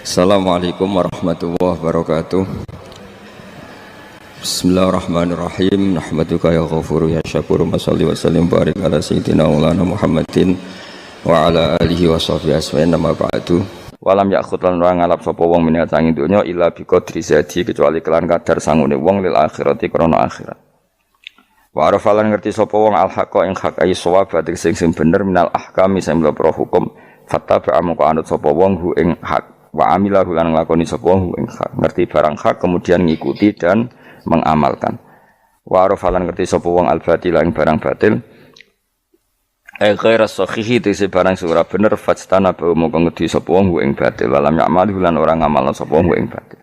Assalamualaikum warahmatullahi wabarakatuh. Bismillahirrahmanirrahim. Nahmaduka ya ghafuru ya syakuru. Mashalli wa sallim barik ala sayyidina maulana Muhammadin wa ala alihi wa sahbihi asma'in nama ba'du. Walam yakhut lan ora ngalap sapa wong minat sanging donya illa bi qadri zati kecuali kelan kadar sangune wong lil akhirati krana akhirat. Wa arafalan ngerti sapa wong al haqqa ing hak ai shawab sing bener minal ahkami sing mlebu hukum fattaba amko anut sapa wong hu ing hak. Wa amilahu lan nglakoni sapa ing hak, ngerti barang hak kemudian ngikuti dan mengamalkan. Wa arafalan ngerti sapa wong al-batil ing barang batil. Ghairas sahihi tese barang sing ora bener fastana ba moko ngerti sapa wong ing batil, walam ya'malu lan ora ngamalna sapa wong ing batil.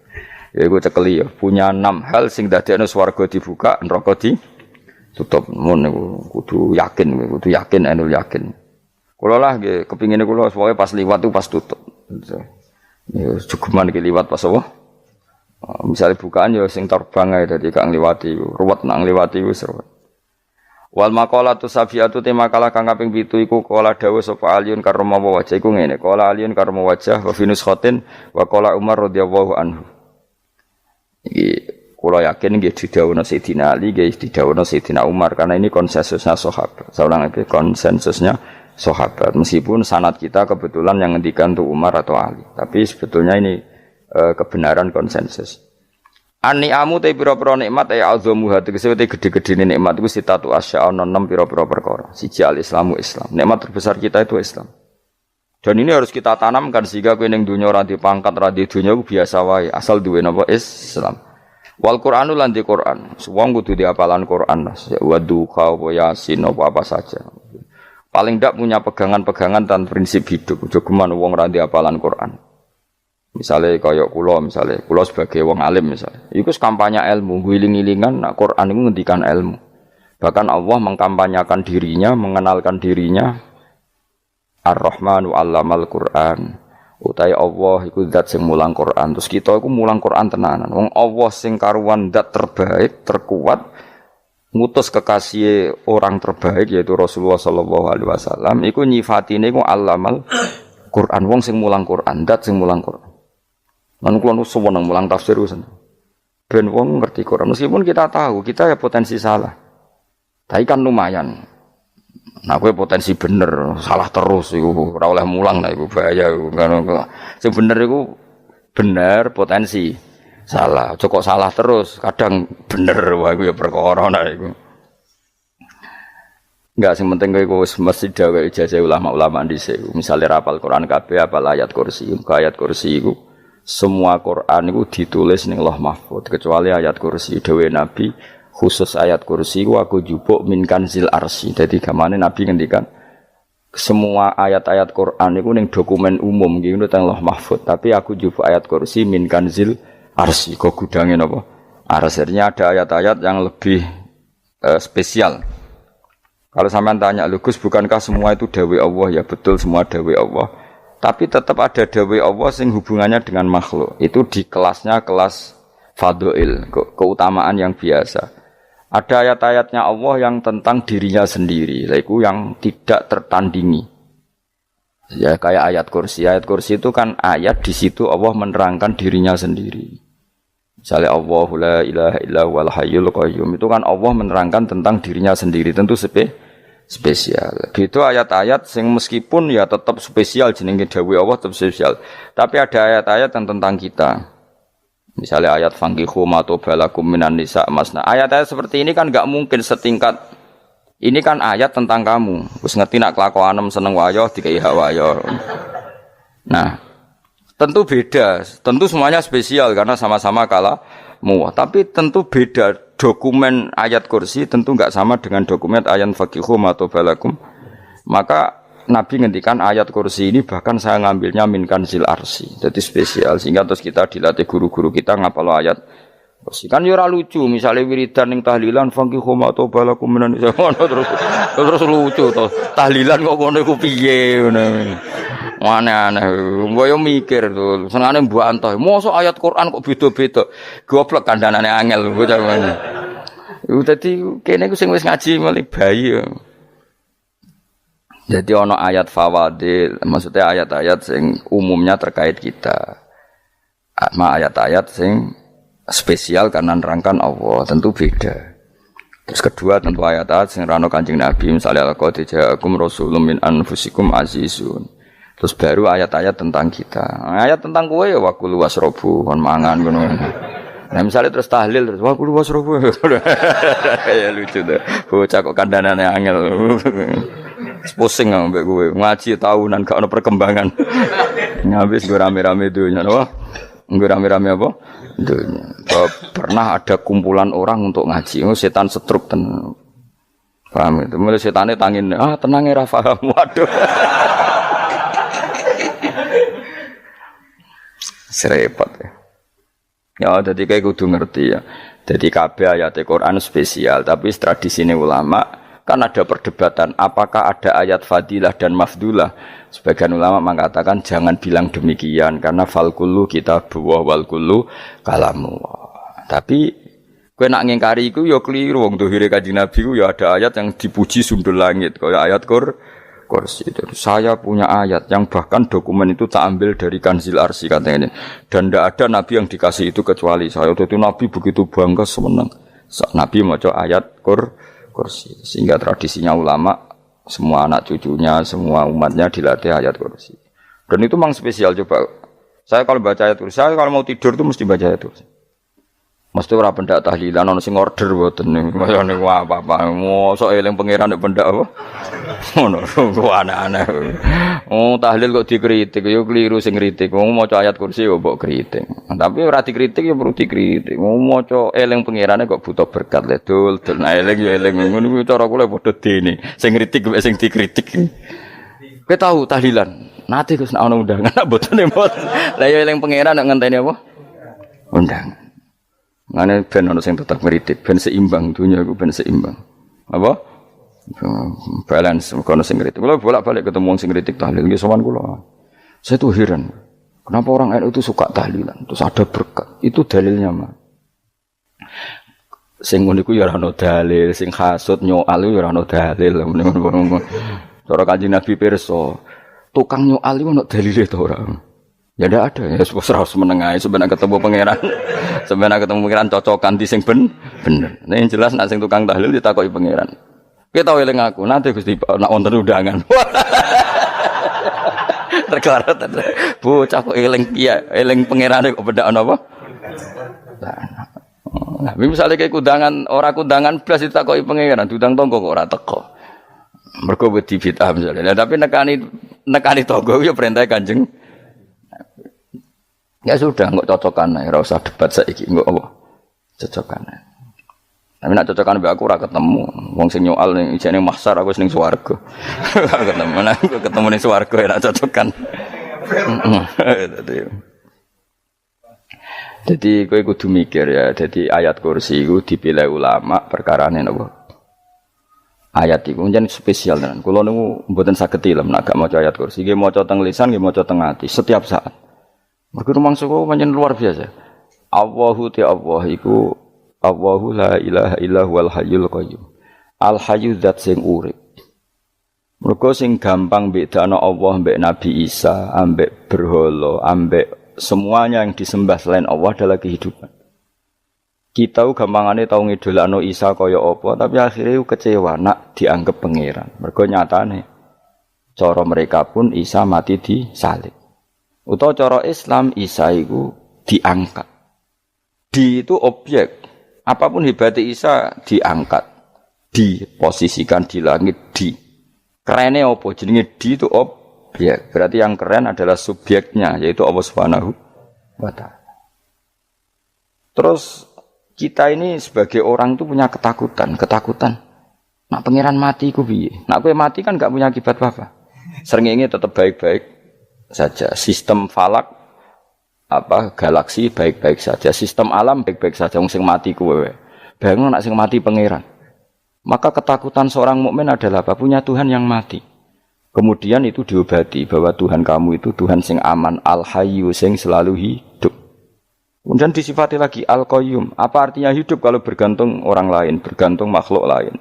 Ya iku cekeli ya, punya 6 hal sing dadekno swarga dibuka, neraka ditutup. Mun niku kudu yakin anul yakin. Kula lah nggih kepingine kula pokoke pas liwat itu pas tutup. Ya cukuman iki liwat pas apa? Misalnya bukaan ya sing terbang ae dadi gak ngliwati ruwet nang ngliwati wis ruwet. Wal maqalatu safiatu te makalah kang kaping 7 iku kala dawuh sapa Aliun karma wajah iku ngene. Kala Aliun karma wajah wa finus khotin wa kala Umar radhiyallahu anhu. Iki kula yakin nggih didhawuhna Sayyidina Ali nggih didhawuhna Sayyidina Umar karena ini konsensusnya sahabat. Saulang iki konsensusnya sahabat, meskipun sanad kita kebetulan yang ngendikan tuh Umar atau Ali, tapi sebetulnya ini kebenaran konsensus. An-ni'amu te pira-pira nikmat ya azamu hati kesewete gede-gedene nikmat iku sitatu asya ana 6 pira-pira perkara. Siji al-islamu Islam. Nikmat terbesar kita itu Islam. Dan ini harus kita tanamkan sehingga kowe ning donya ora dipangkat, ora di donya ku biasa wae, asal duwe napa Islam. Wal Qur'anu lan di Qur'an. Wong kudu diapalan Qur'an, ya waduha wa yasin apa saja. Paling tidak punya pegangan-pegangan dan prinsip hidup. Jogeman wong ra hafalan Quran. Misalnya kaya kula sebagai wong alim misalnya. Iku kampanye ilmu, guling-gilingan nak Quran iku ngendikan ilmu. Bahkan Allah mengkampanyakan dirinya, mengenalkan dirinya Ar-Rahmanu 'allamal Qur'an. Utai Allah iku zat sing mulang Quran. Terus kita iku mulang Quran tenanan. Wong Allah sing karuan zat terbaik, terkuat ngutus kekasih orang terbaik yaitu Rasulullah sallallahu alaihi wasallam iku nyifatine iku allamal Quran wong sing mulang Quran dat sing mulang Quran lan kula nu seneng mulang tafsir usen ben wong ngerti Quran meskipun kita tahu kita ya potensi salah tapi kan lumayan nah kowe potensi bener salah terus iku ora oleh mulang nah iku bahaya sing bener iku bener potensi salah, kok salah terus, kadang bener, wah itu ya perkara nah itu. Enggak, yang penting kowe mesti dawe ijazah ulama-ulama dhisik. Misale rapal Quran kabeh, apal ayat kursi, ayat kursi iku semua Quran iku ditulis ning Lauh Mahfuz kecuali ayat kursi dawuh Nabi khusus ayat kursi iku aku jupuk min kanzil arsy. Dadi gamane Nabi ngendikan semua ayat-ayat Quran iku ning dokumen umum nggih teng Lauh Mahfuz, tapi aku jupuk ayat kursi min kanzil arsy, kok gudangin apa? Arsirnya ada ayat-ayat yang lebih spesial. Kalau sampean tanya, Gus, bukankah semua itu dawai Allah? Ya betul, semua dawai Allah. Tapi tetap ada dawai Allah sing hubungannya dengan makhluk. Itu di kelasnya kelas fadhil, keutamaan yang biasa. Ada ayat-ayatnya Allah yang tentang dirinya sendiri, yaitu yang tidak tertandingi. Ya kayak ayat kursi itu kan ayat di situ Allah menerangkan dirinya sendiri. Misalnya Allahu la ilaha illa huwal hayyul qayyum itu kan Allah menerangkan tentang dirinya sendiri tentu spesial. Gitu ayat-ayat sing meskipun ya tetap spesial jenenge dawuh Allah tetap spesial. Tapi ada ayat-ayat yang tentang kita. Misalnya ayat fankihu ma tobalakum minan nisa masna. Ayat-ayat seperti ini kan enggak mungkin setingkat ini kan ayat tentang kamu. Wis ngerti nak kelakuanem seneng wayo dikai hak wayo. Nah, tentu beda. Tentu semuanya spesial karena sama-sama kalamu. Tapi tentu beda. Dokumen ayat kursi tentu enggak sama dengan dokumen ayat faqihu matobalakum. Maka Nabi ngendikan ayat kursi ini bahkan saya ngambilnya min kanzil arsy. Jadi spesial sehingga terus kita dilatih guru-guru kita ngapal ayat kan yo ora lucu, misalnya wiridan ning tahlilan fangkihu ma tobalakum minan terus lucu to. Tahlilan kok ngono iku piye ngono. Aneh-aneh. Mbok yo mikir to, senengane mbantah. Mosok ayat Quran kok beda-beda. Goblok kandhanane angel bocah ngene. Iku dadi kene ku sing wis ngaji mulai bayi yo. Jadi ana ayat fawadil, maksudnya ayat-ayat sing umumnya terkait kita. ayat-ayat sing spesial karena nerangkan Allah, tentu beda. Terus kedua tentu ayat-ayat sing rano Kanjeng Nabi, misalnya laqad ja'akum rasulun min anfusikum azizun. Terus baru ayat-ayat tentang kita. Ayat tentang kowe ya wakulu wasrobu kon mangan ngono. Nah misalnya terus tahlil terus wakulu wasrobu. Ya lucu tuh. Bocah kok kandhanane angel. Pusing ambek kowe. Ngaji tahunan gak ono perkembangan. Ngabis go rame-rame dunya napa? Nggo rame-rame apa? Dunya. Pernah ada kumpulan orang untuk ngaji. Setan setruk tenan. Paham itu. Mulai setane tangin, tenang ya paham. Waduh. Serepot ya. Ya, jadi kayak kudu ngerti ya. Jadi kabeh ayat Al-Qur'an spesial, tapi tradisine ulama kan ada perdebatan apakah ada ayat fadilah dan mafdulah. Sebagian ulama mengatakan jangan bilang demikian karena fal kullu kitabullah wal kullu kalamullah. Tapi kowe nak ngingkari iku ya keliru wong dohire Kanjeng Nabi ku ya ada ayat yang dipuji sundul langit kaya ayat kursi. Jadi saya punya ayat yang bahkan dokumen itu tak ambil dari Kanzil Arsy katanya ini. Dan tidak ada nabi yang dikasih itu kecuali saya. Itu nabi begitu bangga semenang. Nabi maca ayat kursi. Sehingga tradisinya ulama semua anak cucunya, semua umatnya dilatih ayat kursi. Dan itu memang spesial coba. Saya kalau baca ayat kursi, saya kalau mau tidur itu mesti baca ayat kursi. Mesti ora pendak tahlilan ana sing order mboten niku. Kaya niku apa-apa. Mosok eling pangeran nek pendak apa? Ngono ku aneh-aneh. Oh, tahlil kok dikritik ya keliru sing kritik. Wong maca ayat kursi yo mbok kritik. Tapi ora dikritik ya perlu dikritik. Wong maca eling pangerane kok butuh berkat le dul. Nah eling yo eling ngono kuwi cara kula padha dene. Sing kritik mek sing dikritik. Kowe tahu tahlilan? Nate Gus nek ana undangan mboten mboten. Lah yo eling pangeran nek ngenteni apa? Undangan. Ngene ben ana sing tetep ngritik, ben seimbang dunia iku ben seimbang. Apa? Balance kono sing ngritik. Kula bolak-balik ketemu wong sing ngritik tahlil nggih sowan kula. Saya tuh heran. Kenapa orang NU itu suka tahlilan? Terus ada berkat. Itu dalilnya mah. Sing ngono iku ya ora ono dalil, sing hasud nyoal ya ora ono dalil. Cara Kanjeng Nabi pirsa, tukang nyoal iku ono dalile to ora? Ya ndak ada, ya serah menengahi sebenarnya ketemu pangeran. Sebenarnya ketemu pangeran cocokan di sing bener. Nah yang jelas nak sing tukang tahlil ditakoki pangeran. Kita eling aku, nanti Gusti nak wonten undangan. Tergarat. Bocah kok eling iya, eling pangerane kok bedak ana apa? Nah, misalnya kayak kundangan, ora kundangan blas ditakoki pangeran, diundang tonggo kok ora teko. Mergo wedi bid'ah misalnya. Tapi nekani tonggo ya perintah Kanjeng. Ya sudah, enggak cocokan ae, ora usah debat saiki, enggak apa. Cocokan ae. Tapi nek cocokan mbek aku ora ketemu. Wong sing nyoal ning ijene mahsyar aku wis ning swarga. Ketemu nang ketemu ning swarga ora cocokan. Jadi kowe kudu mikir ya, jadi ayat kursi iku dipilih ulama perkarane napa? Ayat iku njen spesial tenan. Kula niku mboten saged ilem nek gak maca ayat kursi, nggih maca teng lisan, nggih maca teng ati setiap saat. Mergo rumangsa kok pancen luar biasa. Allahu ta'ala iku Allahu la ilaha illa huwal hayyul qayyum. Al hayyu zat sing urip. Mergo sing gampang bedana Allah mbek Nabi Isa, ambek berhala, ambek semuanya yang disembah selain Allah adalah kehidupan. Kita gampangane tau ngidolakno Isa kaya apa, tapi akhirnya kecewa nak dianggap pangeran. Mergo nyatane cara mereka pun Isa mati disalib. Utawa cara Islam Isa iku diangkat. Di itu objek. Apapun hebatnya Isa diangkat. Diposisikan di langit di. Kerene apa? Jenenge di itu objek. Berarti yang keren adalah subjeknya yaitu Allah Subhanahu wa taala. Terus kita ini sebagai orang itu punya ketakutan. Nak pangeran mati iku piye? Nak kowe mati kan gak punya akibat apa-apa. Srengenge tetap baik-baik saja. Sistem falak galaksi baik-baik saja. Sistem alam baik-baik saja. Wong sing mati kuwe. Bayangno nek sing mati pangeran. Maka ketakutan seorang mukmin adalah apa? Punya Tuhan yang mati. Kemudian itu diobati bahwa Tuhan kamu itu Tuhan sing aman, al-hayyu sing selalu hidup. Kemudian disifati lagi al-qayyum. Apa artinya hidup kalau bergantung orang lain, bergantung makhluk lain?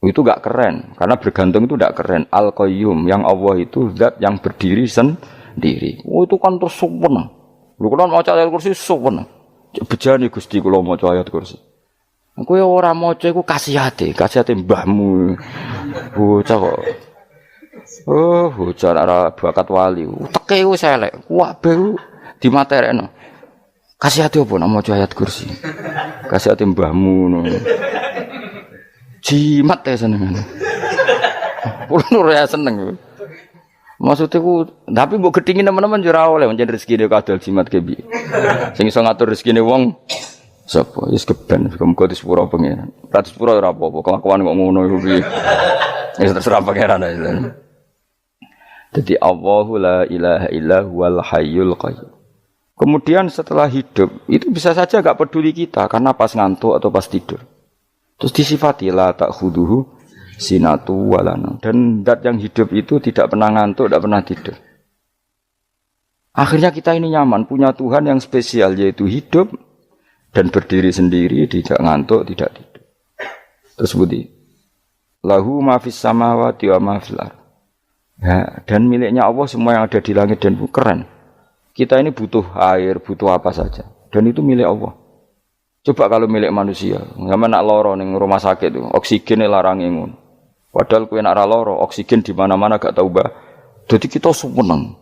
Itu gak keren, karena bergantung itu gak keren. Al-Qayyum, yang Allah itu zat yang berdiri sendiri. Oh itu kan terus sempurna. Lho kula maca ayat kursi suwen. Bejane Gusti kula maca ayat kursi. Kowe ora maca iku kasihate mbahmu. Bocah kok. Oh, bocah ora bakat wali. Teke wis elek. Kabeh dimaterekno. Kasihate opo nek maca ayat kursi? Kasihate mbahmu ngono. Jimat ya seneng. Kulo ora seneng. Maksudnya ku, tapi mbok gedhingi teman-teman yo ora oleh pancen rezekine kadal jimat ke piye. Sing iso ngatur rezekine wong sapa? Wis keben, muga disepuro pengen. Ora disepuro ora apa-apa, kelakuan kok ngono iku piye. Wis terserah pangeran ae. Jadi Allahu la ilaha illa huwal hayyul qayyum. Kemudian setelah hidup, itu bisa saja enggak peduli kita karena pas ngantuk atau pas tidur. Terus disifati la ta'khuduhu sinatu walana, dan zat yang hidup itu tidak pernah ngantuk, tidak pernah tidur. Akhirnya kita ini nyaman, punya Tuhan yang spesial, yaitu hidup dan berdiri sendiri, tidak ngantuk, tidak tidur. Terus budi lahu ma fis samawati wa ma fil ardh. Ya, dan miliknya Allah semua yang ada di langit dan bumi. Keren. Kita ini butuh air, butuh apa saja, dan itu milik Allah. Coba kalau milik manusia, sama nak loro ning rumah sakit itu, oksigennya larang ngono. Padahal kowe nak ra loro, oksigen di mana-mana gak tau mbah. Jadi kita seneng.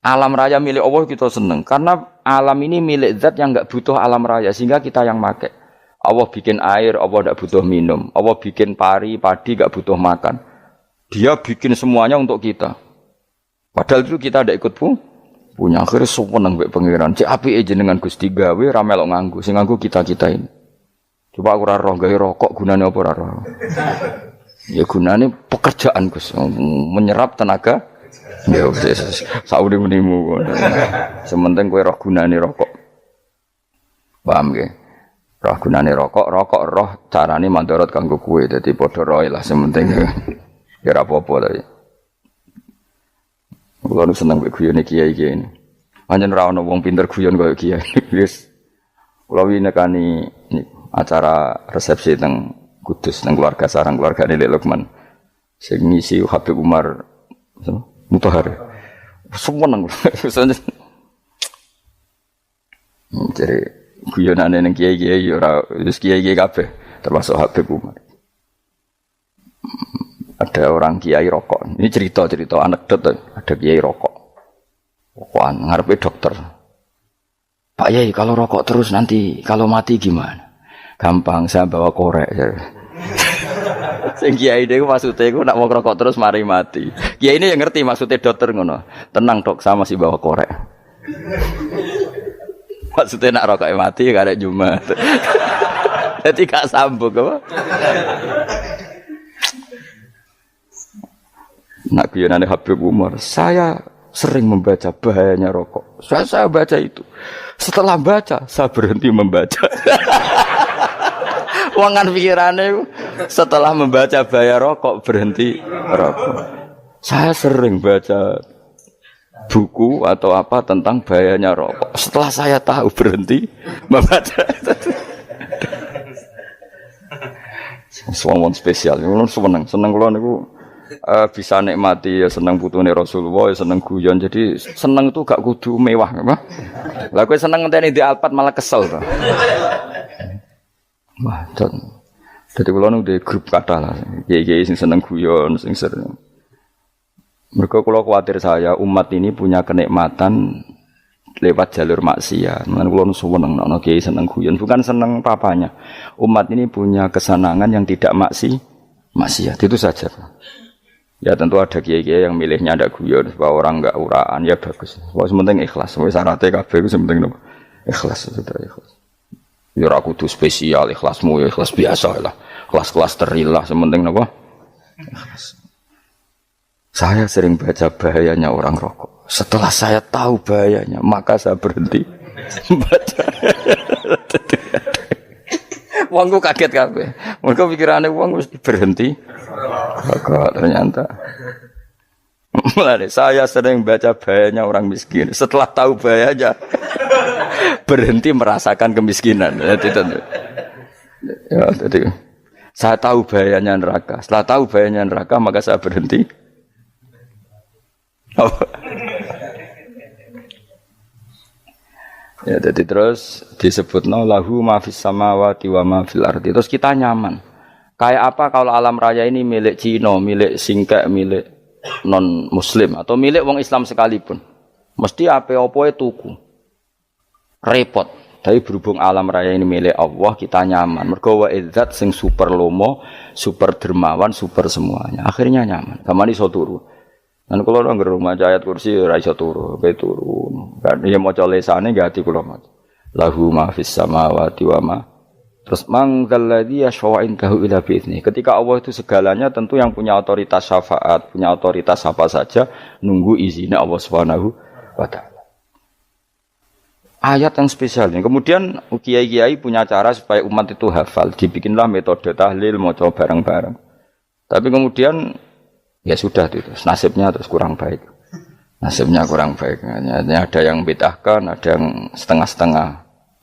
Alam raya milik Allah kita seneng karena alam ini milik zat yang enggak butuh alam raya sehingga kita yang make. Allah bikin air, Allah enggak butuh minum. Allah bikin padi enggak butuh makan. Dia bikin semuanya untuk kita. Padahal itu kita ndak ikut punya. Akhirnya seneng mbek pangeran. Cek apike jenengan Gusti gawe ra melok nganggo. Sing nganggo kita-kita ini. Coba aku ora roh gawe rokok gunane apa ora roh. Ya gunane pekerjaan Gus, menyerap tenaga. Ya wis saudi menimu. Sementing kowe roh gunane rokok. Paham nggih? Roh gunane rokok roh carane mandorot kanggo kowe. Dadi padha roe lah sementing. Ya ora apa-apa ta. Kulo nu seneng mbek guyone kiai-kiai ini. Pancen ora ana wong pinter guyon kaya kiai. Wis kulo winekani acara resepsi teng Kudus nang keluarga sarang keluarga Lek Lukman. Sing ngisi Habib Umar Mutahar. Seneng. Jadi guyonane ning kiai-kiai ora wis kiai-kiai kabeh termasuk Habib Umar. Ada orang kiai rokok. Ini cerita anekdot. Ada kiai rokok. Rokokan ngarepe dokter. Pak Yai, kalau rokok terus nanti kalau mati gimana? Gampang, saya bawa korek. Sing kiai niku maksude iku nak mau rokok terus mari mati. Kiai ini yang ngerti maksudnya dokter ngono. Tenang dok, saya masih bawa korek. Maksudnya nak rokok mati gak ada Jumat. Jadi gak sambung apa? Nak guyonane Habib Umar, saya sering membaca bahayanya rokok. Saya baca itu. Setelah baca, saya berhenti membaca. Wangan pikirannya setelah membaca bahaya rokok berhenti rokok. Saya sering baca buku atau apa tentang bahayanya rokok. Setelah saya tahu berhenti membaca. Suwon spesial. Seneng kula niku bisa nikmati ya seneng putune Rasulullah, ya seneng guyon. Jadi seneng itu gak kudu mewah, apa? Lah kowe seneng ngenteni di Alphard malah kesel to. Wah, jadi kalau nunggu di grup kata lah, kiai sing seneng guyon, sing sering. Mereka kalau khawatir saya umat ini punya kenikmatan lewat jalur maksiat. Mengenai kalau seneng, nono kiai seneng guyon, bukan seneng papanya. Umat ini punya kesenangan yang tidak maksiat, itu saja. Ya tentu ada kiai-kiai yang milihnya ada guyon, supaya orang enggak uraan, ya bagus. Wah, sementing ikhlas, syaratnya kabeh itu sementing ikhlas, sudah ikhlas. Ya ora kudu spesial, ikhlasmu ya ikhlas biasa lah. Kelas-kelas terilah sementing napa? Ikhlas. Saya sering baca bahayanya orang rokok. Setelah saya tahu bahayanya, maka saya berhenti baca. Wongku kaget kabeh. Mergo pikirane wong mesti berhenti. Kok ternyata. Mulane saya sering baca bahayanya orang miskin. Setelah tahu bahayanya berhenti merasakan kemiskinan. Jadi saya tahu bahayanya neraka. Setelah tahu bahayanya neraka, maka saya berhenti. Ya, jadi terus disebutno lahu ma fis samawati wa ma fil ardi. Terus kita nyaman. Kayak apa kalau alam raya ini milik Cina, milik singkek, milik non muslim atau milik wong Islam sekalipun. Mesti apa-apa tuku. Repot. Tapi berhubung alam raya ini milik Allah, kita nyaman. Mergo wa izzat sing super lomo, super dermawan, super semuanya. Akhirnya nyaman. Kamane iso turu. Dan kalau orang rumah ayat kursi ora iso turu, pe turu. Kan ya maca lesane nggih ati kula maca. Lahu ma fis samawati wa ma. Terus mangkal ladzi yashfa'u indahu ila bi'izni. Ketika Allah itu segalanya, tentu yang punya otoritas syafaat, punya otoritas apa saja nunggu izinnya Allah Subhanahu wa taala. Ayat yang spesial ini. Kemudian kiai-kiai punya cara supaya umat itu hafal. Dibikinlah metode tahlil maca bareng-bareng. Tapi kemudian ya sudah itu, nasibnya terus kurang baik. Nasibnya kurang baik. Ada yang bid'ahkan, ada yang setengah-setengah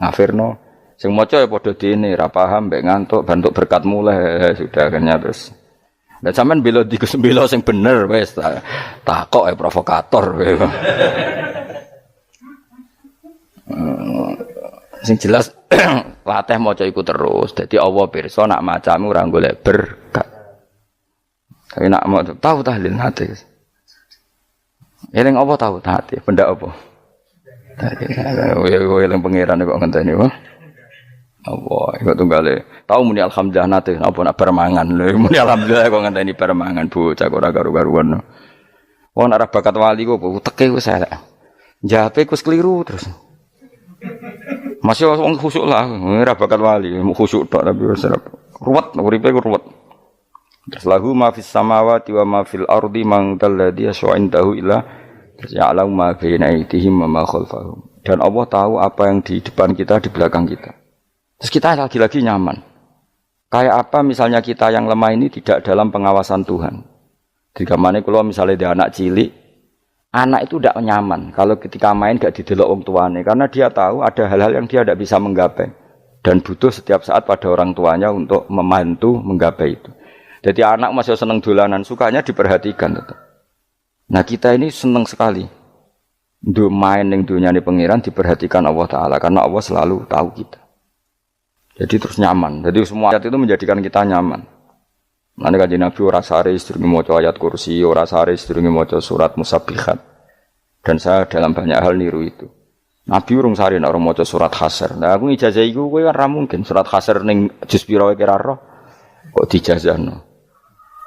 ngafirno. Sing maca ya padha dene, ra paham, mbek ngantuk, bantuk berkat mulai sudah akhirnya terus. Lah sampean bela dikus bela sing bener wis takok provokator. Sing jelas latih maca iku terus. Dadi Allah pirsa nak macamu ora golek berkat. Tapi nak mau tahu tahlil hati. Eling apa tahu hati? Benda apa? Eling pangeran kok ngenteni wae. Allah, iku tunggale. Tahu muni alhamdulillah nate apa nak permangan lho. Muni alhamdulillah kok ngenteni permangan bocah ora karu-karuan. Wong nek bakat wali kok teke wis elek. Jape wis keliru terus. Masih wong khusuk lah, ora bakat wali, khusuk tok tapi wis ruwet, uripe ruwet. Terus lahu ma fis samawati wa ma fil ardi man dalladhi yash'indahu illa ya'lamu ma baina aydihim wa ma khalfahum. Dan Allah tahu apa yang di depan kita, di belakang kita. Terus kita lagi-lagi nyaman. Kayak apa misalnya kita yang lemah ini tidak dalam pengawasan Tuhan. Jika mana kalau misalnya dia anak cilik, anak itu tidak nyaman kalau ketika main gak didelok wong tuane karena dia tahu ada hal-hal yang dia tidak bisa menggapai dan butuh setiap saat pada orang tuanya untuk membantu menggapai itu. Jadi anak masih seneng dolanan, sukanya diperhatikan tetap. Nah kita ini seneng sekali. Main ning dunyane pangeran diperhatikan Allah Ta'ala karena Allah selalu tahu kita. Jadi terus nyaman. Jadi semua ayat itu menjadikan kita nyaman. Nanti Kanjeng Nabi ora sare sedurunge maca ayat kursi, ora sare sedurunge maca surat Musabbihat. Dan saya dalam banyak hal niru itu. Nabi urung sare nek ora maca surat Hasyr. Nah aku ijazah iku kowe kan ra mungkin surat Hasyr ning juz pira wae kira roh kok dijazahno.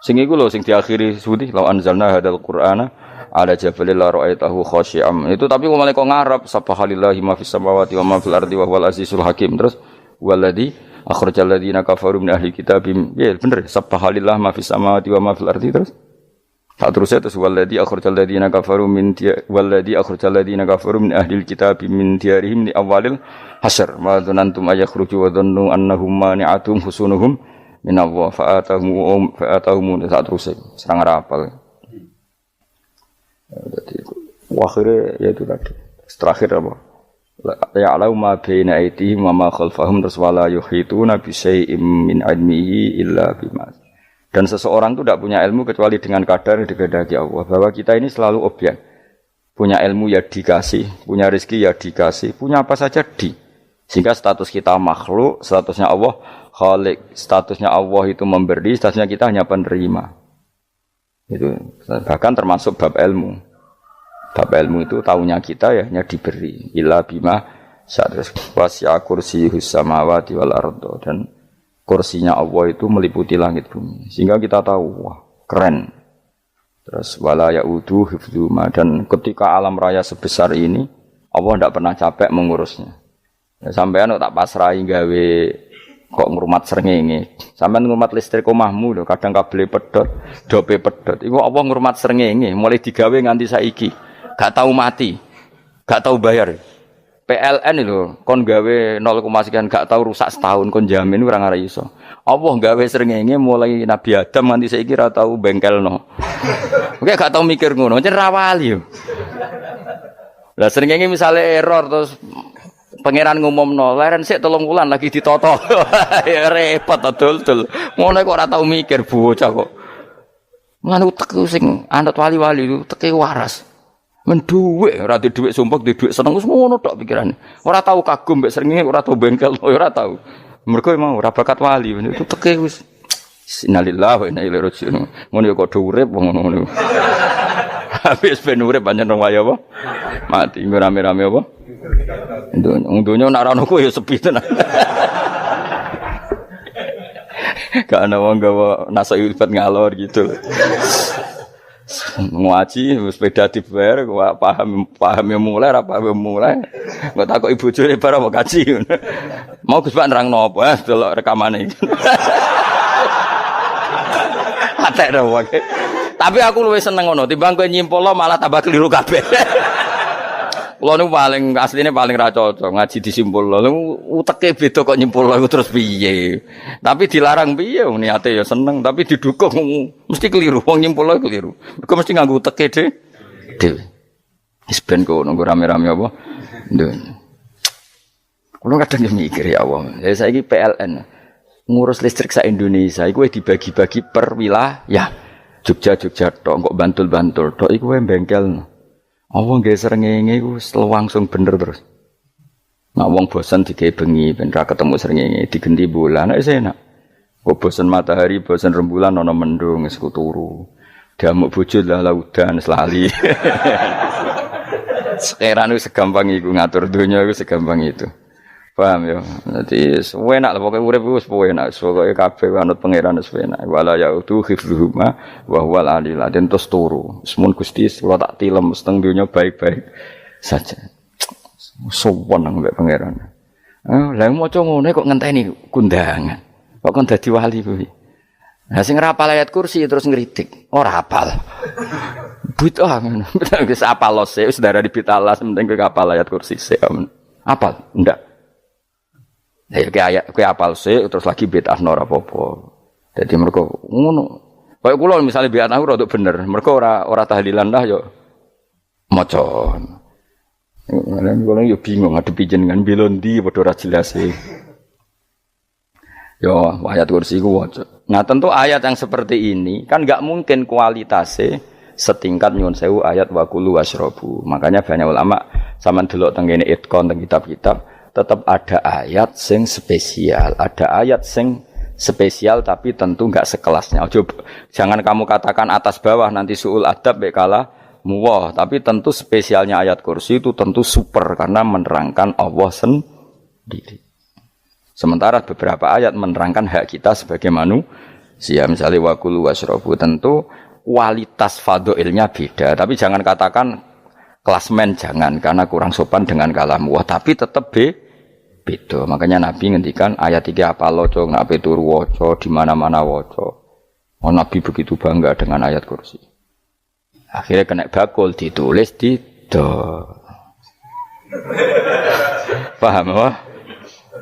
Sing iku lho sing diakhiri suwi la anzalna hadzal qur'ana ala jabalil la ra'aitahu khashi'am. Itu tapi kok malah kok ngarep subhanallahi ma fis samawati wa ma fil ardi wa huwal azizul hakim. Terus waladzi akhrajal ladzina kafaru min ahli kitabim. Ya bener subhanallahi ma fis samawati wa ma fil ardi terus. Tak terusnya terus waladzi akhrajal ladzina kafaru min waladzi akhrajal ladzina kafaru min ahli kitabim min diyarihim li awalil hasyr. Ma dzanantum ayakhruju wa dhannu annahum mani'atum husunuhum min Allah fa'atahum saat terus serang rapal. Jadi akhirnya yaitu tadi. Terakhir apa? Ya'lamu ma baina aydihim wa ma khalfahum wala yuhituna bi syai'in min 'ilmihi illa bima. Dan seseorang itu tidak punya ilmu kecuali dengan kadar yang dikehendaki Allah. Bahwa kita ini selalu objek. Punya ilmu ya dikasih, punya rezeki ya dikasih, punya apa saja di. Sehingga status kita makhluk, statusnya Allah Khalik, statusnya Allah itu memberi, statusnya kita hanya penerima. Itu bahkan termasuk bab ilmu. Bab ilmu itu taunya kita ya hanya diberi. Illa bima sa'atus wasi'a kursiyus samawati wal ardo. Dan kursinya Allah itu meliputi langit bumi. Sehingga kita tahu, wah keren. Terus wala ya'udu hifdzuma. Dan ketika alam raya sebesar ini, Allah tidak pernah capek mengurusnya. Ya, sampean tak pasrahi gawe kok ngrumat srengenge. Sampean ngrumat listrik omahmu lho, kadang kabel pedhot, dope pedhot. Iku apa ngrumat srengenge mulai digawe nganti saiki. Gak tahu mati. Gak tahu bayar. PLN lho, kon gawe 0, sekian gak tahu rusak setahun kon jamin ora ngara iso. Allah gawe srengenge mulai Nabi Adam nganti saiki ora tahu bengkelno. Oke gak tahu mikir ngono, pancen ra wali yo. Lah srengenge misale error terus pangeran ngumumno, leren sik 3 wulan lagi ditoto. Ya repot dul-dul. Ngono kok ora tau mikir bocah kok. Lan utek sing anut wali-wali teke waras. Men dhuwit, ora di dhuwit sumpek, di dhuwit seneng wis ngono tok pikirane. Ora tau kagum mbek srengenge, ora tau bengkel, ora tau. Mergo emang ora bakat wali, itu teke wis innalillahi wa inna ilaihi raji'un. Ngono ya kok urip wong ngono. Habis ben urip pancen wong wae apa? Mati rame-rame apa? Donya nak ana kowe ya sepi tenan. Gak ana wong gawa nasa ilfat ngalor gitu. Ngaji sepeda dibayar paham yang mulai apa yang mulai nggak takut ibu juri para mau kaji mau Gus Pak nerang nopo delok rekamane atek ora tapi aku luwih seneng ngono timbang kowe nyimpul malah tambah keliru kabeh. Kulo niku paling asline paling ra cocok ngaji disimpul lho uteke beda kok nyimpul lho terus piye tapi dilarang piye wong niate ya seneng tapi didukung mesti keliru wong nyimpul lho keliru kok mesti nganggo uteke dhewe wis ben kok nunggu rame-rame apa ndon kulo kadang mikir ya Allah saiki PLN ngurus listrik sak Indonesia iku dibagi-bagi per wilayah Jogja tok kok Bantul tok iku wae bengkel. Wong nggih srengenge iku langsung bener terus. Nek wong bosan digawe bengi ben ra ketemu srengenge digenti bulan nek enak. Kok bosan matahari, bosan rembulan ana mendung wis turu. Damuk bojo lah laudan selali. Sekarang itu segampang iku ngatur dunia itu segampang itu. Paham ya? Dadi enak lah pokoke urip wis enak. Pokoke kabeh anut pangeran wis enak. Wala yautu khifruhuma wa huwal alil adzim terus turu. Semun Gusti kula tak tilem seteng dunya baik-baik saja. Sowan nang mbek pangeran. Lah maca ngene kok ngenteni kundangan. Kok kon dadi wali kuwi. Lah sing rapal ayat kursi terus ngritik. Ora hafal. Bid'ah ngono. Wis apal lose wis darani bitalas penting kowe hafal ayat kursi sik. Apal? Ndak. Ya kowe apal sik terus lagi bid'ah ora apa-apa. Dadi mergo ngono. Kaya kula misale bid'ah ora bener, mergo ora tahlilan dah yo maca. Lan kula yo bingung ngadepi jenengan bilondi padha ora jelas e. Yo ayat kursi ku waca. Nah tentu ayat yang seperti ini kan enggak mungkin kualitasnya setingkat nyuwun sewu ayat wa kulu wasrobu. Makanya banyak ulama sampean delok teng kene itqon teng kitab-kitab tetap ada ayat sing spesial, ada ayat sing spesial tapi tentu enggak sekelasnya. Jangan kamu katakan atas bawah nanti suul adab bekala muwah, tapi tentu spesialnya ayat kursi itu tentu super karena menerangkan Allah sendiri. Sementara beberapa ayat menerangkan hak kita sebagai manusia, misalnya wa kulu wasrobu, tentu kualitas fadhilnya beda, tapi jangan katakan klasmen jangan karena kurang sopan dengan kalam wah, tapi tetap beda. Makanya Nabi ngendikan ayat 3 apa loco ngape turu waca di mana-mana waca. Oh, Nabi begitu bangga dengan ayat kursi. Akhirnya kena bakul ditulis di do. Paham apa?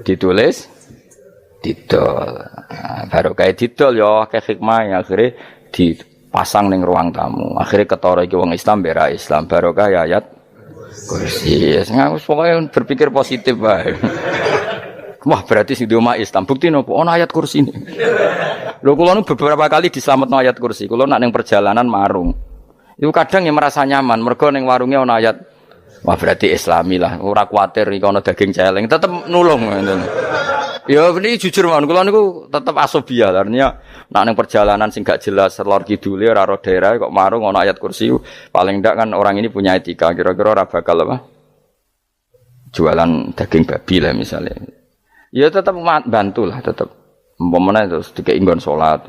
Ditulis didol. Baru kayak didol ya akeh hikmah akhirnya dipasang ning ruang tamu. Akhirnya ketara iki wong Islam bera Islam barokah ayat kursi. Wis pokoke berpikir positif wae. Wah, berarti sing di omah Islam bukti nopo ana ayat kursi ini. Lho kula nu beberapa kali diselametno ayat kursi. Kula nak ning perjalanan marung. Iku kadang ya merasa nyaman mergo ning warunge ana ayat. Wah, berarti Islami lah. Ora kuwatir iki ana daging celeng, tetep nulung ngoten. Ya ini jujur mawon kula niku tetep asobia. Artinya nak ning perjalanan sing gak jelas lor kidule ora ro daerah kok marung ana ayat kursi. Paling ndak kan orang ini punya etika. Kira-kira ora bakal apa? Jualan daging babi lah misalnya. Ya tetap bantulah tetap. Umpamane terus dikek nggon salat.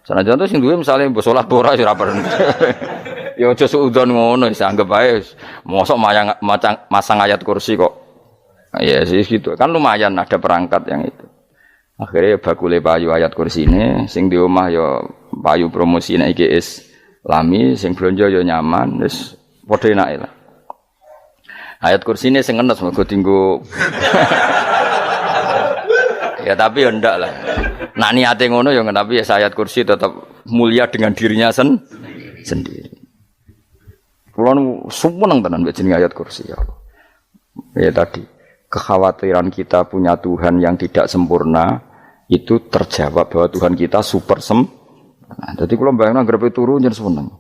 Sanajan to sing duwe misale mbok salat ora ya ora perlu. Ya aja suudon ngono wis anggap ae mosok masang ayat kursi kok. Ya sih gitu. Kan lumayan ada perangkat yang itu. Akhirnya bakule payu ayat kursi ini sing di omah ya payu promosi nek iki Islami sing blonjo ya nyaman wis padha enake lah. Ayat kursi ini sing enes mergo tinggo ya tapi ya ndak lah. Nak niate ngono ya tapi ya ayat kursi tetap mulia dengan dirinya sendiri. Kulo seneng tenan mbek jeneng ayat kursi ya Allah. Ya tadi kekhawatiran kita punya Tuhan yang tidak sempurna itu terjawab bahwa Tuhan kita super sempurna. Jadi kulo bayangno grepe turu njen seneng.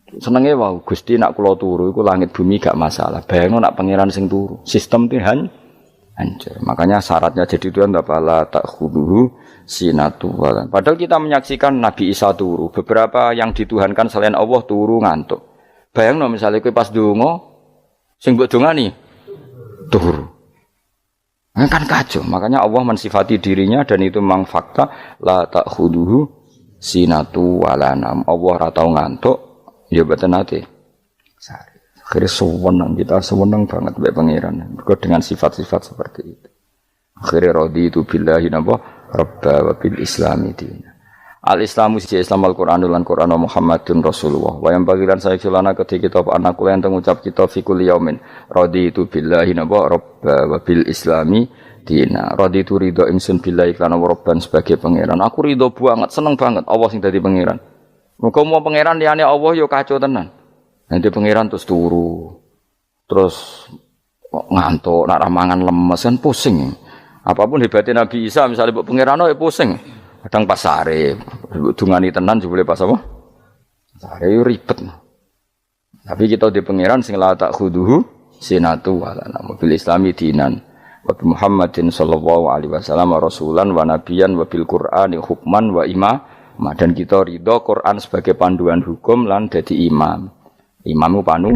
Senenge wae Gusti nak kula turu iku langit bumi gak masalah. Bayangno nak pangeran sing turu. Sistem itu hancur. Makanya syaratnya jadi Tuhan la ta'khudhuhu sinatu walan. Padahal kita menyaksikan Nabi Isa turu. Beberapa yang dituhankan selain Allah turu ngantuk. Bayangno misalnya kowe pas donga sing mbok dongani turu. Kan kacau. Makanya Allah mensifati dirinya dan itu memang fakta la ta'khudhuhu sinatu walanam. Allah ora tau ngantuk. Ya betul nanti. Akhirnya sewenang kita sewenang banget mbek pangeran. Mergo dengan sifat-sifat seperti itu. Akhirnya raditu billahi napa rabba wa bil islami dina. Al-Islamu siji Islam Al-Qur'an lan Qur'an Muhammadun Rasulullah. Wa yang bagiran saya celana ketika kita anak kula enten ngucap kita fi kulli yaumin raditu billahi napa rabba wa bil islami dina. Raditu ridho ingsun billahi lan rabban sebagai pangeran. Aku ridho banget, seneng banget Allah sing dadi pangeran. Muga mau pangeran liyane Allah yo kacau tenan. Nanti pangeran terus turu. Terus ngantuk, nak ramangan lemes kan pusing. Apapun hebatnya Nabi Isa misalnya mbok pangeran ya pusing. Kadang pas sare, dungani tenan jebule pas apa? Sare yo ribet. Tapi kita di pangeran sing la ta'khudhuhu sinatu wala bil islami dinan. Wa Muhammadin sallallahu alaihi wasallam rasulan wa nabiyan wa bil Qur'ani hukman wa dan kita ridho Quran sebagai panduan hukum lan dadi imam. Imamu panu.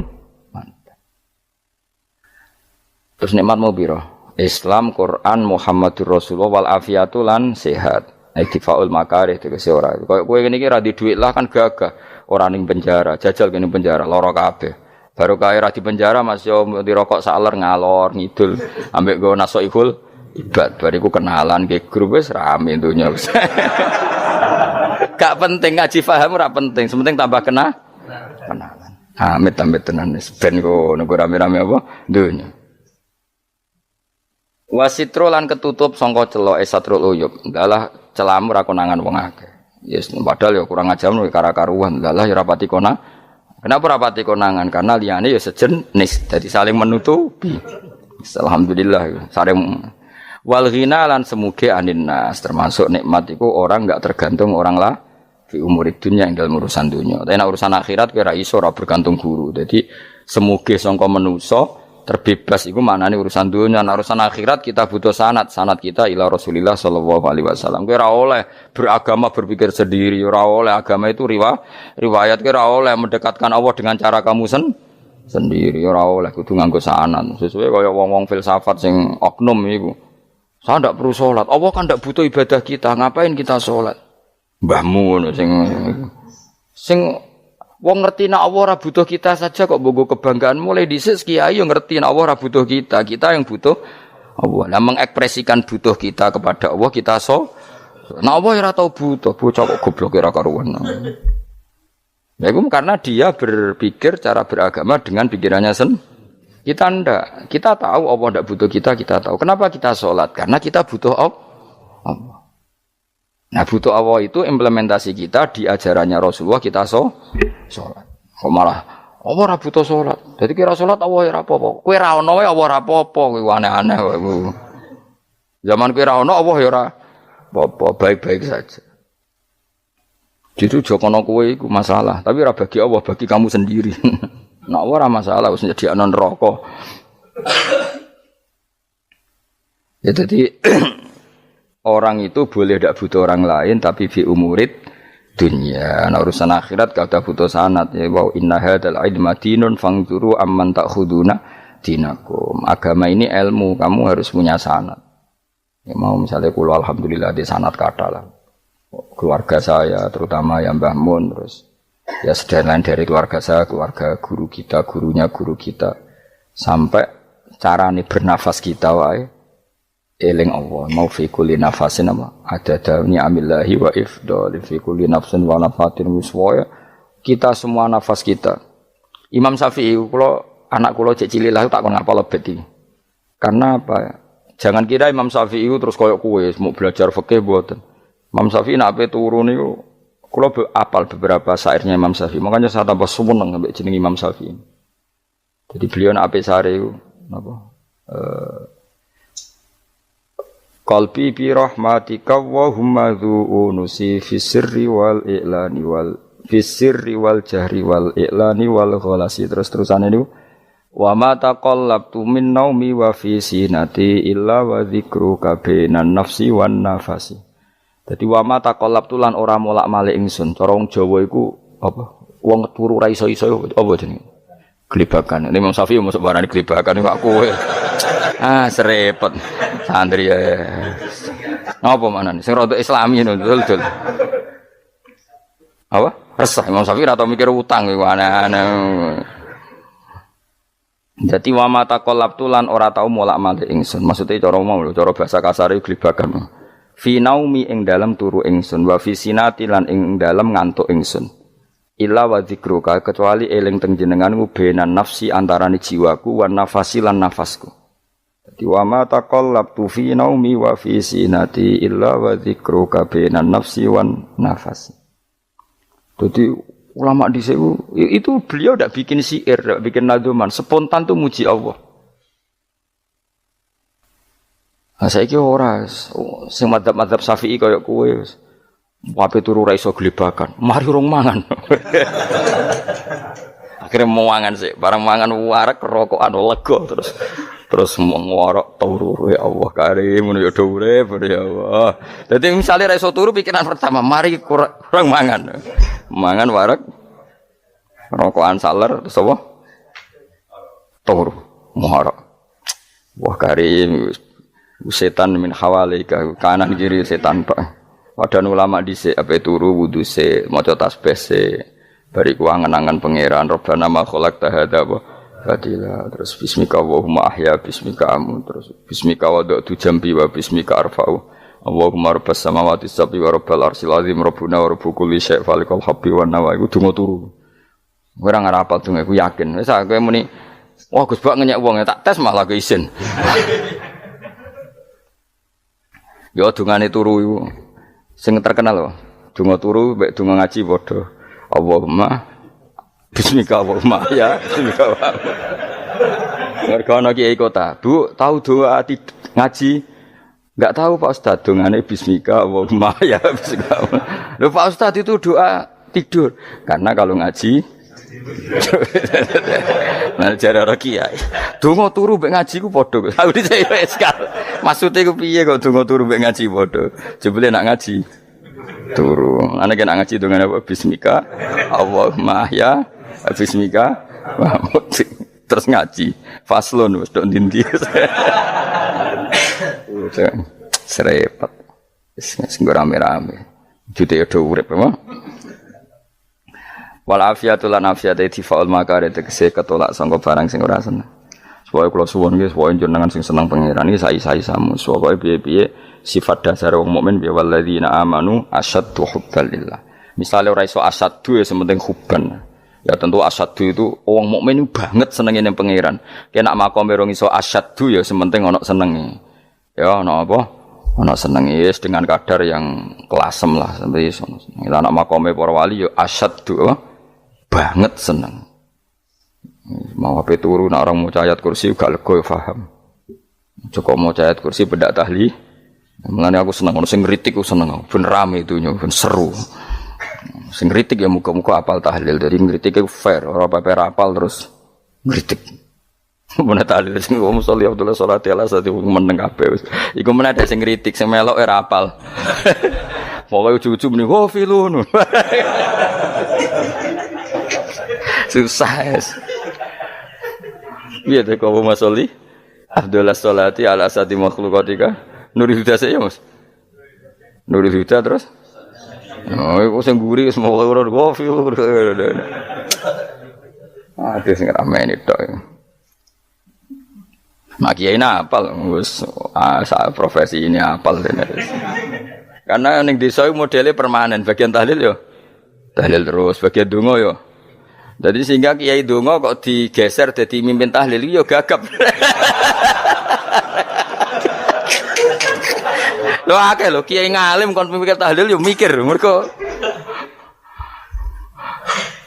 Terus nikmat mau piro? Islam, Quran, Muhammadur Rasulullah wal afiatu lan sehat. Iktifaul makarih tegese ora. Kaya kowe ngene iki ra di dhuwit lah kan gagah. Ora ning penjara, jajal kene penjara lara kabeh. Baru kaya ra di penjara Mas yo dirokok saler ngalor ngidul ambek go nasoihul ibad. Bariku kenalan ke grup wis rame dunya. Gak penting ngaji paham ora penting, sementing tambah kenalan. Amit tenan wis ben kok nego rame-rame apa dunya. Wasitro lan ketutup sangka celok esatrul uyub. Ndalah celamu ra konangan wong akeh. Yes, padahal ya kurang ajar kara-karuan. Ndalah ya rapati konang. Kenapa rapati konangan? Karena liyane ya sejenis, jadi saling menutupi. Alhamdulillah saling wal ghina lan semuge anin nas, termasuk nikmat iku orang enggak tergantung orang lah fi umurid dunya ing dalem urusan dunya. Tapi nek urusan akhirat kira iso ora bergantung guru. Jadi semuge sangka manusa terbebas iku maknane urusan dunya. Nek urusan akhirat kita butuh sanad kita ila Rasulillah sallallahu alaihi wasallam. Kowe ora oleh beragama berpikir sendiri, ora oleh agama itu riwayat kowe ora oleh mendekatkan Allah dengan cara kamu sendiri, ora oleh kudu nganggo sanad. Sesuai kaya wong-wong filsafat sing oknum iku. Saya tidak perlu sholat. Allah kan tidak butuh ibadah kita. Ngapain kita sholat? Mbahmu sing wong ngerti nak Allah ora butuh kita saja kok bogo kebanggaan mulai dhisik kiai yo ngerti nak Allah ora butuh kita. Kita yang butuh Allah. Lah mengekspresikan butuh kita kepada Allah kita Nah Allah ora tau butuh. Bocah kok goblok ora karuan. Ya itu karena dia berpikir cara beragama dengan pikirannya Kita ndak. Kita tahu Allah ndak butuh kita tahu. Kenapa kita sholat? Karena kita butuh Allah. Nah butuh Allah itu implementasi kita di ajarannya Rasulullah kita sholat. Kok malah Allah ora butuh sholat. Jadi kira sholat Allah ora apa-apa. Kowe ra ono wae Allah ora apa-apa. Kowe aneh-aneh wae. Zaman kowe ra ono Allah ya ora apa-apa, baik-baik saja. Jadi jokono kowe iku masalah, tapi ora bagi Allah, bagi kamu sendiri. Nah, ora masalah wis nyediakno neraka. Ya jadi orang itu boleh tidak butuh orang lain tapi fi umurid dunya. Nah, urusan akhirat gak ada butuh sanad ya wa inna hadzal ilma dinun fangzuru amman ta'khuduna dinakum. Agama ini ilmu, kamu harus punya sanad. Ya mau misalnya kula alhamdulillah di sanad kata lah. Keluarga saya terutama yang Mbah Mun terus ya sedang dari keluarga saya, keluarga guru kita, gurunya guru kita sampai carane bernafas kita wae eling Allah mau fi kulli nafasin apa ada ni'amillahi wa ifdal fi kulli nafsin wa nafatin wiswaya kita semua nafas kita. Imam Syafi'i kula anak kula cek cilik lah tak kon ngapal lebet iki. Karena apa? Jangan kira Imam Syafi'i terus koyo kowe mau belajar fikih mboten. Imam Syafi'i nek ape turu niku kula apal beberapa syairnya Imam Syafi'i. Makanya saya tambah seneng ambek jeneng Imam Syafi'i. Jadi beliau nek ape sare iku napa? Qalbi bi rahmatika wa humma dzu'unusi fi sirri wal i'lani wal Fisirri wal jahri wal i'lani wal ghalasi. Terus-terusan itu wa ma taqallabtu min naumi wa fi sinati illa wa dzikruka bainan nafsi wan nafasi. Dadi wa ma taqallabtu lan ora molak-malik ingsun. Cara wong Jawa iku apa? Wong turu ra iso-iso apa jenenge? Glebakan. Imam Syafi'i mosok barani glebakan kok kowe. Serepet. Santri ya. Napa manane? Sing rada Islami ngono dul. Apa? Resah Imam Syafi'i ora tau mikir utang iku aneh-aneh. Dadi wa mata qalabtu lan ora tau molak-malik ingsun. Maksude cara mau lho, cara bahasa kasare glebakan. Fi naumi ing dalem turu ingsun wa fi sinati lan ing dalem ngantuk ingsun. Illa wa dzikruka kecuali eling teng jenenganmu benan nafsi antarané jiwaku wan nafasi lan nafasku. Dadi wa mata qalabtu fi naumi wa fi sinati illa wa dzikruka benan nafsi wan nafasi. Jadi ulama di sini itu beliau tidak bikin syair, tidak bikin nadzuman, spontan tuh muji Allah. Nah, saya kira orang, sing madzhab Syafi'i kayak kue, wape turu ra iso glebakan, mari rong mangan. Akhirnya mau mangan sih, barang mangan warak rokokan lega terus ngorok turu ya Allah karim ya urip ya Allah. Dadi misale ra iso turu pikiran pertama, mari kurang mangan. Mangan warak rokokan saler terus apa? Turu ngorok. Wah karim setan min hawalika kanan kiri setan Pak. Padahal ulama dhisik ape turu wudu se maca tasbih se bariku angen-angen pangeran Rabbana ma khalaqta hadza Fadila terus bismika Allahumma ahya bismika amun terus bismika wada'tu jambi wa bismika arfa'u Allahumma rabbas samawati sab'i wa rabbal arsyil azim rabbuna wa rabbu kulli syai' falikal habbi wan nawa iku donga turu ora ngarapal donga iku yakin wis kowe muni wah Gus Bak ngenyek wong tak tes malah ke isin yo dungane turu iku sing terkenal lho donga turu mek donga ngaji padha Allahumma bismika Allahumma ya bismika mereka ana kiai kota Bu tahu doa ngaji enggak tahu Pak Ustaz dongane bismika Allahumma ya bismika lho Pak Ustaz itu doa tidur karena kalau ngaji nah jare ora kiai donga turu mek ngaji ku padha aku dhisik wis maksude ku piye kok donga turu mek ngaji padha jebule nak ngaji turu ana kena ngaji dongane apa bismika Allahumma ya bismika terus ngaji faslon wis tok ndi-ndi serepet sing rame-rame jute yo urip apa wal afiatu lan afiate difaul makare tegese ketolak sangka barang sing ora seneng supaya kula suwun nggih supaya jenengan sing seneng pangeran iki sai-sai samu supaya piye-piye sifat dasar wong mukmin ya walladzina amanu asyaddu hubbalillah misale ora iso asyaddu ya sementing hubban. Ya tentu asyaddu itu wong mukmin banget senenge ning pangeran. Kena makome rong iso asyaddu ya sementing ana senenge. Ya ana apa? Ana senenge wis dengan kadar yang kelasem lah sampai iso. Lah ana makome para wali ya asyaddu banget seneng. Mau ape turu nek orang maca ayat kursi gak lega ya paham. Cukup maca ayat kursi bedak tahli. Mulane aku seneng ono sing ngritik aku seneng. Ben rame itu ben seru. Sing kritik ya muga-muga apal tahlil. Jadi ngritik itu fair, ora pape apal terus ngritik. Mun tahlil sing wong sholli Abdullah sholati ala sate meneng kabeh wis. Iku men ada sing ngritik sing melok ora apal. Pokoke ujug-ujug muni filun. Susah es. Piye to kok Mas sholli Abdullah sholati ala sate makhluqatika. Nurul Huda saya Mas. Nurul Huda terus oh, iku sing guri wis mau ora kopi. Ada sing ramene tok. Mak kiai apal wis profesi ini apal tenan. Karena ning desa iku modele permanen, bagian tahlil yo. Tahlil terus, bagian donga yo. Jadi sehingga kiai donga kok digeser dadi mimpin tahlil yo gagap. Lho akeh lho kiai ngalim kon mikir tahlil yo mikir mergo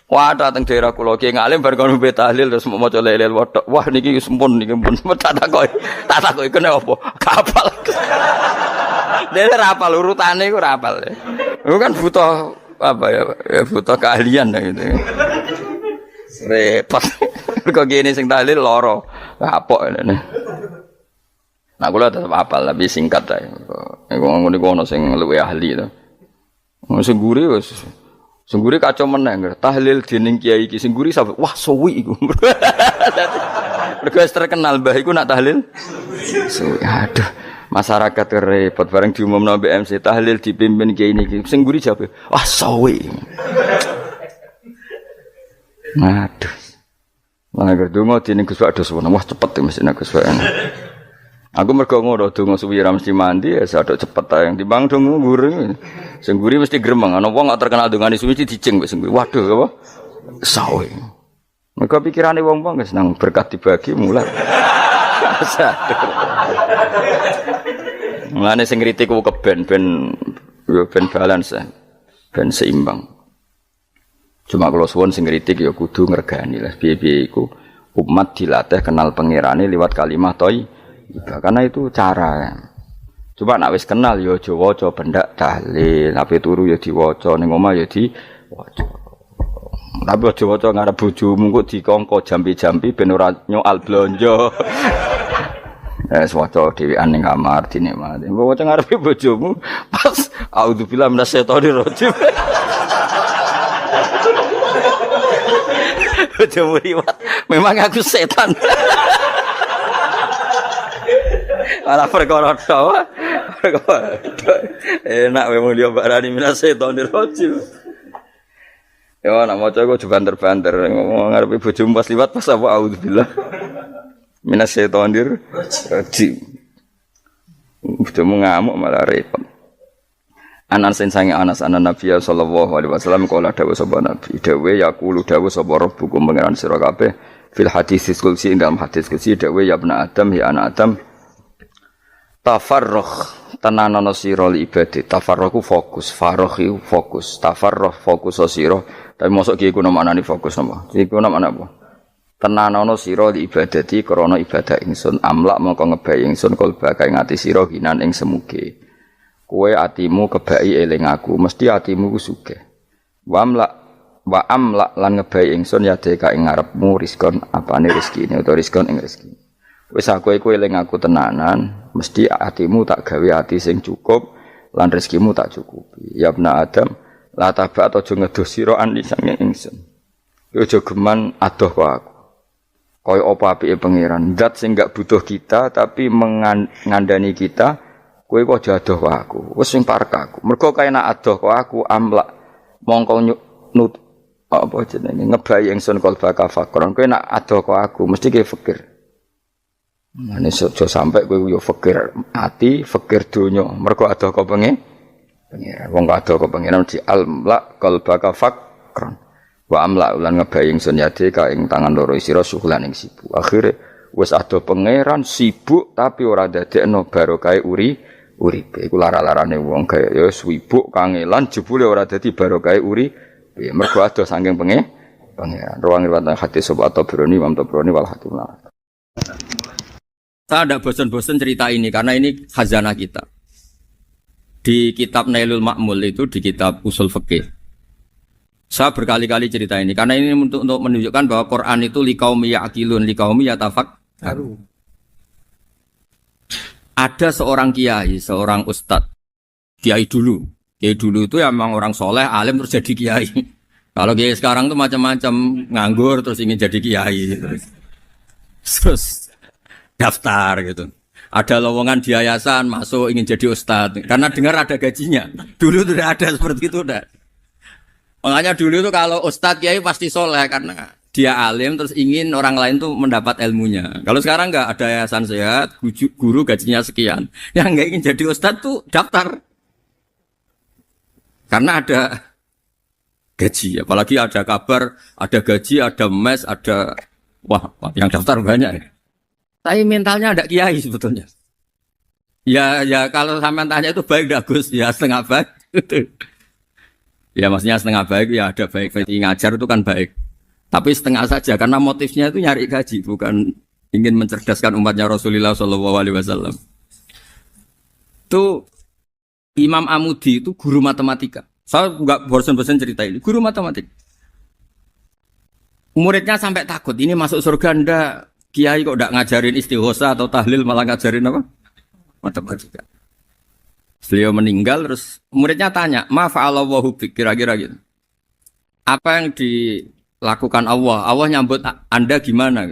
wah dateng daerah kula kiai ngalim bar kon mikir tahlil terus maca lelel wedok wah niki sempun niki pun tak takoki kene apa kapal dene ra apal urutane iku ra apal iku kan butuh apa ya, butuh keahlian gitu. Repot. Kok gini sing tahlil loro. Kapok ini. Nah kula tetep apal tapi singkat ae. Iku ngono iku ono sing luwih ahli to. Sing guri wis sing guri kacau meneh tahlil dening kiai iki sing guri sampe wah suwi iku. Mergo terkenal mbah iku nak tahlil. Suwi aduh. Masyarakat repot bareng diumumno BMC tahlil dipimpin kiai niki. Sing guri jawab, wah suwi. Aduh. Lah nek donga dening Gus Pak dos wah cepet mesti nek Gus Pak. Aku mergo ngono donga suwi ra mesti mandi ya sadok cepet ae timbang donga guri. Sing guri mesti gremeng ana wong gak terkenal dongane suwi dicing wis sing guri. Waduh apa? Sawe. Mergo pikirane wong-wong wis nang berkat dibagi mulai. Mulane sing kritik ku keben ben balance ben seimbang. Cuma kalau suwon sing kritik ya kudu ngergani lah piye-piye iku umat dilatih kenal pangerane liwat kalimat thayyibah karena itu cara. Coba nek wis kenal ya aja waca bendak tahlil, ape turu ya diwaca ning omah ya diwaca. Tapi aja waca ngarep bojomu kok dikongko jampi-jampi ben ora nyoal blonjo. Waca dhewean ning kamar dinikmati. Mbok waca ngarepe bojomu pas auzubillahi minasyaitonir rajim. Bojomu riwat, memang aku setan. Malah perkara tok. Enak memang dia barani minasyaitonir rajim. Ya nak maca kok banter-banter ngomong ngarepe bojomu pas liwat pas apa auzubillah. Minasyaitonir rajim. Bojomu ngamuk malah repot. Anas sange Anas anan Nabi sallallahu alaihi wasallam kala dawuh sapa Nabi dawuh yaqulu dawuh sapa rabbukum pangeran sira kabeh fil hadis qudsi dalam hadis qudsi dawuh ya ibnu Adam ya anak Adam tafarrugh tenanana sira li ibadah tafarrugh fokus faragh fokus tafarrugh fokus sira tapi mosok ki iku maknane fokus napa iku maknane apa tenanana sira li ibadati krana ibadah ingsun amlak mongko ngebayi ingsun kalba kae ngati sira hinan ing semuge kowe atimu kebaki eling aku mesti atimu ku sugih wa amla lan ngebayi ingsun ya deka ing ngarepmu rizkon apane rezekine utawa rizkon ing rezeki wis aku iku eling aku tenanan mesti atimu tak gawe ati sing cukup lan rezekimu tak cukupi ya ibnu Adam la tabat aja ngedoh sira ani sange ingsun aja geman adoh kok aku kaya apa apike pangeran zat sing gak butuh kita tapi mengandani kita kowe kok jadoh kok aku wis sing parek aku mergo kae nak adoh kok aku amlak mongko nut apa jenenge ngebayi ingsun kalba kafakron kowe nak adoh kok aku mesti ke fikir mane aja sampe kowe yo fikir ati fikir donya mergo adoh kok pengen wong adoh kok pengen di amlak kalba kafakron wa amlak lan ngebayi ingsun yade ka ing tangan loro sira suhulan ing sibuk akhire wis adoh pangeran sibuk tapi ora dadekno barokah uripe iku lara-larane wong kaya ya sibuk kangelan jebule ora dadi barokah uripe mergo adoh saking pangeran ruang riwayat hadis sapa Tabrani Imam Tabrani wal Hakim. Saya tidak bosan-bosan cerita ini karena ini khazanah kita di kitab Nailul Ma'mul itu di kitab usul fikih saya berkali-kali cerita ini karena ini untuk menunjukkan bahwa Quran itu liqaumi ya'qilun liqaumi yatafakkarun. Ada seorang kiai, seorang ustadz, kiai dulu itu emang orang soleh, alim terus jadi kiai. Kalau kiai sekarang tuh macam-macam, nganggur terus ingin jadi kiai, terus daftar gitu. Ada lowongan di yayasan masuk ingin jadi ustadz, karena dengar ada gajinya. Dulu tidak ada seperti itu, udah. Makanya dulu itu kalau ustadz kiai pasti soleh karena dia alim terus ingin orang lain tuh mendapat ilmunya. Kalau sekarang enggak ada yayasan sehat, guru gajinya sekian. Yang enggak ingin jadi ustadz tuh daftar. Karena ada gaji, apalagi ada kabar, ada gaji, ada mes, ada wah, yang daftar banyak. Tapi mentalnya ada kiai sebetulnya. Ya kalau sampean tanya itu baik enggak Gus? Ya setengah baik. Ya maksudnya setengah baik ya ada baik ngajar itu kan baik. Tapi setengah saja karena motifnya itu nyari gaji bukan ingin mencerdaskan umatnya Rasulullah SAW. Itu Imam Amudi itu guru matematika. Saya nggak bosan-bosan cerita ini. Guru matematik. Muridnya sampai takut, ini masuk surga ndak? Kiai kok ndak ngajarin istighosa atau tahlil malah ngajarin apa? Matematika. Beliau meninggal terus muridnya tanya, "Ma fa'alallahu bik?" Kira-kira gitu. Apa yang dilakukan Allah? Allah nyambut Anda gimana?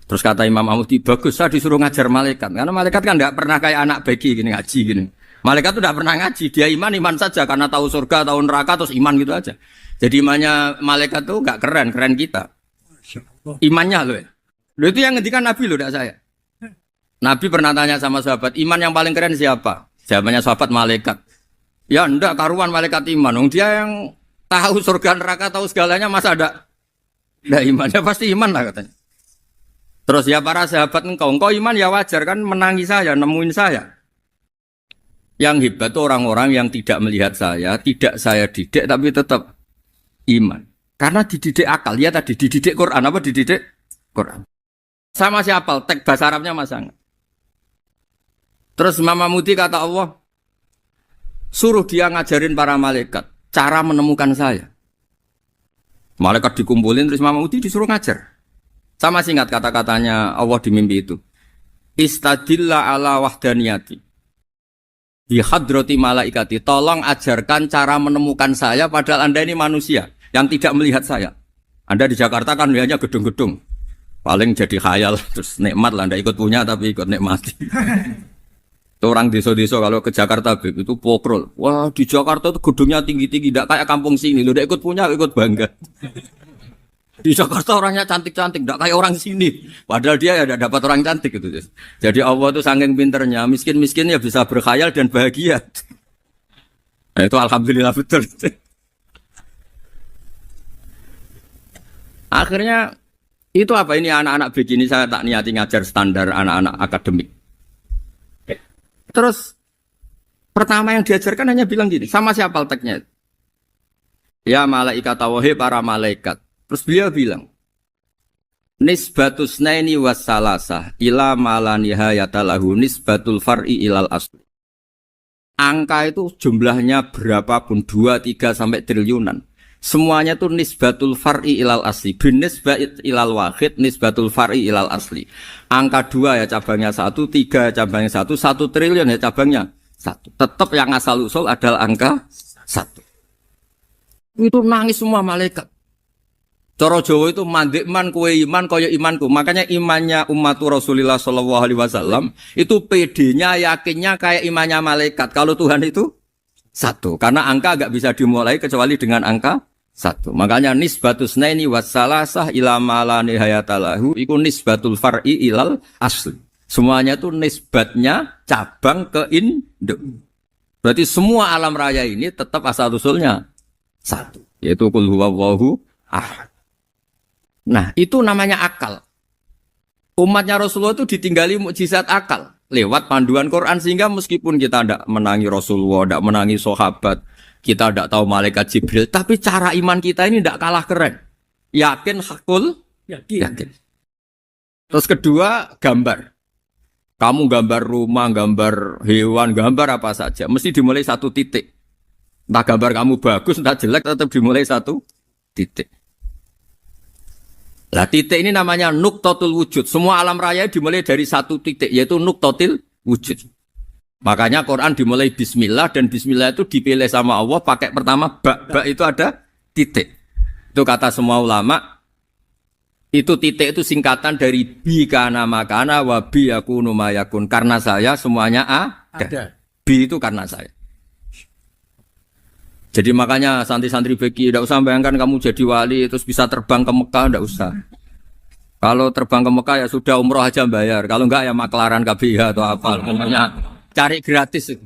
Terus kata Imam Ahmadi, bagus saya disuruh ngajar malaikat. Karena malaikat kan ndak pernah kayak anak begi gini ngaji gini. Malaikat tuh ndak pernah ngaji, dia iman saja karena tahu surga, tahu neraka terus iman gitu aja. Jadi imannya malaikat tuh gak keren, keren kita. Imannya loh ya. Loh itu yang ngendikan Nabi loh, tidak saya. Nabi pernah tanya sama sahabat, iman yang paling keren siapa? Jawabannya sahabat malaikat. Ya enggak, karuan malaikat iman. Dia yang tahu surga neraka, tahu segalanya, masa ada imannya pasti iman lah katanya. Terus ya para sahabat engkau iman ya wajar kan menangi saya, nemuin saya. Yang hebat itu orang-orang yang tidak melihat saya, tidak saya didik tapi tetap iman. Karena dididik akal, ya tadi dididik Quran, apa dididik Quran. Saya masih hafal, teks bahasa Arabnya masih sangat. Terus Imam Mahmudi kata Allah, suruh dia ngajarin para malaikat, cara menemukan saya. Malaikat dikumpulin, terus Imam Mahmudi disuruh ngajar. Saya masih ingat kata-katanya Allah di mimpi itu. Istadilla ala wahdaniyati. Di hadrati malaikati, tolong ajarkan cara menemukan saya padahal Anda ini manusia yang tidak melihat saya. Anda di Jakarta kan lihatnya gedung-gedung. Paling jadi khayal, terus nikmat lah, Anda ikut punya tapi ikut nikmati. Itu orang desa-desa kalau ke Jakarta itu pokrol. Wah di Jakarta itu gedungnya tinggi-tinggi, tidak kayak kampung sini. Lu udah ikut punya, ikut bangga. Di Jakarta orangnya cantik-cantik, tidak kayak orang sini. Padahal dia ya dapat orang cantik gitu. Jadi Allah itu saking pinternya, miskin-miskin ya bisa berkhayal dan bahagia. Nah, itu alhamdulillah betul. Akhirnya itu apa ini anak-anak begini saya tak niati ngajar standar anak-anak akademik. Terus pertama yang diajarkan hanya bilang gini, sama siapa teksnya? Ya malaikat wahi para malaikat. Terus beliau bilang, nisbatus naini wassalasah ila malanihayatalahu nisbatul far'i ilal asli. Angka itu jumlahnya berapapun, 2, 3 sampai triliunan. Semuanya itu nisbatul far'i ilal asli. Bin nisbat ilal wahid, nisbatul far'i ilal asli. Angka 2 ya cabangnya 1, 3 ya cabangnya 1, 1 triliun ya cabangnya 1. Tetap yang asal usul adalah angka 1. Itu nangis semua malaikat. Cara Jawa itu mandekman kowe iman kaya imanku. Makanya imannya ummatu Rasulullah sallallahu alaihi wasallam itu PD-nya yakinnya kayak imannya malaikat. Kalau Tuhan itu 1. Karena angka enggak bisa dimulai kecuali dengan angka 1. Makanya nisbatus naini wassalasah ila ma nihayatalahu iku nisbatul far'i ilal asli. Semuanya itu nisbatnya cabang ke induk. Berarti semua alam raya ini tetap asal usulnya 1. Yaitu qul huwallahu ahad. Nah, itu namanya akal. Umatnya Rasulullah itu ditinggali mukjizat akal lewat panduan Quran sehingga meskipun kita tidak menangi Rasulullah, tidak menangi sahabat, kita tidak tahu malaikat Jibril, tapi cara iman kita ini tidak kalah keren. Yakin hakul, yakin. Terus kedua, gambar. Kamu gambar rumah, gambar hewan, gambar apa saja, mesti dimulai 1 titik. Entah gambar kamu bagus, entah jelek, tetap dimulai 1 titik. Lah titik ini namanya nuktotul wujud. Semua alam raya dimulai dari 1 titik, yaitu nuktotil wujud. Makanya Quran dimulai bismillah, dan bismillah itu dipilih sama Allah pakai pertama ba itu ada titik. Itu kata semua ulama. Itu titik itu singkatan dari bi kana makana wa bi yakunu mayakun. Karena saya semuanya ada. Bi itu karena saya. Jadi makanya santri-santri beki tidak usah bayangkan kamu jadi wali terus bisa terbang ke Mekah, tidak usah. Kalau terbang ke Mekah ya sudah umroh aja bayar. Kalau enggak ya maklaran KBH atau apa. Pokoknya cari gratis.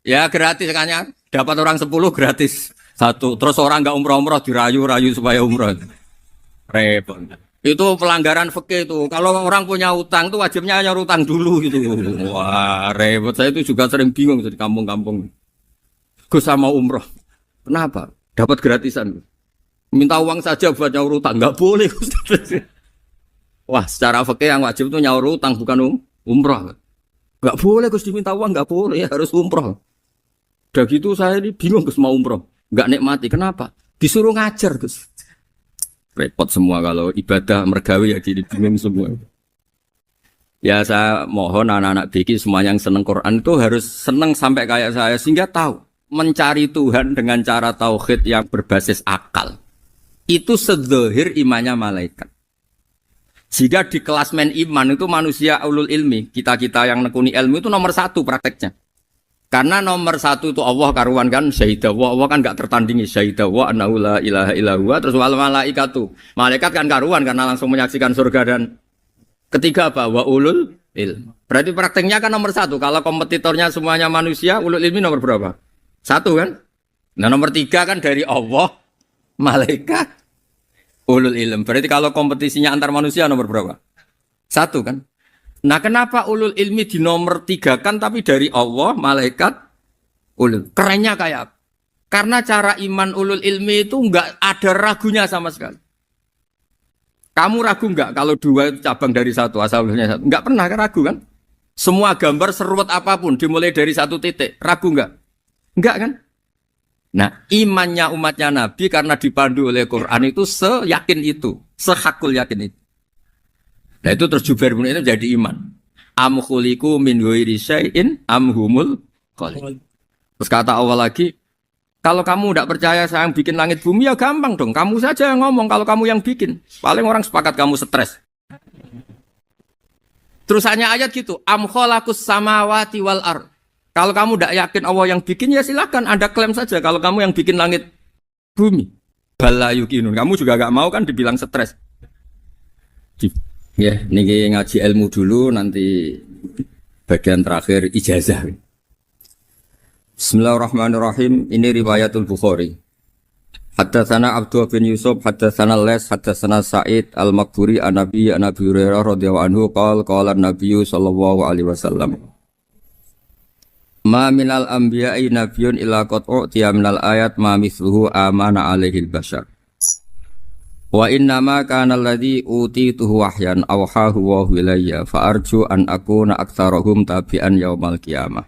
Ya gratis kan, dapat orang 10 gratis 1. Terus orang enggak umroh-umroh dirayu-rayu supaya umroh. Repot. Itu pelanggaran fikih itu. Kalau orang punya utang tuh wajibnya hanya utang dulu gitu. Wah repot. Saya itu juga sering bingung di kampung-kampung. Gus sama umroh. Kenapa? Dapat gratisan. Minta uang saja buat nyaur utang. Enggak boleh. Wah, secara fikih yang wajib itu nyaur utang bukan umroh. Enggak boleh Gus diminta uang, enggak boleh, harus umroh. Udah gitu saya ini bingung Gus mau umroh, nggak nikmati. Kenapa? Disuruh ngajar Gus. Repot semua kalau ibadah mergawe ya jadi bingung semua. Ya saya mohon anak-anak BK semua yang seneng Quran itu harus seneng sampai kayak saya sehingga tahu mencari Tuhan dengan cara tauhid yang berbasis akal. Itu sedzahir imannya malaikat. Jika di kelasmen iman itu manusia ulul ilmi, kita-kita yang nekuni ilmu itu nomor 1 prakteknya. Karena nomor 1 itu Allah karuan kan syahidah wa, Allah kan enggak tertandingi syahidah wa annahu la ilaha illa huwa, terus wal malaikatu. Malaikat kan karuan karena langsung menyaksikan surga dan ketiga apa? Wa ulul ilm. Berarti prakteknya kan nomor 1. Kalau kompetitornya semuanya manusia, ulul ilmi nomor berapa? 1 kan? Nah nomor 3 kan dari Allah, malaikat, ulul ilm. Berarti kalau kompetisinya antar manusia nomor berapa? 1 kan? Nah kenapa ulul ilmi di nomor 3 kan tapi dari Allah, malaikat, ulul. Kerennya kayak apa? Karena cara iman ulul ilmi itu enggak ada ragunya sama sekali. Kamu ragu enggak kalau 2 itu cabang dari 1, asalnya 1? Enggak pernah ragu kan? Semua gambar seruat apapun dimulai dari 1 titik, ragu enggak? Enggak kan? Nah, imannya umatnya Nabi karena dipandu oleh Quran itu seyakin itu, sehakul yakin itu. Nah itu terus Jubair bin itu jadi iman. Am khuliqu min ghairi syai'in am humul khaliq. Terus kata Allah lagi, kalau kamu tidak percaya saya yang bikin langit bumi ya gampang dong. Kamu saja yang ngomong kalau kamu yang bikin. Paling orang sepakat kamu stres. Terus hanya ayat gitu, am khalaqus samawati wal ard. Kalau kamu tidak yakin Allah yang bikin ya silakan Anda klaim saja kalau kamu yang bikin langit bumi. Bala yukinun. Kamu juga gak mau kan dibilang stres. Ya, ini ngaji ilmu dulu, nanti bagian terakhir ijazah. Bismillahirrahmanirrahim. Ini riwayatul Bukhari. Haddatsana Abdullah bin Yusuf, haddatsana Les, haddatsana Sa'id al-Maqburi an Nabi Hurairah radhiyallahu anhu qala an-nabiy sallallahu alaihi wasallam. Ma minal anbiya'i nabiyyun illa qad u'tiya minal ayat ma mithluhu amana alaihi al-bashar. Wa innama kana alladhi utituhu wahyan awhahu wa ilayya fa arju an akuna aktsarahum tabi'an yaumal qiyamah.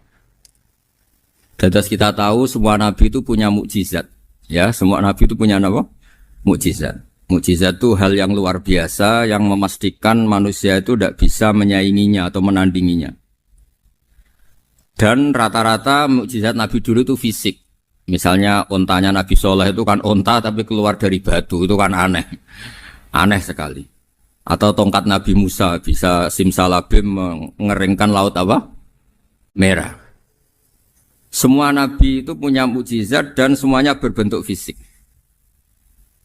Dadas kita tahu semua nabi itu punya mukjizat. Ya, semua nabi itu punya apa? Mukjizat. Mukjizat itu hal yang luar biasa yang memastikan manusia itu tidak bisa menyainginya atau menandinginya. Dan rata-rata mukjizat nabi dulu itu fisik. Misalnya ontanya Nabi Soleh itu kan onta tapi keluar dari batu, itu kan aneh. Aneh sekali. Atau tongkat Nabi Musa bisa simsalabim mengeringkan laut apa? Merah. Semua Nabi itu punya mukjizat dan semuanya berbentuk fisik.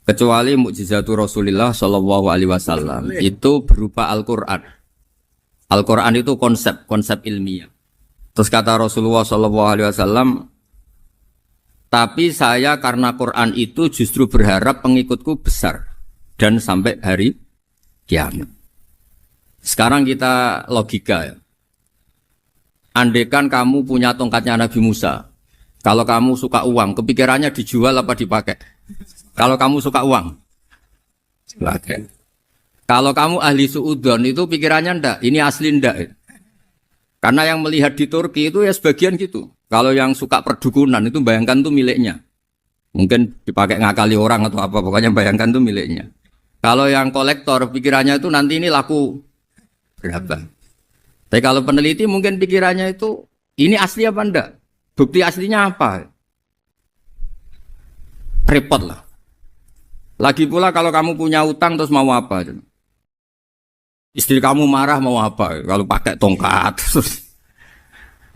Kecuali mukjizatul Rasulullah Shallallahu Alaihi Wasallam itu berupa Al-Quran. Al-Quran itu konsep ilmiah. Terus kata Rasulullah Shallallahu Alaihi Wasallam, tapi saya karena Quran itu justru berharap pengikutku besar dan sampai hari kiamat. Sekarang kita logika ya. Andaikan kamu punya tongkatnya Nabi Musa, kalau kamu suka uang, kepikirannya dijual apa dipakai? Kalau kamu suka uang, pakai. Kalau kamu ahli suudon itu pikirannya ndak, ini asli ndak. Karena yang melihat di Turki itu ya sebagian gitu. Kalau yang suka perdukunan itu bayangkan tuh miliknya. Mungkin dipakai ngakali orang atau apa, pokoknya bayangkan tuh miliknya. Kalau yang kolektor pikirannya itu nanti ini laku berapa. Tapi kalau peneliti mungkin pikirannya itu ini asli apa enggak? Bukti aslinya apa? Repot lah. Lagi pula kalau kamu punya utang terus mau apa? Istri kamu marah mau apa? Kalau pakai tongkat.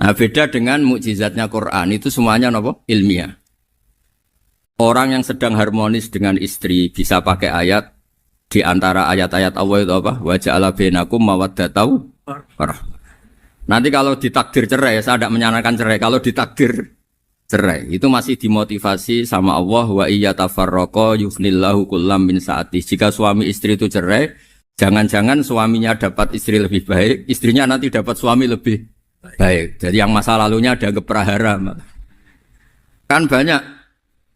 Nah, beda dengan mukjizatnya Quran itu semuanya apa? Ilmiah. Orang yang sedang harmonis dengan istri bisa pakai ayat di antara ayat-ayat Allah itu apa? Wa ja'ala bainakum mawaddatan warahmah. Nanti kalau ditakdir cerai, saya tidak menyarankan cerai. Kalau ditakdir cerai, itu masih dimotivasi sama Allah wa iyyatafarraqa yughnillahu kullam min sa'ati. Jika suami istri itu cerai, jangan-jangan suaminya dapat istri lebih baik, istrinya nanti dapat suami lebih baik. Jadi yang masa lalunya ada keprahara. Kan banyak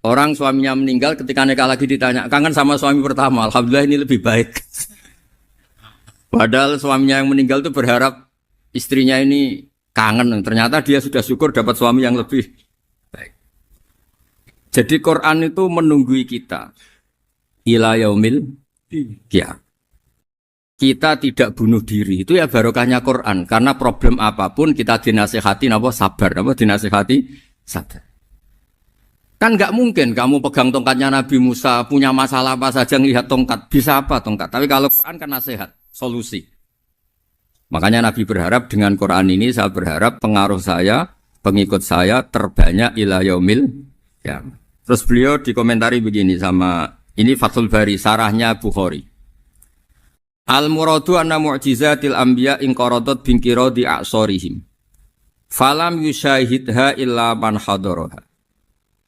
orang suaminya meninggal ketika nikah lagi ditanya, kangen sama suami pertama, alhamdulillah ini lebih baik. Padahal suaminya yang meninggal itu berharap istrinya ini kangen, ternyata dia sudah syukur dapat suami yang lebih baik. Jadi Quran itu menunggui kita ila yaumil qiyamah. Kita tidak bunuh diri, itu ya barokahnya Quran. Karena problem apapun kita dinasihati sabar, dinasihati sabar. Kan nggak mungkin kamu pegang tongkatnya Nabi Musa, punya masalah apa saja ngelihat tongkat, bisa apa tongkat. Tapi kalau Quran kan nasihat, solusi. Makanya Nabi berharap dengan Quran ini, saya berharap pengaruh saya, pengikut saya terbanyak ila yaumil qiyamah. Terus beliau dikomentari begini sama, ini Fathul Bari, sarahnya Bukhari. Al-muradu anna mu'jizatil anbiya inqaradat binqiradi a'sorihim. Falam yusyahidha illa man hadaraha.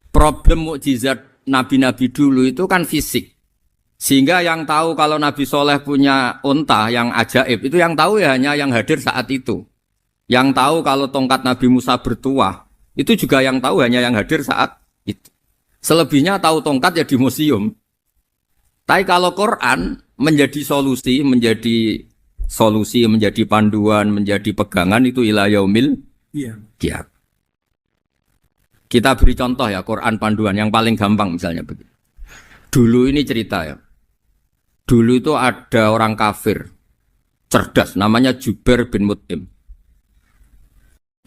Problem mukjizat nabi-nabi dulu itu kan fisik. Sehingga yang tahu kalau Nabi Soleh punya unta yang ajaib, itu yang tahu ya hanya yang hadir saat itu. Yang tahu kalau tongkat Nabi Musa bertuah, itu juga yang tahu hanya yang hadir saat itu. Selebihnya tahu tongkat ya di museum. Tapi kalau Quran menjadi solusi, menjadi panduan, menjadi pegangan itu ila yaumil qiyamah. Kita beri contoh ya Quran panduan yang paling gampang misalnya begini. Dulu ini cerita ya. Dulu itu ada orang kafir cerdas namanya Jubair bin Mut'im.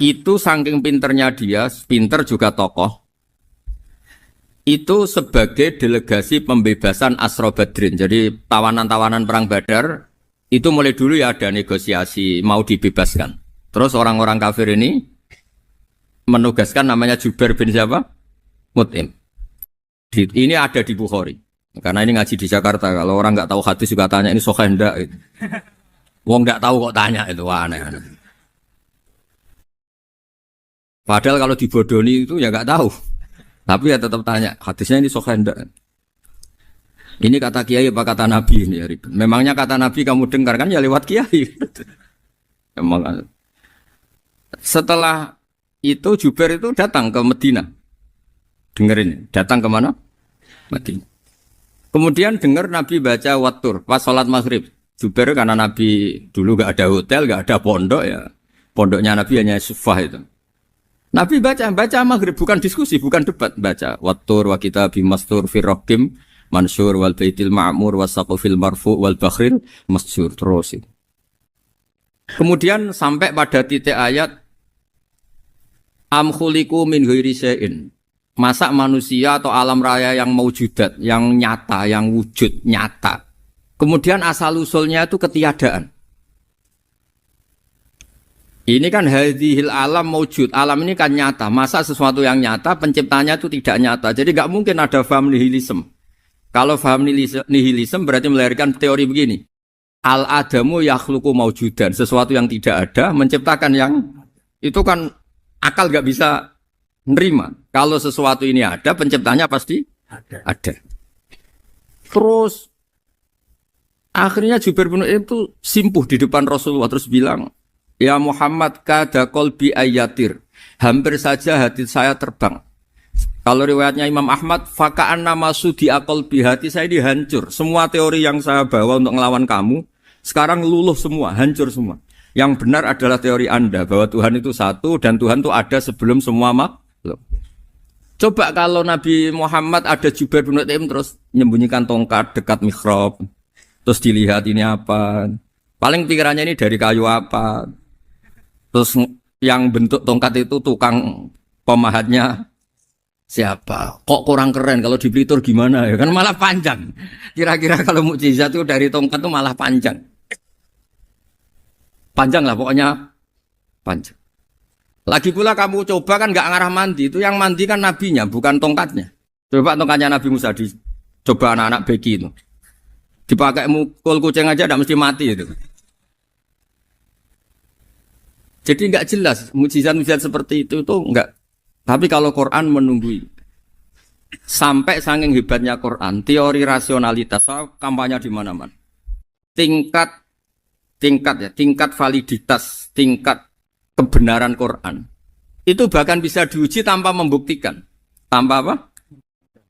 Itu saking pinternya dia, pinter juga tokoh. Itu sebagai delegasi pembebasan Asra Badrin. Jadi tawanan-tawanan perang Badar itu mulai dulu ya ada negosiasi mau dibebaskan. Terus orang-orang kafir ini menugaskan namanya Jubair bin siapa? Mut'im. Ini ada di Bukhari. Karena ini ngaji di Jakarta. Kalau orang nggak tahu hadis juga tanya ini sahih ndak gitu. Wong nggak tahu kok tanya itu aneh-aneh. Padahal kalau dibodoni itu ya nggak tahu. Tapi ya tetap tanya, hadisnya ini sahih ndak? Ini kata kiai apa kata nabi ini ya? Memangnya kata nabi kamu dengar kan ya lewat kiai. Emang. Setelah itu Jubair itu datang ke Medina. Dengerin, datang ke mana? Medina. Kemudian dengar Nabi baca Wattur pas sholat maghrib. Jubair karena Nabi dulu gak ada hotel, gak ada pondok ya. Pondoknya Nabi hanya sufah itu. Nabi baca maghrib, bukan diskusi, bukan debat. Baca Wattur wa kitabim mastur firrokim mansur wal baitil ma'mur wasaqufil marfu wal bakhril masjur terus. Kemudian sampai pada titik ayat am khuliqu min ghairi syai'in. Masa manusia atau alam raya yang maujudat, yang nyata, yang wujud nyata. Kemudian asal-usulnya itu ketiadaan. Ini kan hadhil alam maujud. Alam ini kan nyata. Masa sesuatu yang nyata, penciptanya itu tidak nyata. Jadi nggak mungkin ada faham nihilisme. Kalau faham nihilisme berarti melahirkan teori begini. Al-adamu yakhluqu maujudan. Sesuatu yang tidak ada, menciptakan yang itu kan akal nggak bisa nerima. Kalau sesuatu ini ada, penciptanya pasti ada. Terus akhirnya Jubair bin Mut'im itu simpuh di depan Rasulullah terus bilang, "Ya Muhammad kada qalbi ayatir." Hampir saja hati saya terbang. Kalau riwayatnya Imam Ahmad, faka'anna masudi qalbi, hati saya dihancur. Semua teori yang saya bawa untuk ngelawan kamu sekarang luluh semua, hancur semua. Yang benar adalah teori Anda bahwa Tuhan itu satu dan Tuhan itu ada sebelum semua makhluk. Coba kalau Nabi Muhammad ada Jubair bin Mut'im terus menyembunyikan tongkat dekat mihrab, terus dilihat ini apa, paling pikirannya ini dari kayu apa, terus yang bentuk tongkat itu tukang pemahatnya siapa, kok kurang keren, kalau di Blitur gimana ya, kan malah panjang. Kira-kira kalau mukjizat itu dari tongkat itu malah panjang. Panjang lah pokoknya, panjang. Lagi pula kamu coba kan nggak ngarah mandi, itu yang mandi kan nabinya, bukan tongkatnya. Coba tongkatnya Nabi Musa coba anak-anak beki itu. Dipakai mukul kucing aja tidak mesti mati itu. Jadi nggak jelas, mukjizat-mukjizat seperti itu nggak. Tapi kalau Quran menunggui. Sampai saking hebatnya Quran, teori rasionalitas, kampanye di mana-mana. Tingkat validitas, tingkat kebenaran Quran itu bahkan bisa diuji tanpa membuktikan. Tanpa apa?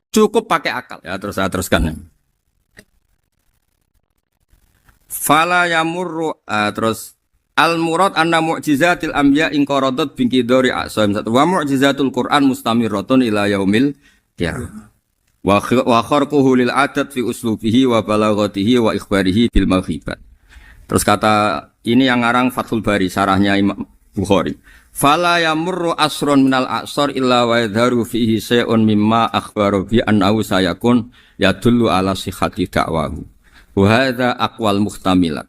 Cukup pakai akal. Ya, terus saya teruskan. Fala yamurru terus al-murad anna mu'jizatil anbiya inqaradat binqidari asam. Wa mu'jizatul Quran mustamirratun ila yaumil Ya. Wa kharquhu lil adat fi uslubihi wa balaghatihi wa ikhbarihi bil maghibat. Terus kata ini yang ngarang Fathul Bari sarahnya Imam Bukhari. Fala yamurru asrun minal a'sar illa wa yadharu fihi syai'un mimma akhbaru bi annahu sayakun yadullu ala sihhati da'wahu. Wa hadza aqwal muhtamilat.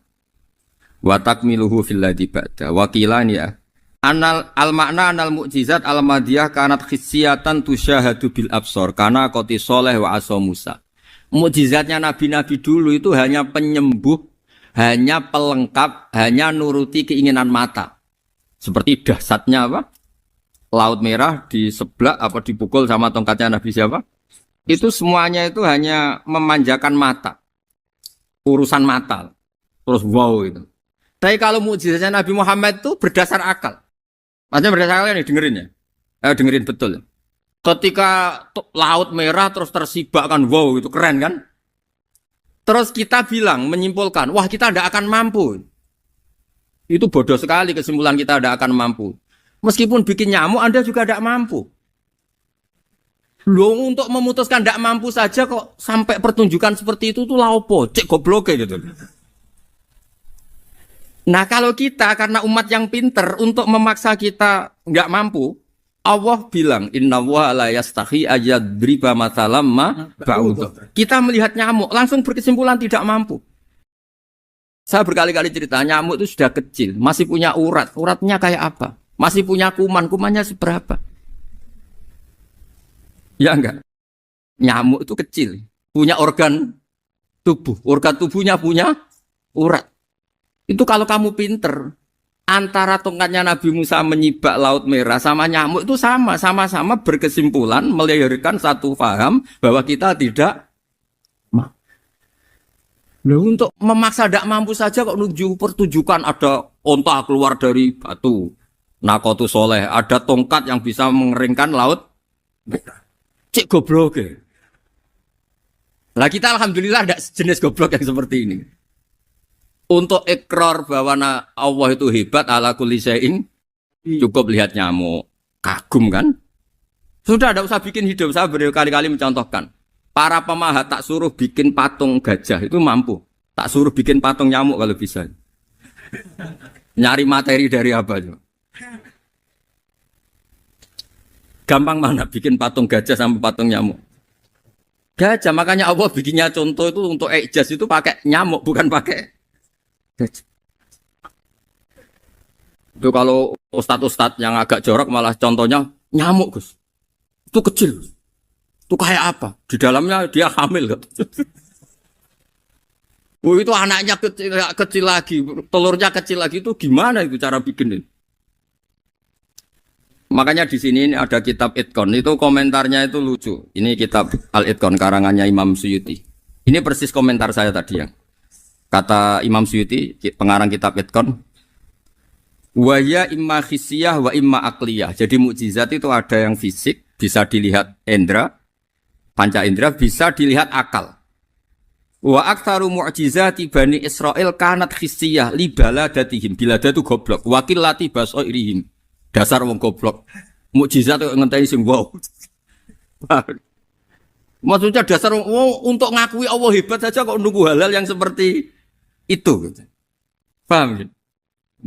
Wa takmiluhu fil ladzi ba'da. Wa qilani ya. Anal al makna anal mukjizat al madiyah kanat khissiyatan tusyahadu bil absar kana qoti soleh wa asa Musa. Mukjizatnya nabi-nabi dulu itu hanya penyembuh, hanya pelengkap, hanya nuruti keinginan mata. Seperti dahsyatnya apa? Laut Merah di sebelah apa dipukul sama tongkatnya Nabi siapa? Itu semuanya itu hanya memanjakan mata. Urusan mata. Terus wow itu. Tapi kalau mukjizatnya Nabi Muhammad itu berdasar akal. Maksudnya berdasar akal nih dengerin ya. Dengerin betul. Ketika Laut Merah terus tersibak kan wow itu keren kan? Terus kita bilang menyimpulkan, wah kita tidak akan mampu. Itu bodoh sekali kesimpulan kita tidak akan mampu. Meskipun bikin nyamuk Anda juga tidak mampu. Loh untuk memutuskan tidak mampu saja kok sampai pertunjukan seperti itu tuh laopo, cek goblok gitu. Nah kalau kita karena umat yang pinter untuk memaksa kita nggak mampu, Allah bilang Inna wa la yastahi ayadriba mathalam ma ba'udah. Kita melihat nyamuk langsung berkesimpulan tidak mampu. Saya berkali-kali cerita nyamuk itu sudah kecil, masih punya urat, uratnya kayak apa? Masih punya kuman, kumannya seberapa? Ya enggak? Nyamuk itu kecil, punya organ tubuhnya punya urat. Itu kalau kamu pinter, antara tongkatnya Nabi Musa menyibak Laut Merah sama nyamuk itu sama-sama berkesimpulan melahirkan satu paham bahwa kita tidak mampu. Loh, untuk memaksa tidak mampu saja kok nuju pertunjukan ada onta keluar dari batu. Nakotu soleh, ada tongkat yang bisa mengeringkan laut. Cek goblok ya. Lah kita alhamdulillah ada jenis goblok yang seperti ini. Untuk ikrar bahwa Allah itu hebat ala kulli syai'in, cukup lihat nyamuk. Kagum kan? Sudah tidak usah bikin hidup. Saya berkali-kali mencontohkan. Para pemahat tak suruh bikin patung gajah itu mampu. Tak suruh bikin patung nyamuk kalau bisa. Nyari materi dari apa? Gampang mana bikin patung gajah sama patung nyamuk? Gajah, makanya Allah bikinnya contoh itu untuk ijaz itu pakai nyamuk bukan pakai gajah. Itu kalau ustadz-ustadz yang agak jorok malah contohnya nyamuk, Gus. Itu kecil. Itu kayak apa? Di dalamnya dia hamil kan? Oh itu anaknya kecil lagi, telurnya kecil lagi itu gimana itu cara bikin ini? Makanya di sini ada kitab Itqan itu komentarnya itu lucu. Ini kitab Al-Itqan karangannya Imam Suyuti. Ini persis komentar saya tadi yang kata Imam Suyuti pengarang kitab Itqan. Wa ya imma khissiyah wa imma aqliyah. Jadi mukjizat itu ada yang fisik bisa dilihat indra. Panca indera bisa dilihat akal. Wa aktsaru mu'jizati Bani Israil kanat khissiyah li baladatihim. Bilada itu goblok. Wakil lati basoirihim. Dasar wong goblok. Mukjizat itu ngenteni sing wow. Maksudnya dasar wong untuk ngakui Allah hebat saja kok nunggu halal yang seperti itu. Paham?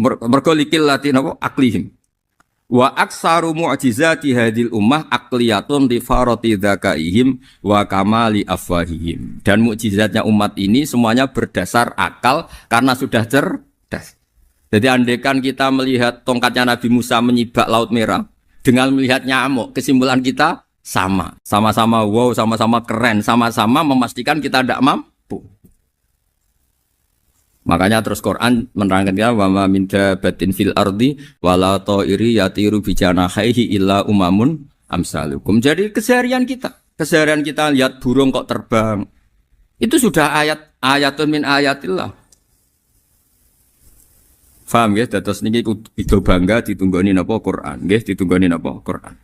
Mergo likil lati napa aklihim. Wa aksaru mu'jizati hadil ummah aqliyatun li farati dzakaihim wa kamali afwahihim. Dan mukjizatnya umat ini semuanya berdasar akal karena sudah cerdas. Jadi andaikan kita melihat tongkatnya Nabi Musa menyibak Laut Merah dengan melihat nyamuk, kesimpulan kita sama-sama wow, sama-sama keren, sama-sama memastikan kita tidak mampu. Makanya terus Quran menerangkan wa ma min dabatin fil ardi wala ta'iri yatiru bi janahihi illa umamun amsalukum. Jadi keseharian kita lihat burung kok terbang. Itu sudah ayatun min ayatillah. Paham nggih? Dados niki kudu bangga ditunggoni napa Quran, nggih ditunggoni napa Quran.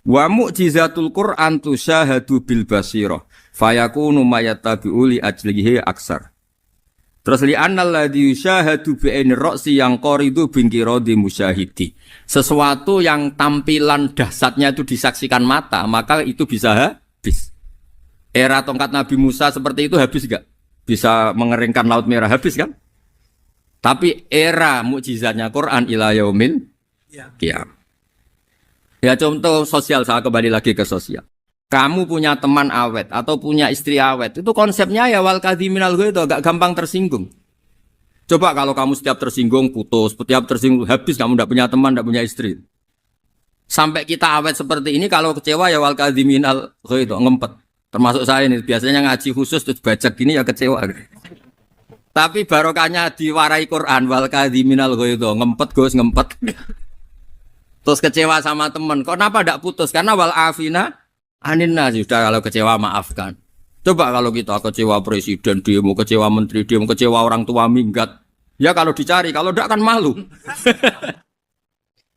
Wa mu'jizatul Quran tusyahadu bil basirah fayakunu mayatabi'u li ajlihi aksar. Terus li annal ladzi yusyahadu bi aini ra'si yang qaridu bingkiradi musyahidi. Sesuatu yang tampilan dahsyatnya itu disaksikan mata, maka itu bisa habis. Era tongkat Nabi Musa seperti itu habis enggak? Bisa mengeringkan laut merah, habis kan? Tapi era mukjizatnya Quran ila yaumil qiyamah. Ya contoh sosial, saya kembali lagi ke sosial. Kamu punya teman awet atau punya istri awet, itu konsepnya ya wal kadhiminal ghaidh, agak gampang tersinggung. Coba kalau kamu setiap tersinggung putus, setiap tersinggung habis, kamu tidak punya teman, tidak punya istri. Sampai kita awet seperti ini, kalau kecewa ya wal kadhiminal ghaidh, ngempet. Termasuk saya ini, biasanya ngaji khusus terus baca gini ya kecewa. Tapi barokahnya diwarai Quran wal kadhiminal ghaidh, ngempet Gus, ngempet. Terus kecewa sama teman, kenapa tidak putus? Karena wal afina aninna, sudah kalau kecewa maafkan. Coba kalau kita kecewa presiden demo, kecewa menteri demo, kecewa orang tua minggat. Ya kalau dicari, kalau tidak kan malu.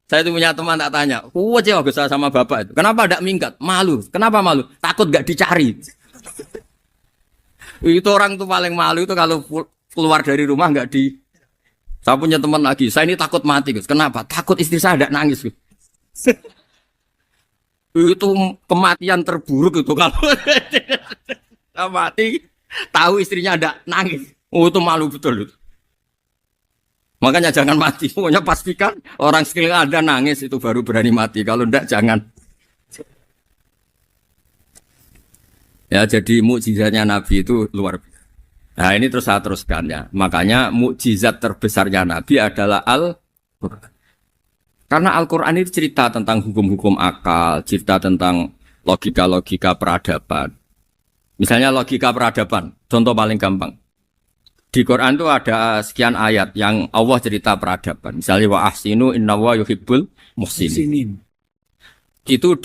Saya itu punya teman tak tanya, kecewa Gus sama bapak itu. Kenapa tidak minggat? Malu. Kenapa malu? Takut gak dicari. Itu orang tuh paling malu itu kalau keluar dari rumah nggak di. Saya punya teman lagi, saya ini takut mati Gus. Kenapa? Takut istri saya tidak nangis Gus. Itu kematian terburuk itu kalau mati tahu istrinya tidak nangis. Oh itu malu betul itu. Makanya jangan mati. Pokoknya pastikan orang sekeliling Anda nangis itu baru berani mati. Kalau tidak jangan. Ya jadi mukjizatnya Nabi itu luar biasa. Nah ini terus saya teruskan ya. Makanya mukjizat terbesarnya Nabi adalah Al-Quran. Karena Al-Quran itu cerita tentang hukum-hukum akal, cerita tentang logika-logika peradaban. Misalnya logika peradaban, contoh paling gampang. Di Quran itu ada sekian ayat yang Allah cerita peradaban. Misalnya wa ahsinu innallaha yuhibbul muhsinin. Itu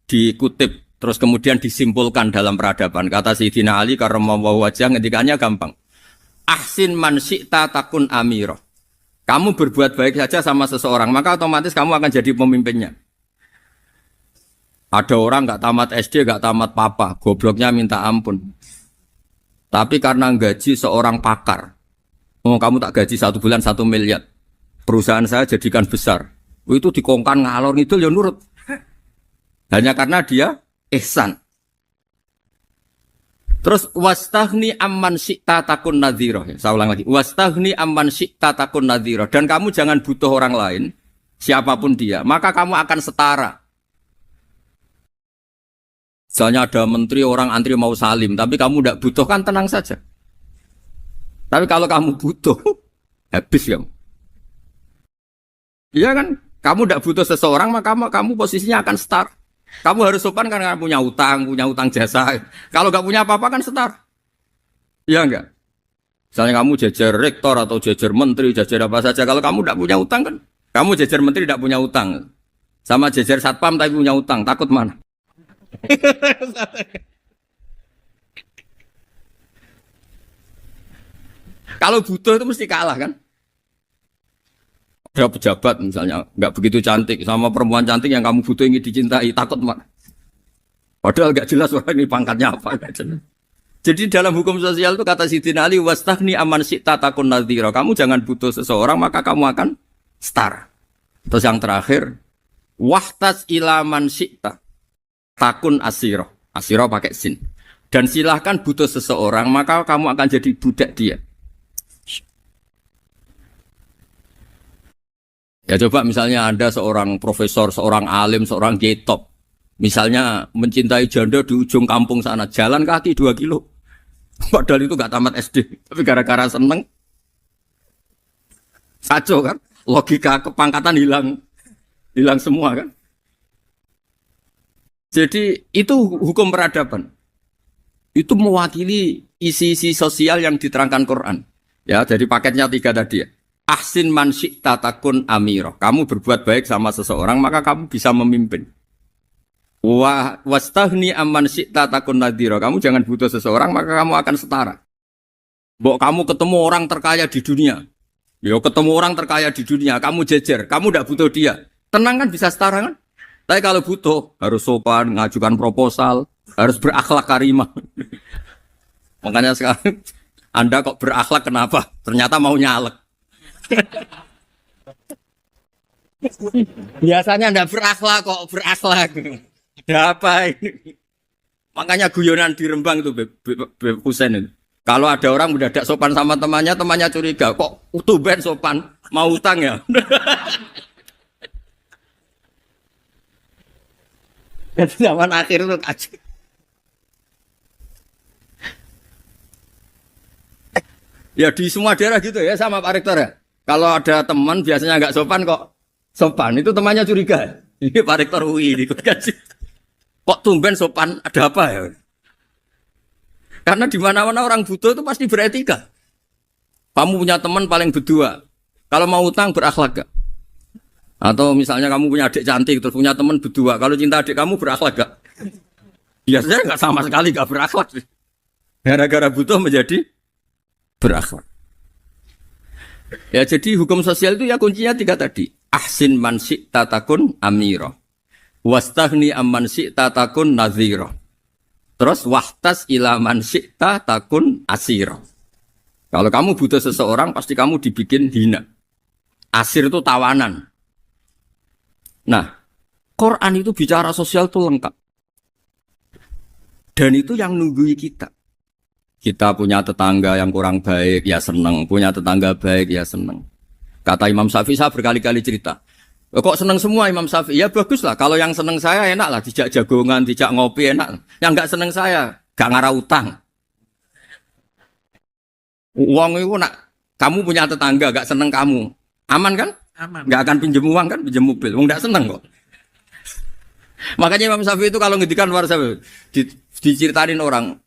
dikutip terus kemudian disimpulkan dalam peradaban. Kata Sayyidina Ali karramallahu wajhah ngendikannya gampang. Ahsin man syi'ta takun amira. Kamu berbuat baik saja sama seseorang, maka otomatis kamu akan jadi pemimpinnya. Ada orang nggak tamat SD, nggak tamat papa, gobloknya minta ampun. Tapi karena gaji seorang pakar, oh kamu tak gaji 1 bulan 1 miliar, perusahaan saya jadikan besar. Itu dikongkan ngalor itu ya nurut. Hanya karena dia ihsan. Terus wastaghni amman syi'ta takun nadhira. Saya ulang lagi. Wastaghni amman syi'ta takun nadhira. Dan kamu jangan butuh orang lain, siapapun dia, maka kamu akan setara. Misalnya ada menteri orang antri mau salim, tapi kamu tidak butuh kan tenang saja. Tapi kalau kamu butuh, habis kamu. Iya kan? Kamu tidak butuh seseorang, maka kamu posisinya akan setara. Kamu harus sopan karena punya utang jasa. Kalau nggak punya apa-apa kan setara. Iya enggak? Misalnya kamu jajar rektor atau jajar menteri, jajar apa saja. Kalau kamu tidak punya utang kan, kamu jajar menteri tidak punya utang. Sama jajar satpam tapi punya utang, takut mana? Kalau butuh itu mesti kalah kan? Ada pejabat misalnya nggak begitu cantik sama perempuan cantik yang kamu butuh ingin dicintai, takut mak. Padahal nggak jelas orang ini pangkatnya apa. Jadi dalam hukum sosial itu kata Sayyidina Ali wastaghni amman syi'ta takun nadhira. Kamu jangan butuh seseorang maka kamu akan setara. Terus yang terakhir wahtas ila man syi'ta takun asira. Asira pakai sin. Dan silahkan butuh seseorang maka kamu akan jadi budak dia. Ya coba misalnya Anda seorang profesor, seorang alim, seorang kiai top. Misalnya mencintai janda di ujung kampung sana, jalan kaki 2 kilo. Padahal itu gak tamat SD, tapi gara-gara seneng. Kacau kan? Logika kepangkatan hilang semua kan? Jadi itu hukum peradaban. Itu mewakili isi-isi sosial yang diterangkan Quran. Ya, jadi paketnya 3 tadi ya. Ahsin man syi'ta takun amira. Kamu berbuat baik sama seseorang maka kamu bisa memimpin. Wastaghni amman syi'ta takun nadhira. Kamu jangan butuh seseorang maka kamu akan setara. Mbok kamu ketemu orang terkaya di dunia. Yo ketemu orang terkaya di dunia, kamu jejer, kamu tidak butuh dia. Tenang kan bisa setara kan? Tapi kalau butuh harus sopan, ngajukan proposal, harus berakhlak karimah. Makanya sekarang Anda kok berakhlak kenapa? Ternyata mau nyalek. Biasanya Anda berakhlak kok berakhlak. Ada apa ini? Makanya guyonan di Rembang itu Beb Husein itu. Kalau ada orang mendadak sopan sama temannya, temannya curiga, kok tumben sopan, mau utang ya? Itu zaman akhir itu kaji. Ya di semua daerah gitu ya sama Pak Rektor ya. Kalau ada teman biasanya nggak sopan kok sopan, itu temannya curiga. Ini Pak Rektor UI ikut kaji. Kok tumben sopan, ada apa ya? Karena di mana-mana orang butuh itu pasti beretika. Kamu punya teman paling berdua. Kalau mau utang berakhlak gak? Atau misalnya kamu punya adik cantik terus punya teman berdua. Kalau cinta adik kamu berakhlak gak? Biasanya nggak sama sekali gak berakhlak. Gara-gara butuh menjadi berakhlak. Ya jadi hukum sosial itu ya kuncinya 3 tadi. Ahsin man syi'ta takun amira. Wastaghni amman syi'ta takun nadhira. Terus wahtas ila man syi'ta takun asira. Kalau kamu butuh seseorang pasti kamu dibikin hina. Asir itu tawanan. Nah, Quran itu bicara sosial itu lengkap. Dan itu yang nunggui kita. Kita punya tetangga yang kurang baik, ya seneng. Punya tetangga baik, ya seneng. Kata Imam Syafi'i, saya berkali-kali cerita. Kok seneng semua Imam Syafi'i? Ya bagus lah. Kalau yang seneng saya enak lah. Dijak jagongan, dijak ngopi enak. Yang gak seneng saya, gak ngarah utang. Uang itu nak, kamu punya tetangga gak seneng kamu. Aman kan? Aman. Gak akan pinjem uang kan, pinjem mobil. Uang gak seneng kok. Makanya Imam Syafi'i itu kalau ngedikan luar Syafi'i, diceritain orang.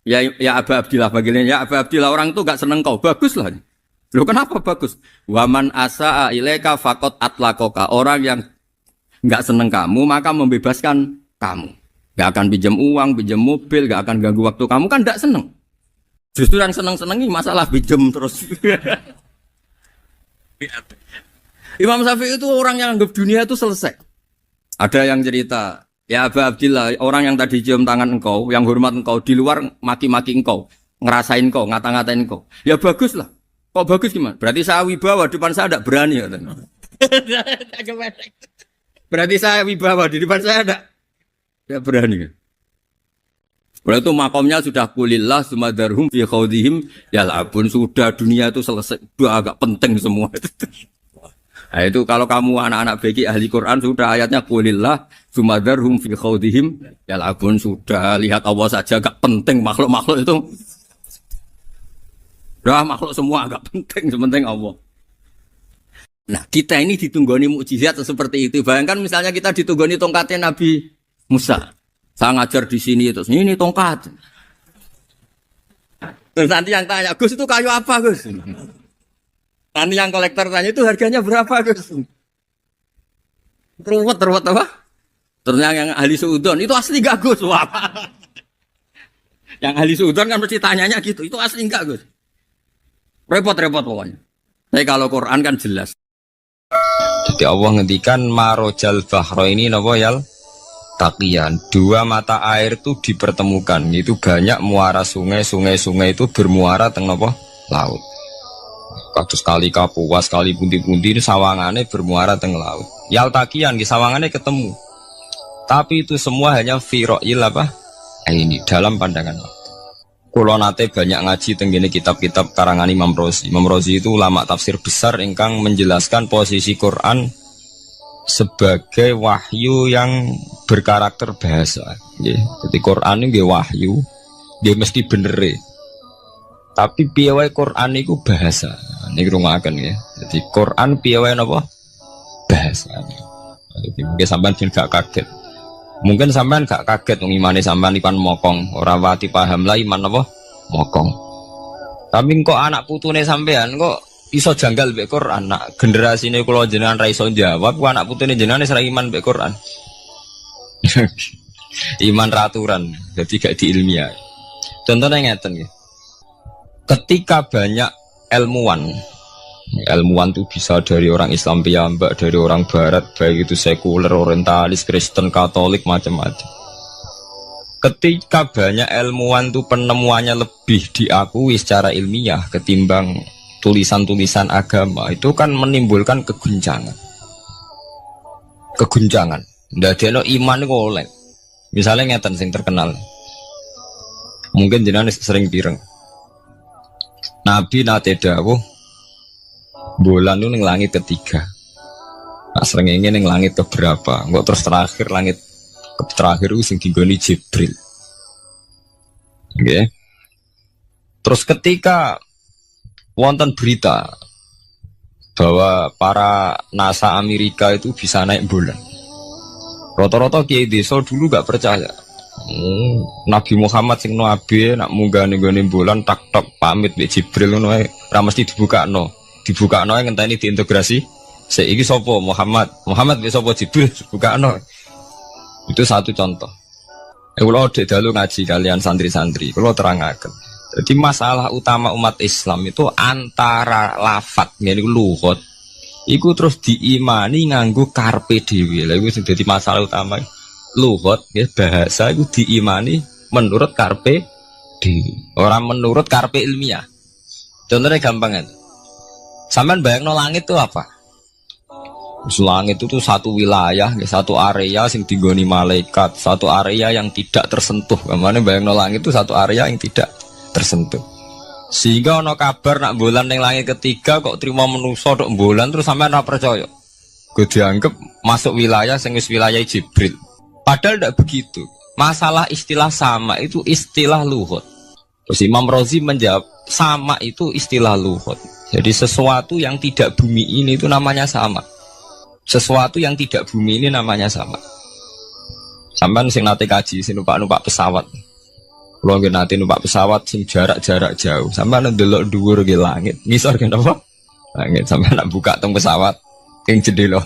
Ya Aba Abdillah bagiannya, ya Aba Abdillah orang itu gak seneng kau, bagus lah. Loh kenapa bagus? Waman asa'a ilaika faqad atlaqaka. Orang yang gak seneng kamu maka membebaskan kamu. Gak akan pinjam uang, pinjam mobil, gak akan ganggu waktu kamu kan gak seneng. Justru yang seneng-senengi masalah pinjam terus. Imam Syafi'i itu orang yang anggap dunia itu selesai. Ada yang cerita, ya Aba Abdillah, orang yang tadi cium tangan engkau, yang hormat engkau, di luar maki-maki engkau, ngerasain engkau, ngata-ngatain engkau. Ya bagus lah. Kok bagus gimana? Berarti saya wibawa, depan saya tidak berani. Berarti saya wibawa, di depan saya tidak berani. Berarti itu makomnya sudah kulillah, sumadarhum fi khawdihim, ya labun, sudah dunia itu selesai. Sudah agak penting semua. Nah itu kalau kamu anak-anak bagi ahli Quran sudah ayatnya kulillah sumadarhum fi khawdihim ya labun, sudah lihat Allah saja agak penting, makhluk-makhluk itu udah makhluk semua agak penting, sepenting Allah. Nah kita ini ditunggoni mukjizat seperti itu. Bayangkan misalnya kita ditunggoni tongkatnya Nabi Musa. Saya ngajar di sini terus ini tongkat. Terus nanti yang tanya, Gus itu kayu apa Gus? Nanti yang kolektor tanya itu harganya berapa Gus? Teruwet apa? Ternyata yang ahli suudon itu asli gak Gus? Wah. Yang ahli suudon kan mesti tanyanya gitu, itu asli enggak Gus? Repot-repot pokoknya. Tapi kalau Quran kan jelas. Jadi Allah ngendikan marojal bahro ini napa yal taqiyan. 2 mata air itu dipertemukan. Itu banyak muara sungai itu bermuara teng napa laut. Kados kali Kapuas, kali pundi-pundi sawangane bermuara teng laut. Yal taqiyan di sawangane ketemu. Tapi itu semua hanya firoil apa? Ini dalam pandangan Allah. Kulo nate banyak ngaji tenggene kitab-kitab karangan Imam Rozi. Imam Rozi itu ulama tafsir besar ingkang menjelaskan posisi Quran sebagai wahyu yang berkarakter bahasa. Jadi Quran ini wahyu, dia mesti bener. Tapi piye wae Quran itu bahasa. Niki rungokaken ya. Jadi Quran piye wae napa? Bahasa. Jadi mungkin sampean gak kaget. Mungkin sampean gak kaget wong imane sampean ikan mokong, ora wati paham lah iman apa? Mokong. Tapi kok anak putune sampean kok iso janggal mbek Quran. Nak generasine kula jenengan ra iso jawab, kok anak putune jenengan wis ra iman mbek Quran. Iman raturan, jadi gak diilmiah. Contohnya ngeten nggih. Ketika banyak ilmuwan itu bisa dari orang Islam piyambak, dari orang Barat, baik itu sekuler, orientalis, Kristen, Katolik, macam-macam. Ketika banyak ilmuwan tuh penemuannya lebih diakui secara ilmiah ketimbang tulisan-tulisan agama, itu kan menimbulkan keguncangan. Ndadekno iman iku oleh. Misalnya ngeten sing terkenal. Mungkin jenengan sering pireng. Nabi nate dawuh bulan itu ning langit ketiga. Nah, srengenge ning langit keberapa? Engko terus terakhir langit terakhir itu sing digoni Jibril. Okay. Terus ketika wonten berita bahwa para NASA Amerika itu bisa naik bulan, rata-rata kiai desa dulu gak percaya. Nabi Muhammad sing nabi nak munggah ning bulan tak pamit mbek Jibril ngono ae ora mesti dibukakno ae ngenteni diintegrasi. Saiki sapa Muhammad mbek sapa Jibril dibukakno. Itu satu contoh. Kalau dek dalu ngaji kalian santri-santri, kalau terangaken. Jadi masalah utama umat Islam itu antara lafat, yani lughat, iku terus diimani nganggo karpe dhewe. Lha iku sing dadi masalah utama. Lughat, ya bahasa iku diimani menurut karpe dhewe, orang menurut karpe ilmiah. Contohnya gampang kan. Sampeyan bayangno langit itu apa? Langit itu satu wilayah, satu area yang digoni malaikat, satu area yang tidak tersentuh. Kemana bayangno langit itu satu area yang tidak tersentuh. Sehingga ono kabar nak bulan yang langit ketiga kok terima manusa tok bulan terus sampean ora percaya. Gue dianggap masuk wilayah sing wis wilayah Jibril. Padahal tidak begitu. Masalah istilah sama itu istilah lughat. Terus Imam Razi menjawab sama itu istilah lughat. Jadi sesuatu yang tidak bumi ini itu namanya sama. Sesuatu yang tidak bumi ini namanya sama. Sampai sing nate kaji sing numpak pesawat. Kalau nggih nate numpak pesawat sing jarak-jarak jauh, sampai ndelok dhuwur ke langit. Ngisor ke apa? Langit sampai nak buka teng pesawat ing jendela.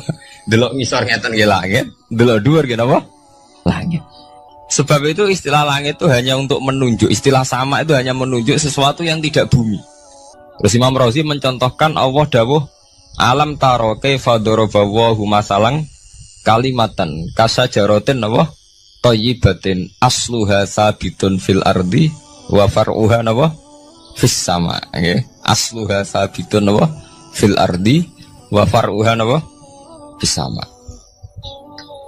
Delok ngisor ngeten ke langit, delok dhuwur ke apa? Langit. Sebab itu istilah langit itu hanya untuk menunjuk, istilah sama itu hanya menunjuk sesuatu yang tidak bumi. Terus Imam Razi mencontohkan Allah dawuh alam taro kaifa daraballahu masalan kalimatan kasajaratin apa thayyibatin asluha sabitun fil ardi wa far'uha apa fis sama. Okay. Asluha sabitun apa fil ardi wa far'uha apa fis sama.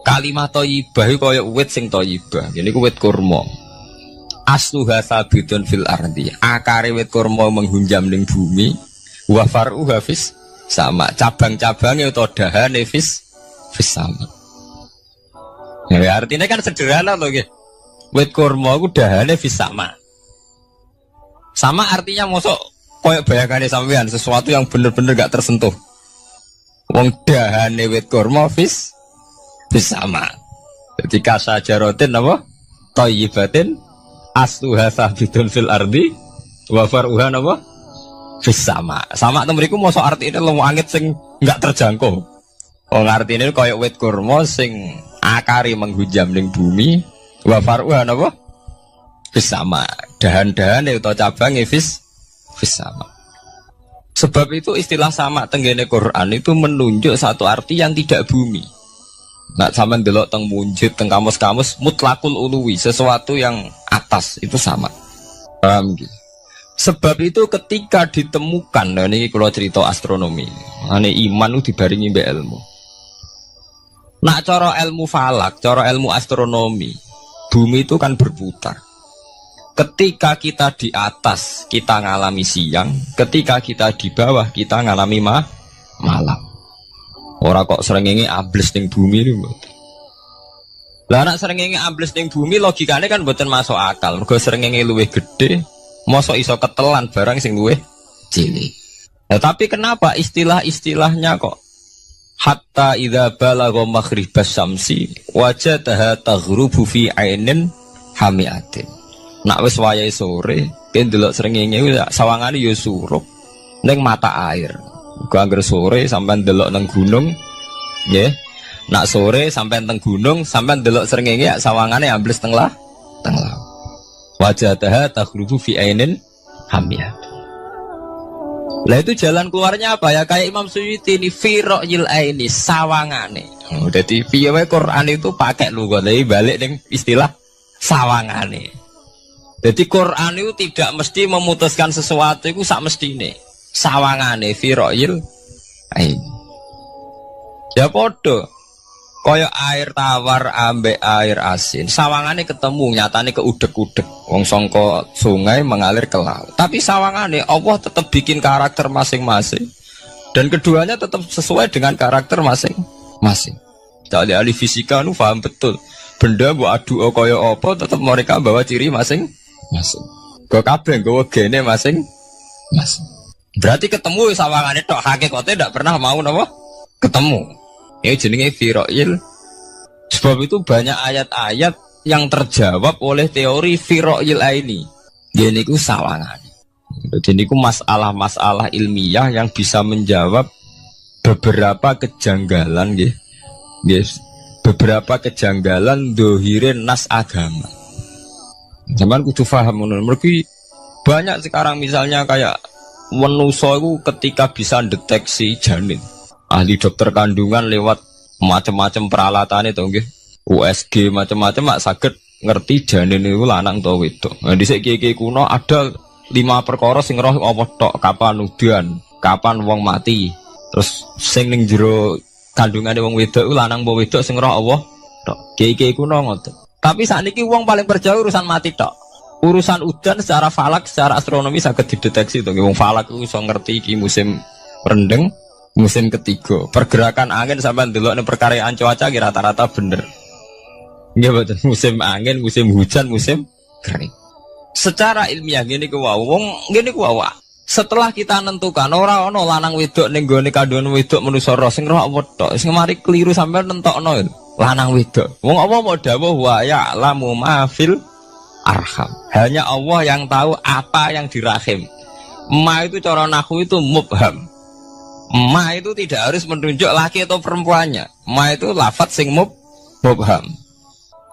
Kalimat thayyibah iku kaya wit sing thayyibah. Ini ku wit kurma. Asluha sabitun fil ardi. Akare wit kurma menghunjam ning bumi wa far'uha fis sama, cabang-cabangnya atau dahane fis sama. Ya, artinya kan sederhana loh, gitu. Wit kurma aku dahane fis sama. Sama artinya mosok koyok bayangannya sampean sesuatu yang bener-bener gak tersentuh. Wong dahane wit kurma fis sama. Jadi kasajarotin apa? Thayyibatin asluha sabitun fil ardi wa far'uha apa? Sama itu mereka mau artinya langit sing nggak terjangkau. Artinya kayak wit kurma sing akari menghujam ning bumi, wa faruhan apa? Sama dahan-dahan itu cabang fis sama. Sebab itu istilah sama tenggene Quran itu menunjuk satu arti yang tidak bumi. Nak sampean delok teng munjid teng kamus-kamus mutlakul uluwi, sesuatu yang atas itu sama. Paham gitu? Sebab itu ketika ditemukan, nah ini kalau cerita astronomi, ini iman itu dibaringi mbek ilmu. Nak cara ilmu falak, cara ilmu astronomi, bumi itu kan berputar. Ketika kita di atas, kita ngalami siang. Ketika kita di bawah, kita ngalami malam. Orang kok srengenge ambles ning bumi ini. Lah nak srengenge ambles ning bumi logikanya kan mboten masuk akal. Mergo srengenge luwih gede. Mosok iso ketelan barang sing luwih cilik. Nah, tapi kenapa istilah-istilahnya kok hatta idza balagha maghribas syamsi wajadaha taghrubu fi ainin hamiatin. Nak wis wayahe sore, ben delok srengenge sawangane ya surup ning mata air. Muga anggere sore sampean delok nang gunung, nggih. Nak sore sampean teng gunung, sampean delok srengenge sawangane ambles teng laut. Wajadaha taghrubu fi ainin hamiyah. Lah itu jalan keluarnya apa ya? Kayak Imam Suyuti ini fi ra'yil aini sawangane. Dadi piye wae Quran itu pakai lughat. Balik ning istilah sawangane. Jadi Quran itu tidak mesti memutuskan sesuatu itu sak mestine. Sawangane firoil ain. Ya podo. Kaya air tawar ambek air asin. Sawangane ketemu nyatane keudek-udek. Wong sangka sungai mengalir ke laut. Tapi sawangane Allah tetap bikin karakter masing-masing. Dan keduanya tetap sesuai dengan karakter masing-masing. Jadi ahli fisika nu paham betul. Benda mbok adu kaya apa tetap mereka bawa ciri masing-masing. Go kabeh nggawa gene masing-masing. Berarti ketemu sawangane tok hakikate ndak pernah mau napa? Ketemu. Ini jenenge firoil. Sebab itu banyak ayat-ayat yang terjawab oleh teori firoil ini. Jadi itu sawangan. Jadi itu masalah-masalah ilmiah yang bisa menjawab beberapa kejanggalan, yes. Beberapa kejanggalan dohirin nas agama. Zaman kudu paham mereka banyak sekarang misalnya kayak manusia itu ketika bisa deteksi janin. Ahli dokter kandungan lewat macam-macam peralatan itu nggih. USG macam-macam mak saged ngerti janin itu lanang atau wedok. Nah dhisik kiye kuno ada 5 perkara sing roh apa tok, kapan udan, kapan wong mati. Terus sing ning jero kandungane wong wedok iku lanang apa wedok sing roh Allah tok. Kiye kuno ngoten. Tapi sakniki wong paling percaya urusan mati tok. Urusan udan secara falak, secara astronomi saged dideteksi to. Wong falak iku iso ngerti iki musim rendeng. Musim ketiga, pergerakan angin sampai ndelok ning perkaryaan cuaca rata-rata bener. Nggih mboten musim angin, musim hujan, musim kering. Secara ilmiah ngene ku wae, wong ngene ku wae. Setelah kita nentukan ora ana lanang wedok ning gone kandungan wedok manusa roh sing roh apa tok, sing mari keliru sampai nentokno lanang wedok. Wong apa mau dawuh wa ya'lamu ma fil arham. Hanya Allah yang tahu apa yang di rahim. Ma itu cara nahwu itu mubham. Ma itu tidak harus menunjuk laki atau perempuannya. Ma itu lafadz sing mubham.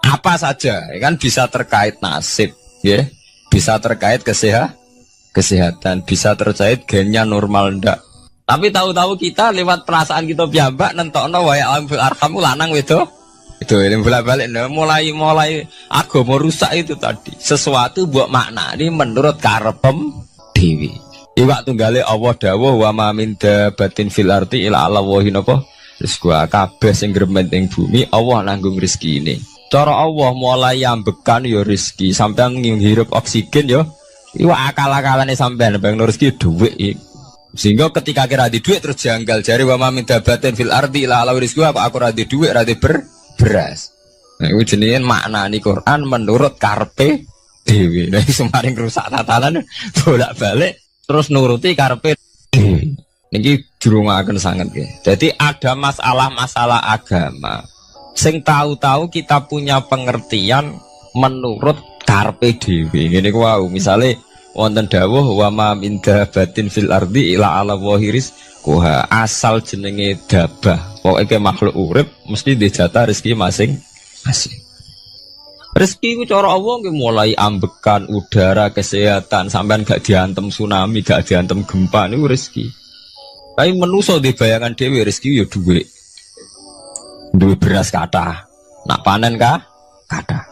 Apa saja, kan bisa terkait nasib, ya, bisa terkait kesehatan, bisa terkait gennya normal ndak. Tapi tahu-tahu kita lewat perasaan kita piyambak nentokno wa ya alamul arham lanang wedok. Itu ini bolak-balik mulai agama rusak itu tadi. Sesuatu buat makna ini menurut karepem dewi. Iwak tunggale Allah dawuh wa ma min dabatin fil ardi illa ala wahin apa rizqu kabeh sing gremeng ing bumi Allah nanggung rezeki ini. Cara Allah mulai ambekan ya rezeki sampean ngirup oksigen ya iwak akal-akalane sampean bang rezeki dhuwit. Sehingga ketika kira di dhuwit terus janggal jare wa ma min dabatin fil ardi illa ala rizqu apa aku ra di dhuwit ra di beras. Nah iku jenenge maknani Quran menurut karepe dhewe. Nah semaring rusak tatanan bolak-balik terus nuruti karepe niki jurungaken sanget nggih. Jadi ada masalah-masalah agama sing tahu-tahu kita punya pengertian menurut karepe dhewe. Ngene ku wau, misale wonten dawuh wa ma min dabatin fil ardi ila ala wahiris kuha asal jenenge dabah. Pokoke makhluk urip mesti dijatah rezeki masing-masing. Rezeki itu cara Allah mulai ambekan udara, kesehatan, sampean gak diantem tsunami, gak diantem gempa niku rezeki. Tapi manusa di bayangan dhewe rezeki ya dhuwit. Duwe beras kathah. Nak panen kathah.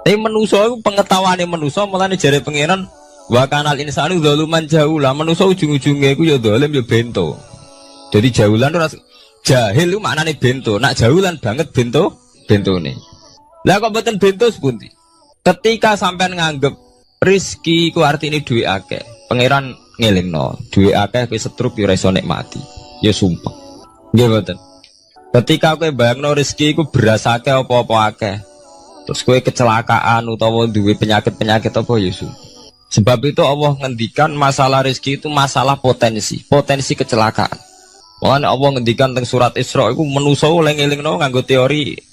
Tapi manusa iku pengetahuane manusa mulane jare pangeran wa kanal insanu zaluman jahula. Manusa ujung-ujunge iku ya zalim ya bento. Jadi jahulan ora jahil iku maknane bento. Nak jahulan banget bentone. Lah kok mboten bento sepundi? Ketika sampean nganggep rezeki ku artine duwe akeh, pangeran ngelingno, duwe akeh kowe setruk yo ora iso nikmati. Ya sumpah. Nggih mboten. Ketika kowe bayangno rezeki ku beras akeh apa-apa akeh. Terus kowe kecelakaan utawa duwe penyakit-penyakit apa ya sumpah. Sebab itu Allah ngendikan masalah rezeki itu masalah potensi kecelakaan. Makanya Allah ngendikan teng surat Isra iku manusa oleh ngelingno nganggo teori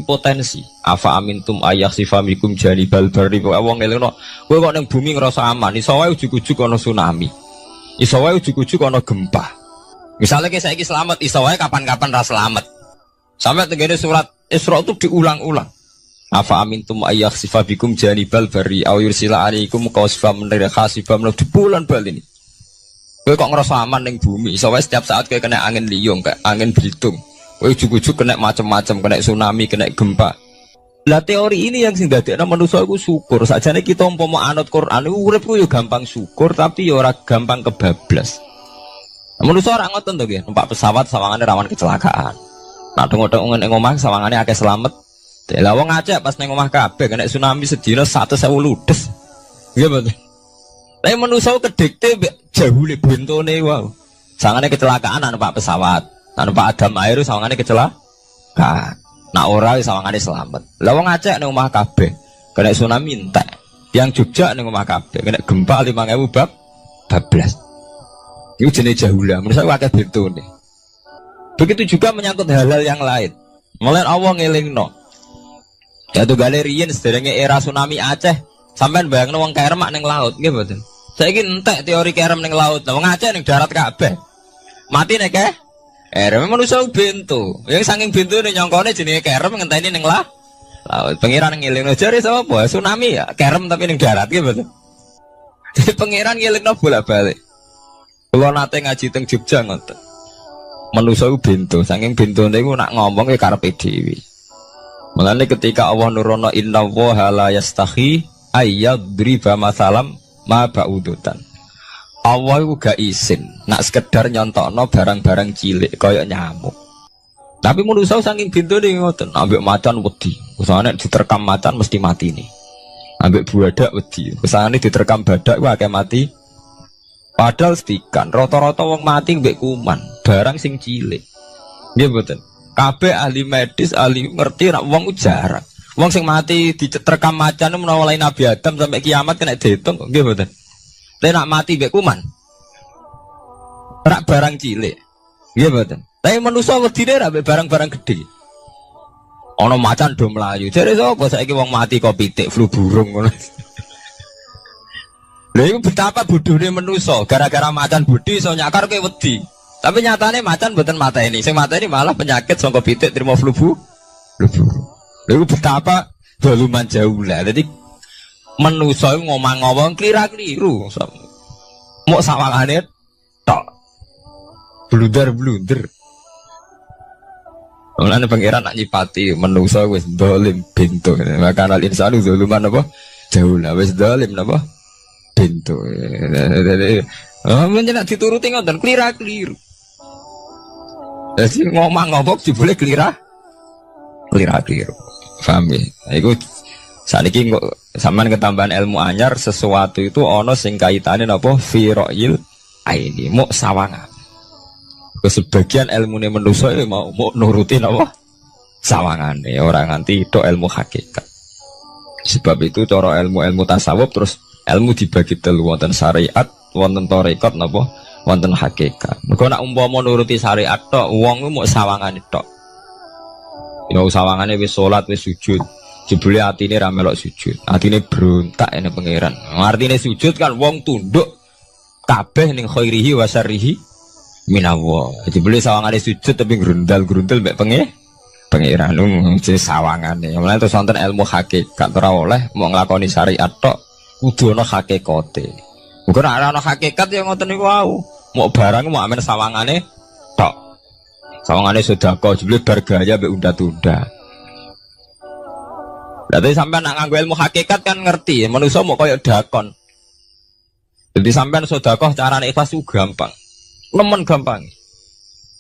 potensi. Afa amintum ayakhsifa mikum janibal barri. Wong ngelingno kowe kok ning bumi ngrasa aman, iso wae ujug-ujug ana tsunami. Iso wae ujug-ujug ana gempa. Misalnya kayak saiki selamat, iso wae kapan-kapan ra selamat. Sampai tenggene surat Isra itu diulang-ulang. Afa amintum ayakhsifa bikum janibal barri aw yursila alaikum qasfam min khasifam di bulan bal ini. Kowe kok ngrasa aman ning bumi, iso wae setiap saat kowe kena angin liung, kayak angin belitung. Ujug-ujug kena macam-macam, kena tsunami, kena gempa. Lah teori ini yang sing dadekno manusa iku syukur. Sakjane kita umpama anut Quran iku urip ku yo gampang syukur tapi yo ora gampang kebablas. Manusa ora ngoten to nggih, numpak pesawat sawangane rawan kecelakaan. Nah dong-dong ning omah sawangane akeh slamet. Lah wong Aceh pas ning omah kabeh kena tsunami sedina 100.000 ludes. Nggih betul. Tapi manusa kedikte jahule bentone wae. Sawangane kecelakaan numpak pesawat. Numpak adam air sawangane kecelakaan. Nah ora sawangane selamat. Lah wong Aceh ning omah kabeh kena tsunami entek. Yang Jogja ning omah kabeh kena gempa 5.000 bablas. Iku jenenge jahula. Menurut saya akeh bentone. Begitu juga menyangkut hal-hal yang lain. Mulai Allah ngelingno. Ya tuh galerian sederenge era tsunami Aceh, sampean bayangno wong kerem ning laut, nggih mboten. Saiki entek teori kerem ning laut. Wong Aceh ning darat kabeh. Mati nek kerem manusia bento. Yang saking bentone nyongkone jenenge kerem ngenteni ning laut. Pangeran ngelingno jare sapa? Tsunami ya, kerem tapi ning darat nggih mboten. Jadi pangeran ngelingno bolak-balik. Kalau nate ngaji teng Jogja ngoten. Manusa ku bento, saking bentone iku nak ngomong ya karepe dhewe. Mulane ketika Allah nurono inna wa la yastahi ayyadriba masalam ma ba'udutan. Allah iku gak isin nak sekedar nyontokno barang-barang cilik kaya nyamuk. Tapi manusa saking bentone ngoten, ambek macan wedi. Usane diterkam macan mesti mati nih. Ambek buadak wedi. Usane diterkam badak ku akeh mati. Padahal setikan, rata-rata wong mati mbek kuman, barang sing cilik. Nggih mboten. Kabeh ahli medis, ahli ngerti nek wong jarang. Wong sing mati diterkam macan menawa lain Nabi Adam sampai kiamat kena diitung, nggih mboten. Lah nek mati mbek kuman. Rak barang cilik. Nggih mboten. Tapi manusa wedine rak mbek barang-barang gede. Ana macan do mlayu. Jare sapa saiki wong mati kok pitik flu burung ngono. Lha iku betapa bodhone manusa, gara-gara macan budi iso nyakar kowe wedi. Tapi nyatane macan mboten mateni. Sing mateni malah penyakit saka pitik trimo flu burung. Lha iku betapa doluman jauh lah. Dadi manusa iku ngomong-ngomong klira-kliru. Mok sawangane tok. Blunder-blunder. Mulane pangeran nak nyipati manusa wis dolim bento. Maka al insanu doluman apa? Jauh lah wis dolim napa? Bento. Menjenak dituruti ngoten klira-kliru. Jadi ngomong-ngomong boleh klira-kliru. Paham ya? Iku saniki sampean ketambahan ilmu anyar sesuatu itu ana sing kaitane napa fira'il aini muk sawangan. Sebagian ilmune manusa mau nuruti napa sawangane ora nganti tok ilmu hakikat. Sebab itu cara ilmu-ilmu tasawuf terus ilmu dibagi telu, wonten syariat, wonten tarekat napa, wonten hakikat. Mergo nek umpama nuruti syariat tok, wong ku mok sawangane tok. Ya sawangane wis salat, wis sujud. Jebule atine ra melok sujud. Atine brontak ene pangeran. Artine sujud kan wong tunduk kabeh ning khairihi wa syarrihi minallah. Jebule sawangane sujud tapi grundal-grundal mek pangeran jenenge sawangane. Mulane terus wonten ilmu hakikat ora oleh mok nglakoni syariat tok. Kudu ana hakikate. Muga nek ana hakikat ya ngoten niku wau. Mok barang mok amen sawangane tok. Sawangane sedekah jebule bar gaya mbek unda-tunda. Dadi sampean nak nganggo ilmu hakikat kan ngerti, manusa mok koyo dakon. Jadi sampean sedekah carane ikhlas ku gampang. Nemen gampang.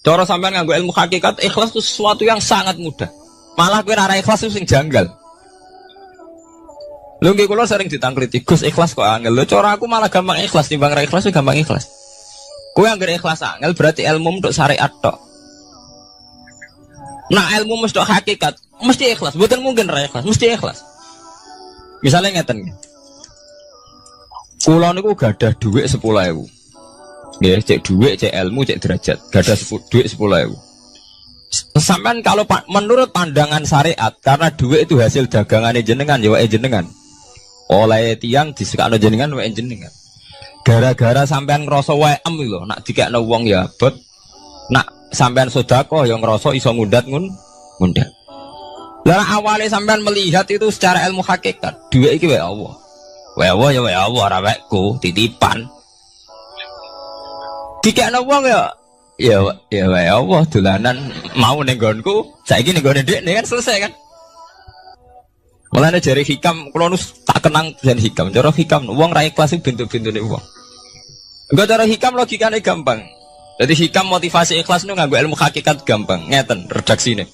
Cara sampean nganggo ilmu hakikat ikhlas itu sesuatu yang sangat mudah. Malah kowe ora ikhlas itu sing janggal. Lho nggih kula sering ditangkliti, Gus ikhlas kok angel. Lho cara aku malah gampang ikhlas timbang ra ikhlas gampang ikhlas. Kowe anggere ikhlas angel berarti ilmu untuk syariat tok. Nah ilmu mesti hakikat, mesti ikhlas. Mboten mungkin ra ikhlas, mesti ikhlas. Misalnya ngeten. Kula niku gadah dhuwit 10.000. Nggih, cek dhuwit, cek ilmu, cek derajat. Gadah dhuwit 10.000. Sampean kalau menurut pandangan syariat karena dhuwit itu hasil dagangane jenengan ya wae jenengan. Oleh tiang disekakno jenengan wae jenengan. Gara-gara sampean ngrasa waem lho, nak dikekno wong ya abot. Nak sampean sedekah ya ngrasa iso ngundat ngundat. Lah awale sampean melihat itu secara ilmu hakikat, dhuwit iki wae Allah. Wae Allah ya wae Allah ora waeku, titipan. Dikekno wong ya wae Allah dolanan mau ning nggonku, saiki ning nggone dekne kan selesai kan. Mulane jare hikam kula nu tak kenang jan hikam. Cara hikam wong ra ikhlas iku bentuk-bentuke wong. Enggak cara hikam logikane gampang. Jadi hikam motivasi ikhlas nu nganggo ilmu hakikat gampang. Ngeten redaksine.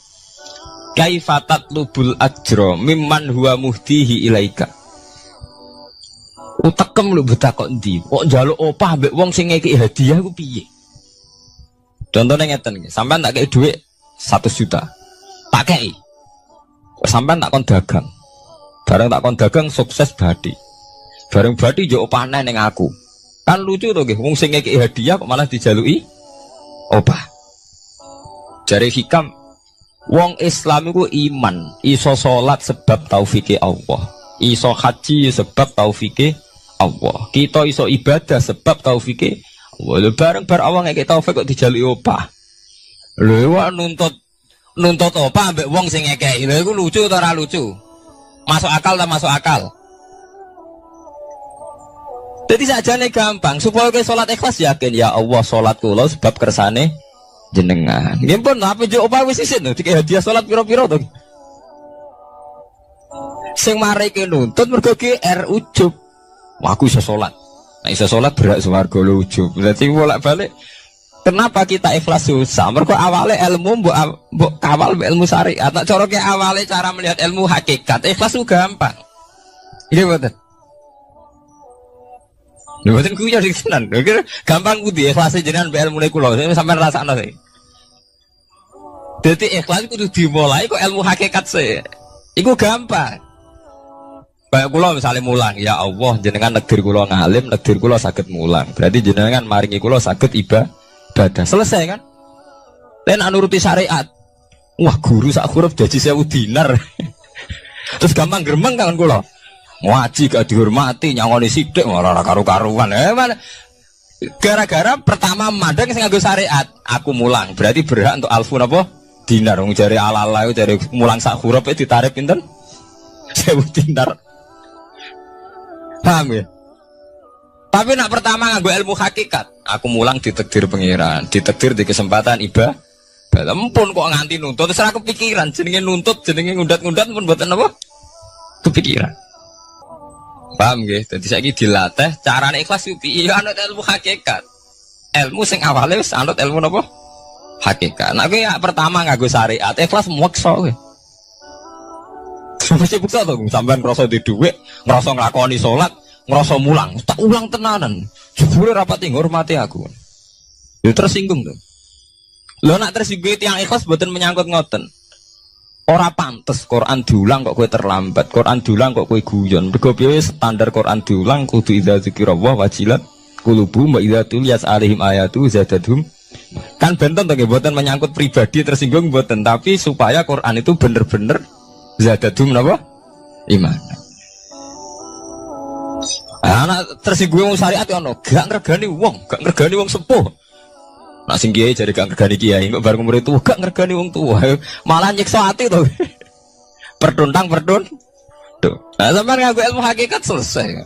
Kaifatat lubul ajro mimman huwa muhtihi ilaika. Utekem lu betakok ndi? Kok njaluk opah mbek wong sing ngeki hadiah ku piye? Contohnya ngeten, sampean tak kei dhuwit 1 juta. Tak kei. Sampean tak kon dagang. Bareng tak kon dagang sukses badi. Bareng badi yo opah ning aku. Kan lucu to nggih, wong sing ngeki hadiah kok malah dijaluki opah. Jare hikam wong Islam iku iman, iso salat sebab taufike Allah. Iso haji sebab taufike Allah. Kita iso ibadah sebab taufike Allah. Bareng awang ngekek taufik kok dijaluki opah. Lho wak nuntut opah ambek wong sing ngekeki. Lho iku lucu ta ora lucu? Masuk akal ta masuk akal? Jadi sakjane gampang supaya kowe salat ikhlas yakin ya Allah salat kula sebab kersane jenengan. Nggih pun apa yo opah wis isin lho dikek hadiah salat pira-pira to. Sing mareke nuntut mergo GR ujub. Wah, aku iso salat. Nek iso salat berak swarga lho ujub. Berarti bolak-balik kenapa kita ikhlas susah? Mergo awale ilmu mbok kawal ilmu syariat. Tak cara ke awale cara melihat ilmu hakikat. Ikhlas ku gampang. Ini betul. Lho mboten kuwi ya tenan. Gampang kudu ikhlas jenengan mbek ilmune kula. Sampeyan rasakno sih. Dadi ikhlas kudu dimulai kok ilmu hakikat sih. Iku gampang. Kayak kula misalnya mulang, ya Allah jenengan negdir kula ngalim, negdir kula saged mulang. Berarti jenengan maringi kula saged ibadah. Selesai kan? Ten nuruti syariat. Wah, guru sak huruf gaji 1000 dinar. Terus gampang gremeng kan kula. Ngaji gak dihormati, nyangoni sithik ora karu-karuan. Gara-gara pertama mandang sing nganggo syariat, aku mulang. Berarti berhak untuk alfu napa? Dinar. Wong jare ala-ala jare mulang sak huruf ditarif pinten? 1000 dinar. Paham ya? Tapi nak pertama nganggo ilmu hakikat, aku mulang ditakdir pengiran, ditakdir di kesempatan ibadah. Ampun kok nganti nuntut, terus aku kepikiran jenenge nuntut, jenenge ngundat-ngundat pun mboten apa? Kepikiran. Paham nggih? Dadi saiki dilatih carane ikhlas ku piye anut ilmu hakikat. Ilmu sing awale wis anut ilmu napa? Hakikat. Nek kowe pertama nganggo syariat, ikhlas meksa kowe. Mesti bukti to, sampean ngrasa di dhuwit, ngrasa nglakoni salat, ngrasa mulang, tak ulang tenanan. Jebule rapati ngurmati aku. Ya tersinggung to. Lho nek tersinggung tiyang ikhlas mboten menyangkut ngoten. Ora pantes Quran diulang kok kowe terlambat, Quran diulang kok kowe guyon. Mergo piye standar Quran diulang kudu idza dzikrullah wajilat qulubuhum wa idza tuliyat alaihim ayatu zadatuhum. Kan benten to nggih mboten menyangkut pribadi tersinggung mboten, tapi supaya Quran itu bener-bener zadadum napa? Iman. Anak tersinggung syariat ya ono, gak ngregani wong sepuh. Nak sing kiai jare gak ngregani kiai, kok bareng umur itu gak ngregani wong tua. Malah nyiksa ati to. Pertuntang. Tuh. Nah, sampeyan nganggo ilmu hakikat selesai.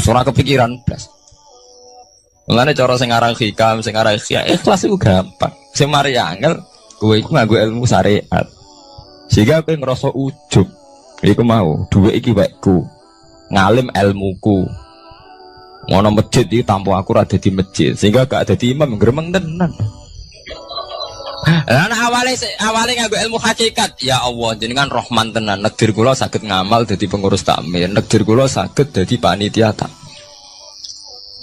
Ora kepikiran blas. Mulane cara sing aran hikam, sing aran ikhlas iku gampang. Sing mari angel kowe iku nganggo ilmu syariat. Sehingga aku ngerasa ujub. Iku mau, duwe iki wekku. Ngalim ilmuku. Ngono masjid iki tanpa aku ora dadi masjid. Sehingga gak dadi imam gremeng tenan. Lah awale nganggo ilmu hakikat. Ya Allah, jenengan Rahman tenan. Negdir kula saged ngamal dadi pengurus takmir. Negdir kula saged dadi panitia tak.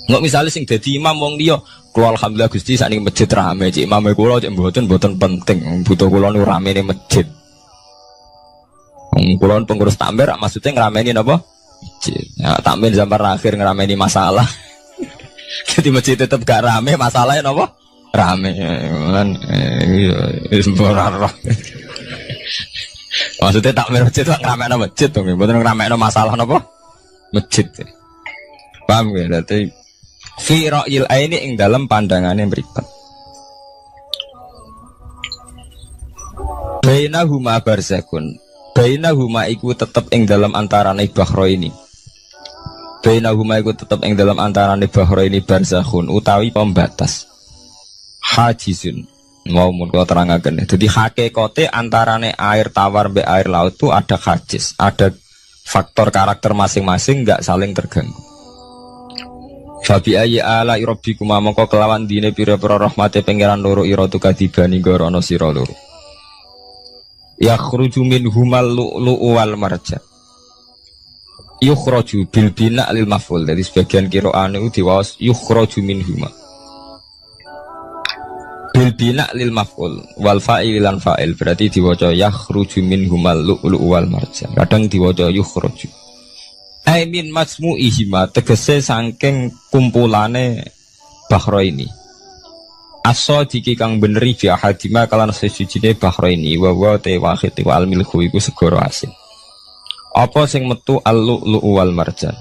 Nggak misalnya sing dadi imam wong liya, kula alhamdulillah Gusti sakniki masjid rame. Cik imame kula cek mboten penting. Butuh kula nu ramene masjid. Kulon pengurus takmir maksudnya ngerameni apa? Ya, takmir zaman akhir ngerameni masalah. Jadi masjid tetap gak rame, masalahnya apa? Rame kan maksudnya takmir masjid itu ngerameni masjid tuh, bukan ngerameni masalah apa? Masjid. Paham ya? Berarti fi ra'il aini ing dalam pandangannya mripat. Bainahuma barzakun. Bainahuma iku tetep ing dalam antarane bahro ini. Bainahuma iku tetep ing dalam antarane bahro ini barzakhun utawi pembatas. Hajizun. Mau mun kula terangaken. Jadi hakikate antarane air tawar mbek air laut itu ada hajiz, ada faktor karakter masing-masing nggak saling terganggu. Fabi ayyi ala rabbikuma mongko kelawan dine pira-pira rahmate pangeran loro ira tu kadibani gorono sira loro. Yakhruju minhumal lu'lu'u wal marjan. Yukhraju bil bina lil maf'ul. Jadi sebagian qira'ane itu diwaos yukhraju minhuma. Bil bina lil maf'ul wal fa'il lan fa'il berarti diwaca yakhruju minhumal lu'lu'u wal marjan. Kadang diwaca yukhraju. Ai min masmu'ihima tegese saking kumpulane bahro ini. Aso diki kang beneri bi ahadima kalan sesujine bahro ini wa wa te wahid wa al milku iku segoro asin. Apa sing metu al-lu'lu'u wal marjan?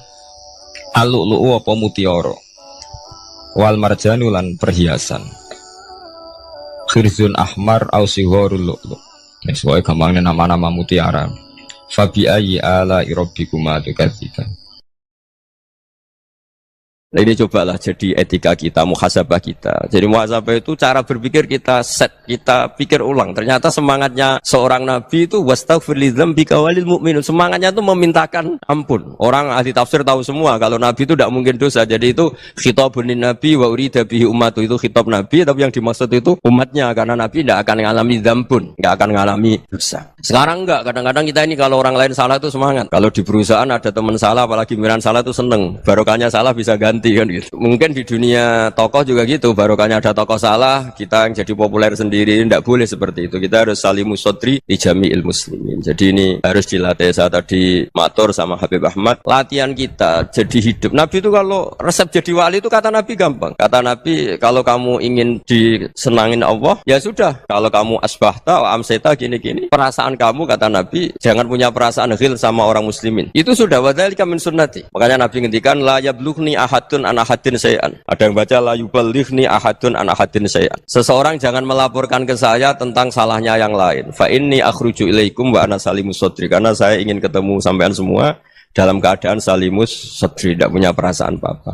Al-lu'lu'u apa mutiara? Wal marjanu lan perhiasan. Khirzun ahmar au sigharul lu'lu'. Wis wae gampangnya nama-nama mutiara. Fabi ayyi ala rabbikuma tukadziban. Nah, ini cobalah jadi etika kita, muhasabah kita. Jadi muhasabah itu cara berpikir kita set, kita pikir ulang. Ternyata semangatnya seorang nabi itu wastaghfir lidzambika walil mu'minun. Semangatnya itu memintakan ampun. Orang ahli tafsir tahu semua kalau nabi itu tidak mungkin dosa. Jadi itu khitabun nabi wa urida bihi ummatu, itu khitab nabi, tapi yang dimaksud itu umatnya, karena nabi tidak akan mengalami dzambun, tidak akan mengalami dosa. Sekarang enggak, kadang-kadang kita ini kalau orang lain salah itu semangat. Kalau di perusahaan ada teman salah, apalagi miran salah itu seneng. Barokahnya salah bisa ganti. Kan gitu. Mungkin di dunia tokoh juga gitu, barokahnya ada tokoh salah, kita yang jadi populer sendiri, tidak boleh seperti itu. Kita harus salimus sodri di jami'il muslimin. Jadi ini harus dilatih. Saya tadi matur sama Habib Ahmad, latihan kita jadi hidup. Nabi itu kalau resep jadi wali itu kata Nabi gampang. Kata Nabi, kalau kamu ingin disenangin Allah, ya sudah. Kalau kamu asbahta wa amseta gini-gini, perasaan kamu, kata Nabi, jangan punya perasaan ghil sama orang muslimin. Itu sudah wadzalika min sunnati. Makanya Nabi ngendikan la yablughni ahadun an ahadin sayan. Ada yang baca la yuballighni ahadun an ahadin sayan. Seseorang jangan melaporkan ke saya tentang salahnya yang lain. Fa inni akhruju ilaikum wa ana salimus sodri. Karena saya ingin ketemu sampean semua dalam keadaan salimus sodri, tidak punya perasaan apa-apa.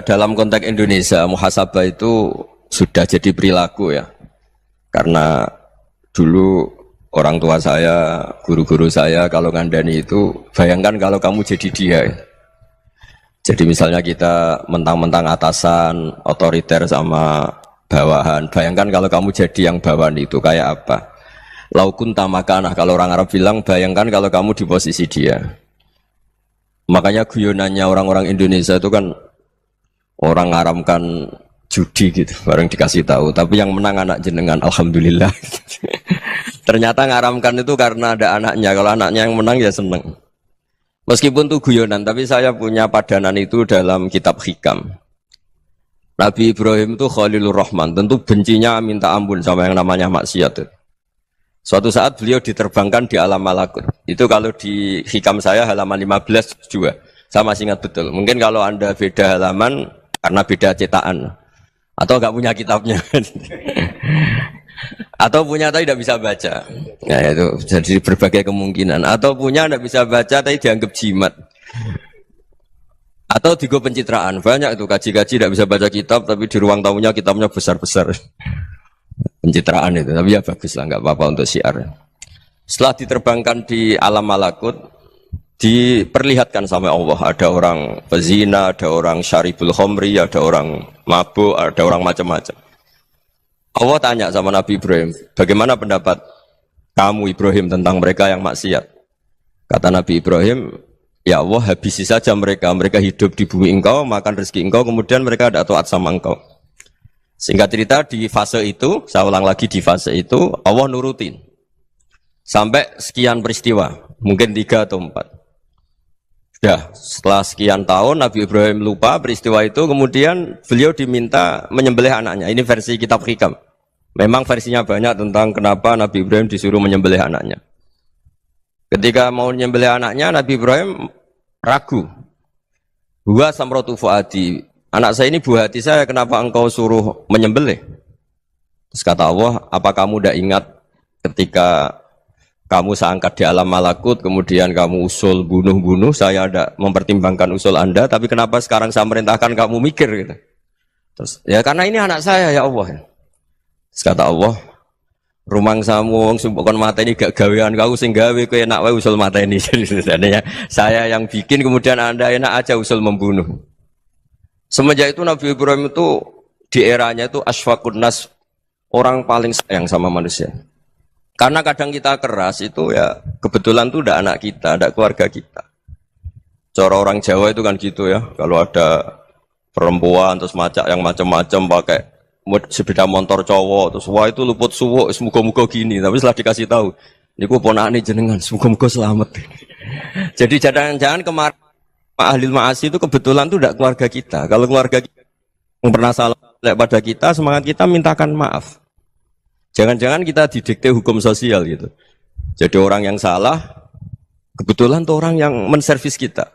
Dalam konteks Indonesia, muhasabah itu sudah jadi perilaku ya. Karena dulu orang tua saya, guru-guru saya kalau ngandani itu, bayangkan kalau kamu jadi dia. Jadi misalnya kita mentang-mentang atasan, otoriter sama bawahan. Bayangkan kalau kamu jadi yang bawahan itu kayak apa? Laukun tamakanah, kalau orang Arab bilang, bayangkan kalau kamu di posisi dia. Makanya guyonannya orang-orang Indonesia itu kan orang ngaramkan judi gitu, bareng dikasih tahu. Tapi yang menang anak jenengan, alhamdulillah. Ternyata ngaramkan itu karena ada anaknya. Kalau anaknya yang menang ya seneng. Meskipun itu guyonan, tapi saya punya padanan itu dalam kitab Hikam. Nabi Ibrahim itu Khalilur Rahman, tentu bencinya minta ampun sama yang namanya maksiat. Suatu saat beliau diterbangkan di alam malakut. Itu kalau di Hikam saya halaman 15 juga. Saya masih ingat betul. Mungkin kalau Anda beda halaman karena beda cetakan. Atau enggak punya kitabnya. Atau punya tapi tidak bisa baca. Nah itu jadi berbagai kemungkinan. Atau punya tidak bisa baca tapi dianggap jimat. Atau digo pencitraan. Banyak itu kaji-kaji tidak bisa baca kitab tapi di ruang tamunya kitabnya besar-besar. Pencitraan itu. Tapi ya bagus lah, nggak apa-apa untuk syiar. Setelah diterbangkan di alam malakut, diperlihatkan sama Allah. Ada orang pezina, ada orang syaribul khomri, ada orang mabuk, ada orang macam-macam. Allah tanya sama Nabi Ibrahim, bagaimana pendapat kamu Ibrahim tentang mereka yang maksiat? Kata Nabi Ibrahim, ya Allah habisi saja mereka. Mereka hidup di bumi engkau, makan rezeki engkau, kemudian mereka ada taat sama engkau. Singkat cerita di fase itu, saya ulang lagi di fase itu, Allah nurutin. Sampai sekian peristiwa, mungkin 3 atau 4. Sudah, setelah sekian tahun Nabi Ibrahim lupa peristiwa itu, kemudian beliau diminta menyembelih anaknya. Ini versi kitab Hikam. Memang versinya banyak tentang kenapa Nabi Ibrahim disuruh menyembelih anaknya. Ketika mau menyembelih anaknya, Nabi Ibrahim ragu. Huwa samratu fuadi. Anak saya ini buah hati saya, kenapa engkau suruh menyembelih? Terus kata Allah, apa kamu tidak ingat ketika kamu saya angkat di alam malakut, kemudian kamu usul bunuh-bunuh, saya ada mempertimbangkan usul Anda, tapi kenapa sekarang saya merintahkan kamu mikir gitu? Terus, ya karena ini anak saya ya Allah. Terus kata Allah, rumang samu wong sumpah kon mateni gak gawean kau sing gawe kowe enak wae usul mateni. Jadi saya yang bikin kemudian Anda enak aja usul membunuh. Semenjak itu Nabi Ibrahim itu di eranya itu asfaqun nas, orang paling sayang sama manusia. Karena kadang kita keras itu ya kebetulan tuh udah anak kita, ada keluarga kita. Cara orang Jawa itu kan gitu ya, kalau ada perempuan terus macak yang macam-macam pakai sepeda motor cowok terus wah itu luput suwuk semoga-moga gini, tapi setelah dikasih tahu niku ponakane jenengan semoga-moga selamat. Jadi jangan-jangan kemarin ahli ma'asi itu kebetulan tuh tidak keluarga kita. Kalau keluarga kita yang pernah salah pada kita, semangat kita mintakan maaf. Jangan-jangan kita didikte hukum sosial gitu. Jadi orang yang salah kebetulan tuh orang yang menservis kita.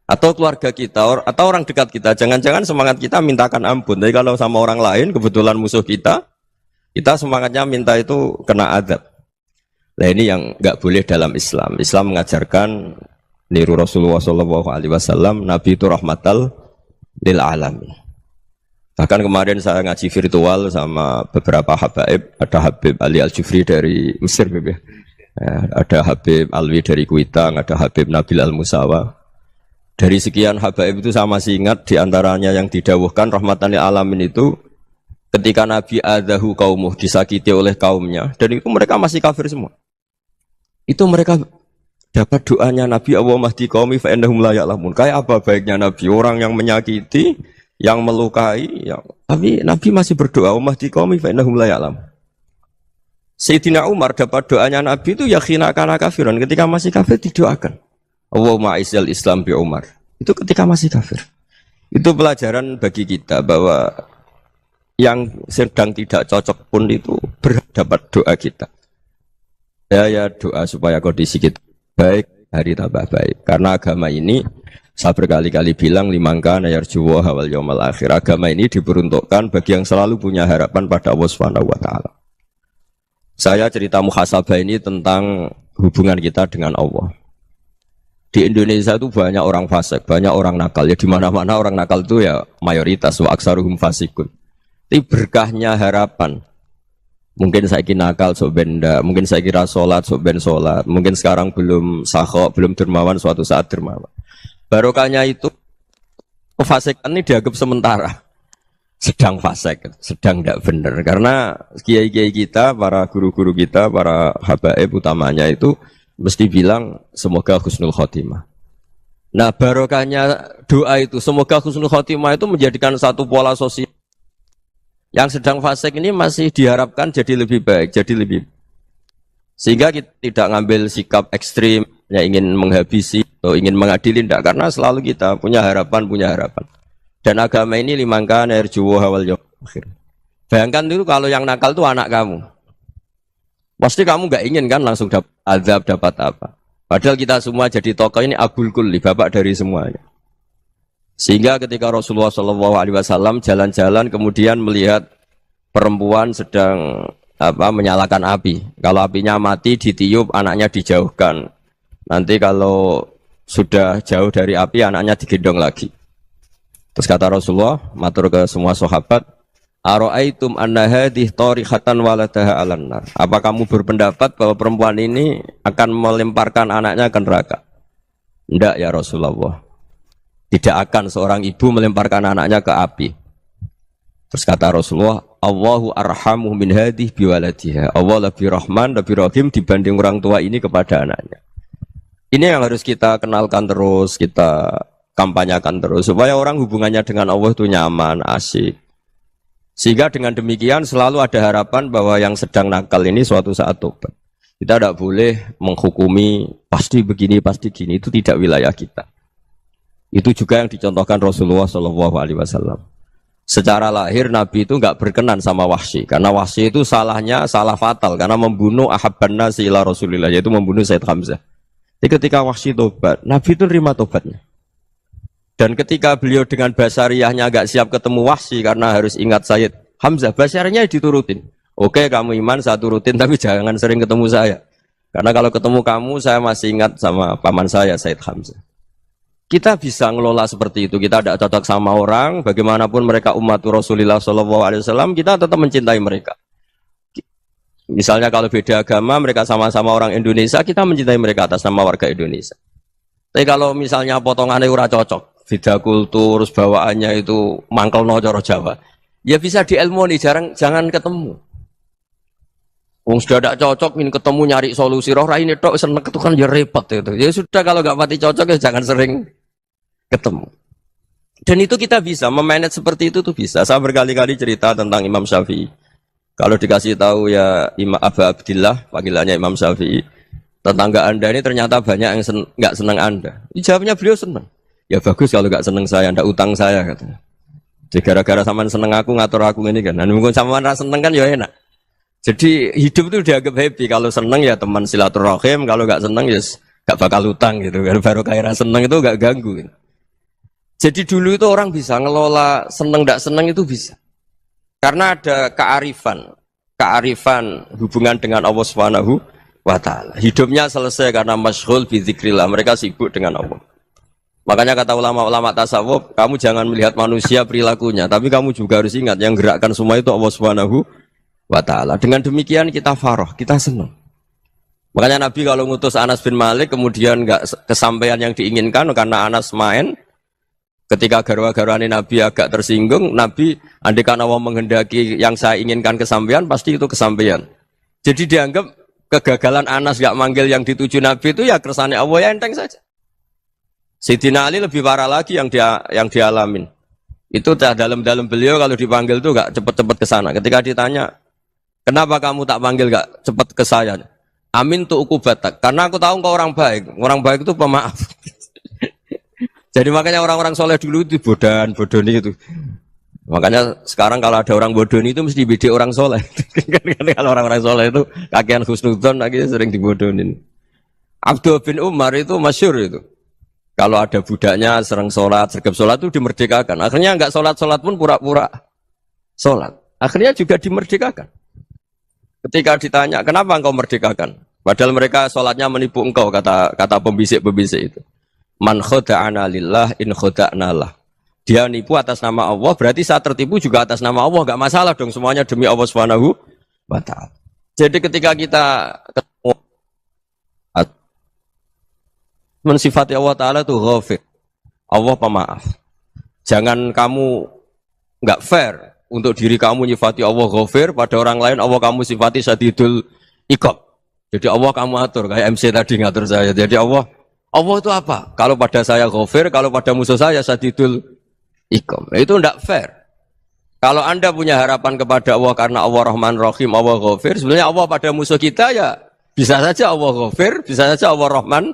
Atau keluarga kita, atau orang dekat kita, jangan-jangan semangat kita mintakan ampun. Tapi kalau sama orang lain, kebetulan musuh kita semangatnya minta itu kena adab. Nah ini yang nggak boleh dalam Islam. Islam mengajarkan niru Rasulullah SAW, Nabi itu rahmatal lil alamin. Bahkan kemarin saya ngaji virtual sama beberapa habaib, ada Habib Ali Al-Jufri dari Mesir, ada Habib Alwi dari Kuitang, ada Habib Nabil Al-Musawa. Dari sekian habaib itu saya masih ingat diantaranya yang didawuhkan rahmatan lil alamin itu ketika Nabi adahu kaumuh, disakiti oleh kaumnya, dan itu mereka masih kafir semua. Itu mereka dapat doanya Nabi Allahumma hdi qaumi fa innahum la ya'lamun. Kayak apa baiknya Nabi, orang yang menyakiti, yang melukai, tapi Nabi masih berdoa Allahumma hdi qaumi fa innahum la ya'lamun. Sayyidina Umar dapat doanya Nabi itu yakhina kana kafiran, ketika masih kafir didoakan Allahumma a'izzal Islam bi Umar. Itu ketika masih kafir. Itu pelajaran bagi kita bahwa yang sedang tidak cocok pun itu berdapat doa kita. Ya doa supaya kondisi kita baik, hari tambah baik. Karena agama ini saya berkali-kali bilang limangka nayarjuwa hawal yaumal akhir. Agama ini diperuntukkan bagi yang selalu punya harapan pada Allah Subhanahu wa taala. Saya cerita muhasabah ini tentang hubungan kita dengan Allah. Di Indonesia itu banyak orang fasik, banyak orang nakal. Ya di mana-mana orang nakal itu ya mayoritas, wa aksaruhum fasikun. Tapi berkahnya harapan. Mungkin saya kira nakal sok benda, mungkin saya kira sholat sok ben sholat, mungkin sekarang belum sakho, belum dermawan, suatu saat dermawan. Barokahnya itu kefasikan ini dianggap sementara. Sedang fasik, sedang tidak benar. Karena kiai-kiai kita, para guru-guru kita, para habaib utamanya itu mesti bilang semoga husnul khotimah. Nah barokahnya doa itu semoga husnul khotimah itu menjadikan satu pola sosial. Yang sedang fasik ini masih diharapkan jadi lebih baik, jadi lebih. Sehingga kita tidak ngambil sikap ekstrim, ya ingin menghabisi atau ingin mengadili, tidak. Karena selalu kita punya harapan. Dan agama ini limangka nerjuwo hawal yaumil akhir. Bayangkan dulu kalau yang nakal itu anak kamu. Pasti kamu nggak ingin kan langsung dapat azab, dapat apa. Padahal kita semua jadi tokoh ini abul kulli, bapak dari semuanya. Sehingga ketika Rasulullah SAW jalan-jalan kemudian melihat perempuan sedang menyalakan api. Kalau apinya mati ditiup, anaknya dijauhkan. Nanti kalau sudah jauh dari api, anaknya digendong lagi. Terus kata Rasulullah, matur ke semua sahabat, Aro'aitum anna hadih torihatan waladaha alan nar. Apa kamu berpendapat bahwa perempuan ini akan melemparkan anaknya ke neraka? Tidak ya Rasulullah. Tidak akan seorang ibu melemparkan anaknya ke api. Terus kata Rasulullah, Allahu arhamu min hadih biwaladiha. Allah lebih rahman, lebih rahim dibanding orang tua ini kepada anaknya. Ini yang harus kita kenalkan terus, kita kampanyakan terus. Supaya orang hubungannya dengan Allah itu nyaman, asik. Sehingga dengan demikian selalu ada harapan bahwa yang sedang nakal ini suatu saat tobat. Kita tidak boleh menghukumi pasti begini, pasti gini. Itu tidak wilayah kita. Itu juga yang dicontohkan Rasulullah SAW. Secara lahir Nabi itu nggak berkenan sama Wahsy. Karena Wahsy itu salahnya salah fatal. Karena membunuh ahabban nasi ila Rasulillah. Yaitu membunuh Sayyid Hamzah. Jadi ketika Wahsy tobat, Nabi itu nerima tobatnya. Dan ketika beliau dengan basariyahnya agak siap ketemu Wahsy karena harus ingat Sayyid Hamzah, basariyahnya diturutin. Oke, kamu iman, saya turutin, tapi jangan sering ketemu saya. Karena kalau ketemu kamu, saya masih ingat sama paman saya, Sayyid Hamzah. Kita bisa ngelola seperti itu. Kita tidak cocok sama orang, bagaimanapun mereka umat Rasulullah SAW, kita tetap mencintai mereka. Misalnya kalau beda agama, mereka sama-sama orang Indonesia, kita mencintai mereka atas nama warga Indonesia. Tapi kalau misalnya potongannya ora cocok, beda kultur, bawaannya itu mangkel no coro Jawa, ya bisa diilmoni, jangan ketemu. Wong sudah tidak cocok, ingin ketemu nyari solusi. Roh ini tok seneng itu kan ya repot itu. Ya sudah kalau nggak pati cocok ya jangan sering ketemu. Dan itu kita bisa memanage seperti itu tuh bisa. Saya berkali-kali cerita tentang Imam Syafi'i. Kalau dikasih tahu ya Imam Abu Abdillah, panggilannya Imam Syafi'i, tetangga Anda ini ternyata banyak yang nggak senang Anda. Jawabnya beliau senang. Ya bagus kalau nggak senang saya, ndak utang saya katanya. Jadi gara-gara sampean seneng aku ngatur aku ini kan. Nah, mungkin sampean ra seneng kan ya enak. Jadi hidup itu dianggap happy. Kalau seneng ya teman silaturahim, kalau nggak seneng ya nggak bakal utang gitu. Kalau baru kaya seneng itu nggak ganggu. Gitu. Jadi dulu itu orang bisa ngelola seneng nggak seneng itu bisa. Karena ada kearifan hubungan dengan Allah Subhanahu wa Ta'ala. Hidupnya selesai karena masyghul bi dzikrillah. Mereka sibuk dengan Allah. Makanya kata ulama-ulama tasawuf, kamu jangan melihat manusia perilakunya, tapi kamu juga harus ingat yang gerakkan semua itu Allah Subhanahu wa Ta'ala. Dengan demikian kita farah, kita senang. Makanya Nabi kalau ngutus Anas bin Malik kemudian nggak kesampaian yang diinginkan karena Anas main, ketika garwa-garwani Nabi agak tersinggung, Nabi andaikan Allah menghendaki yang saya inginkan kesampaian, pasti itu kesampaian. Jadi dianggap kegagalan Anas nggak manggil yang dituju Nabi itu ya kersane Allah, ya enteng saja. Sayyidina Ali lebih parah lagi yang dialamin. Itu dalam beliau kalau dipanggil tuh nggak cepet-cepet ke sana. Ketika ditanya, kenapa kamu tak panggil gak cepat ke saya? Amin tuh ukubatak. Karena aku tahu kau orang baik. Orang baik itu pemaaf. Jadi makanya orang-orang soleh dulu itu bodoni itu. Makanya sekarang kalau ada orang bodoni itu mesti dibidik orang soleh. Kalau orang-orang soleh itu kakean husnudzon lagi sering dibodonin. Abdul bin Umar itu masyhur itu. Kalau ada budaknya sering sholat, sergap sholat itu dimerdekakan. Akhirnya nggak sholat pun pura-pura sholat. Akhirnya juga dimerdekakan. Ketika ditanya, kenapa engkau merdekakan? Padahal mereka sholatnya menipu engkau, kata pembisik-pembisik itu. Man khoda'ana lillah in khoda'na lah. Dia nipu atas nama Allah, berarti saat tertipu juga atas nama Allah. Gak masalah dong, semuanya demi Allah Subhanahu wa Ta'ala. Jadi ketika kita ketemu mensifati Allah Ta'ala itu ghafir. Allah pemaaf. Jangan kamu gak fair untuk diri kamu nyifati Allah ghafir, pada orang lain Allah kamu sifati syadidul iqab. Jadi Allah kamu atur, kayak MC tadi ngatur saya. Jadi Allah itu apa? Kalau pada saya ghafir, kalau pada musuh saya syadidul iqab. Itu tidak fair. Kalau Anda punya harapan kepada Allah karena Allah Rahman Rahim, Allah ghafir, sebenarnya Allah pada musuh kita ya bisa saja Allah ghafir, bisa saja Allah Rahman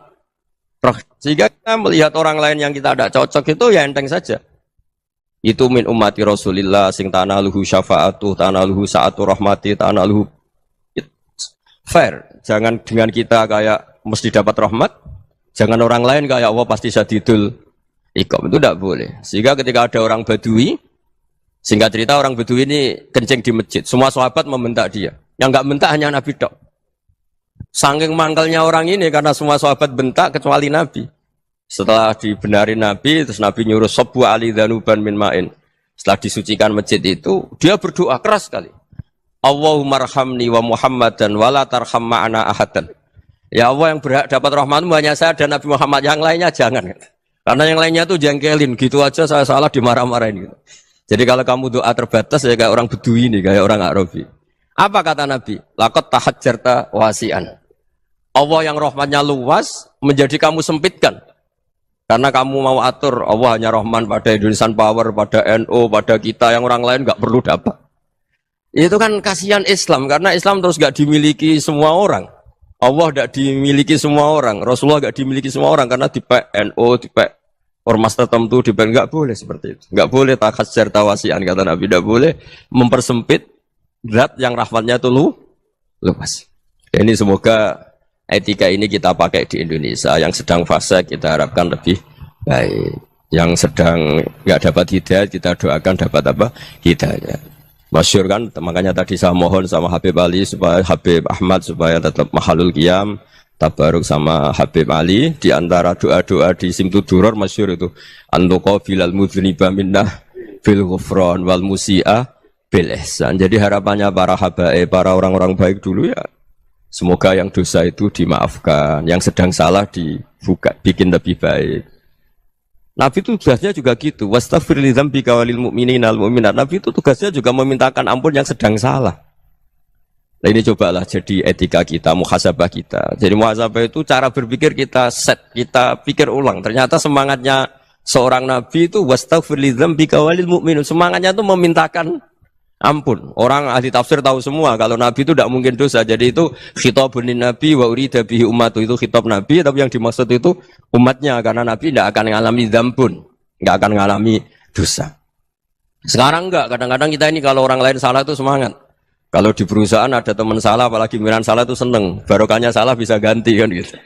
Rahim. Sehingga kita melihat orang lain yang kita tidak cocok itu ya enteng saja. Itu min ummati Rasulillah sing tanaluhu syafa'atu, tanaluhu sa'atu rahmati, tanaluhu fair. Jangan dengan kita kayak mesti dapat rahmat, jangan orang lain kayak Allah pasti syadidul iqab. Itu tidak boleh. Sehingga ketika ada orang Badui, singkat cerita orang Badui ini kencing di masjid, semua sahabat membentak dia. Yang enggak bentak hanya Nabi tok. Saking mangkalnya orang ini karena semua sahabat bentak kecuali Nabi. Setelah dibenarin Nabi, terus Nabi nyuruh Sobbu Ali Dhanuban min ma'in. Setelah disucikan masjid itu, dia berdoa keras sekali. Allahumma arhamni wa Muhammadan wa la tarham ma'ana ahadan. Ya Allah, yang berhak dapat rahmatmu hanya saya dan Nabi Muhammad, yang lainnya jangan. Karena yang lainnya tuh jengkelin, gitu aja saya salah dimarah-marahin. Gitu. Jadi kalau kamu doa terbatas ya kayak orang Bedui ini, kayak orang Arabi. Apa kata Nabi? Laqad tahajjarta wasi'an. Allah yang rahmatnya luas menjadi kamu sempitkan. Karena kamu mau atur Allah hanya Rahman pada Indonesian Power, pada NU, pada kita yang orang lain nggak perlu dapat. Itu kan kasihan Islam karena Islam terus nggak dimiliki semua orang. Allah nggak dimiliki semua orang, Rasulullah nggak dimiliki semua orang karena dipek NU, dipek ormas tertentu, dipek nggak boleh seperti itu. Nggak boleh takhasyar tawasian kata Nabi, nggak boleh mempersempit zat yang rahmatnya itu luas. Ini semoga etika ini kita pakai di Indonesia. Yang sedang fase kita harapkan lebih baik. Yang sedang nggak dapat hidayah kita doakan dapat apa? Hidayah. Masyhur kan, makanya tadi saya mohon sama Habib Ali supaya Habib Ahmad supaya tetap mahalul qiyam, tabaruk sama Habib Ali. Di antara doa-doa di Simtud Duror masyhur itu antuqa bilal mudhniba minnah fil ghufran wal musi'ah bil ihsan. Jadi harapannya para habaib, para orang-orang baik dulu ya, semoga yang dosa itu dimaafkan, yang sedang salah dibuka, bikin lebih baik. Nabi itu tugasnya juga gitu. Wastaghfir li dzambika walil mu'minina wal mu'minat. Nabi itu tugasnya juga memintakan ampun yang sedang salah. Nah ini cobalah jadi etika kita, muhasabah kita. Jadi muhasabah itu cara berpikir kita set, kita pikir ulang. Ternyata semangatnya seorang nabi itu wastaghfir li dzambika walil mu'minun. Semangatnya itu memintakan ampun. Orang ahli tafsir tahu semua kalau nabi itu tidak mungkin dosa. Jadi itu khitabun lin nabi wa urida bihi ummatu, itu khitab nabi, tapi yang dimaksud itu umatnya, karena nabi tidak akan mengalami dzambun, tidak akan mengalami dosa. Sekarang enggak, kadang-kadang kita ini kalau orang lain salah itu semangat. Kalau di perusahaan ada teman salah, apalagi pimpinan salah itu seneng. Barokahnya salah bisa ganti kan gitu.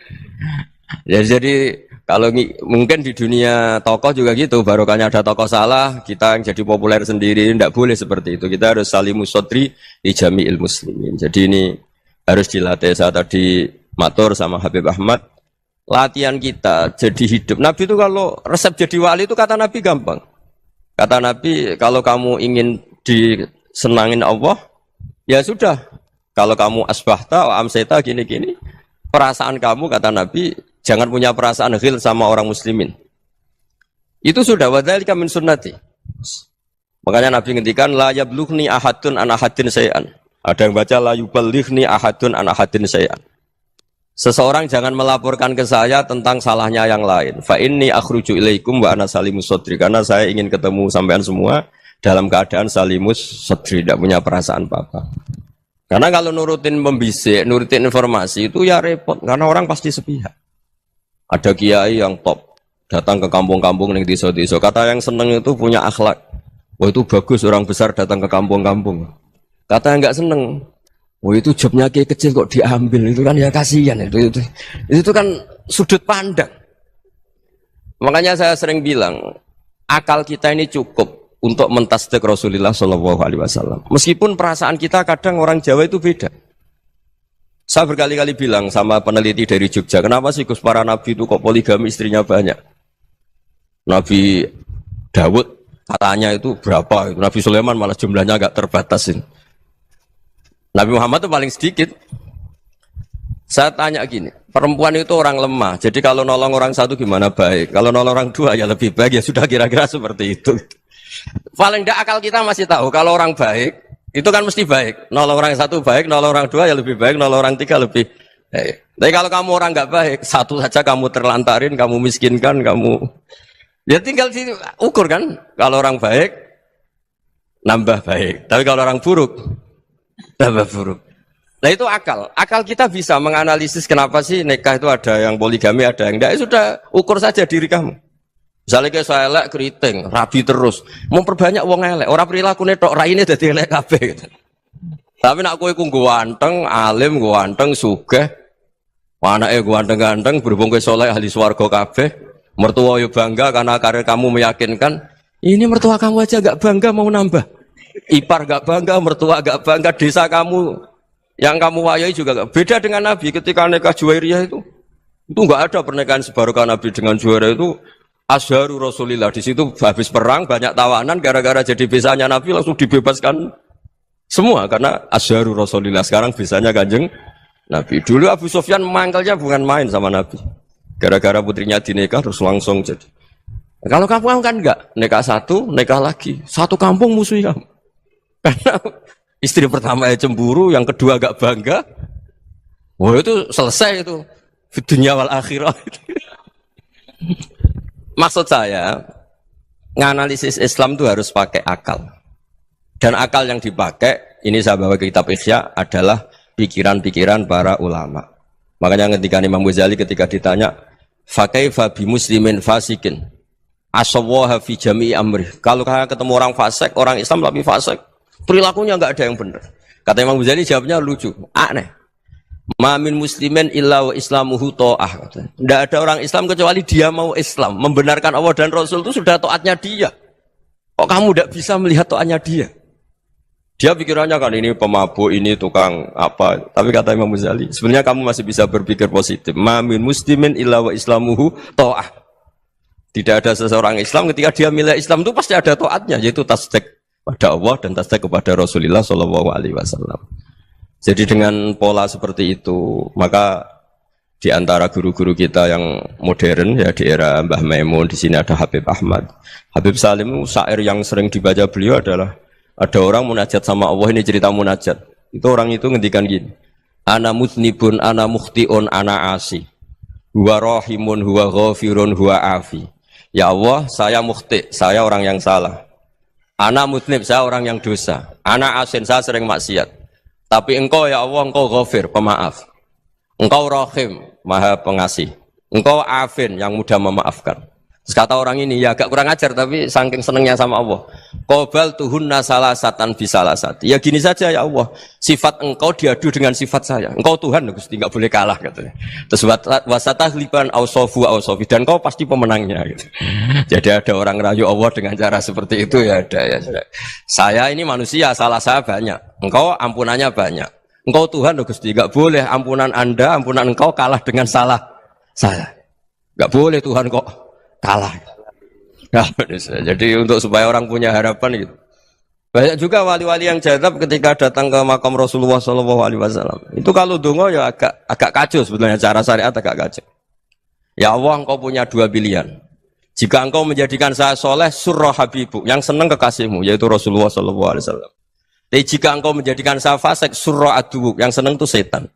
Ya, jadi kalau mungkin di dunia tokoh juga gitu, barokahnya ada tokoh salah, kita yang jadi populer sendiri, tidak boleh seperti itu. Kita harus salimus sodri di jami'il muslimin. Jadi ini harus dilatih. Saya tadi matur sama Habib Ahmad, latihan kita jadi hidup. Nabi itu kalau resep jadi wali itu kata Nabi gampang. Kata Nabi, kalau kamu ingin disenangin Allah, ya sudah, kalau kamu asbahta, amseta, gini-gini, perasaan kamu, kata Nabi, jangan punya perasaan ghil sama orang muslimin. Itu sudah, wadzalika min sunnati. Makanya Nabi ngendikan, la yablughni ahadun an ahadin syai'an. Ada yang baca, la yuballighni ahadun an ahadin syai'an. Seseorang jangan melaporkan ke saya tentang salahnya yang lain. Fa inni akhruju ilaikum wa ana salimus sodri. Karena saya ingin ketemu sampean semua dalam keadaan salimus sodri, tidak punya perasaan apa-apa. Karena kalau nurutin membisik, nurutin informasi itu ya repot, karena orang pasti sepihak. Ada kiai yang top, datang ke kampung-kampung ning desa-desa. Kata yang seneng itu punya akhlak. Wah itu bagus orang besar datang ke kampung-kampung. Kata yang nggak seneng, wah itu jobnya kiai kecil kok diambil, itu kan ya kasihan itu kan sudut pandang. Makanya saya sering bilang, akal kita ini cukup untuk mentasdik Rasulullah Shallallahu Alaihi Wasallam. Meskipun perasaan kita kadang orang Jawa itu beda. Saya berkali-kali bilang sama peneliti dari Jogja, kenapa sih Gus para nabi itu kok poligami istrinya banyak? Nabi Dawud katanya itu berapa? Nabi Sulaiman malah jumlahnya agak terbatasin. Nabi Muhammad itu paling sedikit. Saya tanya gini, perempuan itu orang lemah, jadi kalau nolong orang satu gimana baik? Kalau nolong orang dua ya lebih baik, ya sudah kira-kira seperti itu. Paling tidak akal kita masih tahu kalau orang baik itu kan mesti baik. Nolong orang satu baik, nolong orang dua ya lebih baik, nolong orang tiga lebih baik. Tapi kalau kamu orang nggak baik, satu saja kamu terlantarin, kamu miskinkan, kamu ya tinggal ukur kan. Kalau orang baik nambah baik, tapi kalau orang buruk tambah buruk. Nah itu akal. Akal kita bisa menganalisis kenapa sih nikah itu ada yang poligami, ada yang enggak. Ya sudah, ukur saja diri kamu. Misalnya kayak saya elek keriting, rabi terus, memperbanyak wong elek, orang perilaku netok raine dadi elek kabeh gitu. Tapi nak kowe ku ganteng, alim, ganteng, sugih, anake ganteng-ganteng, berhubung kowe saleh ahli swarga kabeh, mertua yo bangga karena karir kamu meyakinkan, ini mertua kamu aja gak bangga mau nambah. Ipar gak bangga, mertua gak bangga, desa kamu yang kamu wayai juga gak. Beda dengan Nabi ketika nikah Juwairiyah itu gak ada pernikahan sebarokah Nabi dengan Juwairiyah itu. Azharu Rasulillah, di situ habis perang banyak tawanan, gara-gara jadi besanya Nabi langsung dibebaskan semua karena Azharu Rasulillah. Sekarang besanya Kanjeng Nabi. Dulu Abu Sufyan mangkelnya bukan main sama Nabi, gara-gara putrinya dinikah terus langsung jadi. Kalau kamu kan enggak, nikah satu, nikah lagi, satu kampung musuhi kamu. Karena istri pertama cemburu, yang kedua agak bangga. Wah itu selesai itu, dunia wal akhirah. Maksud saya, nganalisis Islam itu harus pakai akal. Dan akal yang dipakai, ini saya bawa ke kitab Ihya, adalah pikiran-pikiran para ulama. Makanya ketika Imam Ghazali ketika ditanya, fakaifa bi muslimin fasikin asawwaha fi jami'i amri. Kalau ketemu orang fasik, orang Islam tapi fasik, perilakunya enggak ada yang benar. Kata Imam Ghazali jawabnya lucu, aneh. Ma min muslimin illa wa islamuhu ta'ah. Tidak ada orang Islam kecuali dia mau Islam, membenarkan Allah dan Rasul itu sudah taatnya dia. Kok kamu tidak bisa melihat taatnya dia? Dia pikirannya kan ini pemabuk, ini tukang apa. Tapi kata Imam Ghazali, sebenarnya kamu masih bisa berpikir positif. Ma min muslimin illa wa islamuhu ta'ah. Tidak ada seseorang Islam ketika dia milih Islam itu pasti ada taatnya, yaitu tasdik pada Allah dan tasdik kepada Rasulullah Shallallahu Alaihi Wasallam. Jadi dengan pola seperti itu, maka di antara guru-guru kita yang modern ya di era Mbah Maimun, di sini ada Habib Ahmad, Habib Salim, syair yang sering dibaca beliau adalah ada orang munajat sama Allah, ini cerita munajat. Itu orang itu ngendikan gini, ana mutnibun, ana mukhtiun, ana asi, huwa rahimun, huwa ghafirun, huwa afi. Ya Allah, saya mukhti, saya orang yang salah. Ana mutnib, saya orang yang dosa. Ana asin, saya sering maksiat. Tapi engkau ya Allah, engkau ghafir, pemaaf. Engkau rahim, maha pengasih. Engkau afin, yang mudah memaafkan. Terus kata orang ini, ya agak kurang ajar, tapi saking senengnya sama Allah. Qobal tuhunna salasatan bisalasati. Ya gini saja ya Allah, sifat engkau diadu dengan sifat saya. Engkau Tuhan, Gusti, enggak boleh kalah katanya. Terus wasatahliban ausofu ausofi, dan engkau pasti pemenangnya gitu. Jadi ada orang rayu Allah dengan cara seperti itu ya ada ya. Saya ini manusia, salah saya banyak. Engkau ampunannya banyak. Engkau Tuhan, Gusti, enggak boleh ampunan Anda, ampunan engkau kalah dengan salah saya. Enggak boleh Tuhan kok kalah. Nah, jadi untuk supaya orang punya harapan gitu. Banyak juga wali-wali yang jadab ketika datang ke makam Rasulullah SAW. Itu kalau dongo ya agak kacau sebetulnya, cara syariat agak kacau. Ya Allah, engkau punya dua pilihan. Jika engkau menjadikan saya soleh, surah habibu, yang senang kekasihmu, yaitu Rasulullah SAW. Tapi jika engkau menjadikan saya fasik, surah adubu, yang senang itu setan.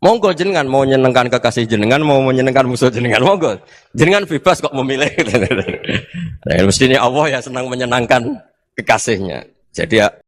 Monggo jenengan mau menyenangkan kekasih jenengan, mau menyenangkan musuh jenengan, monggo. Jenengan bebas kok memilih. Nah, mestinya Allah ya senang menyenangkan kekasihnya. Jadi ya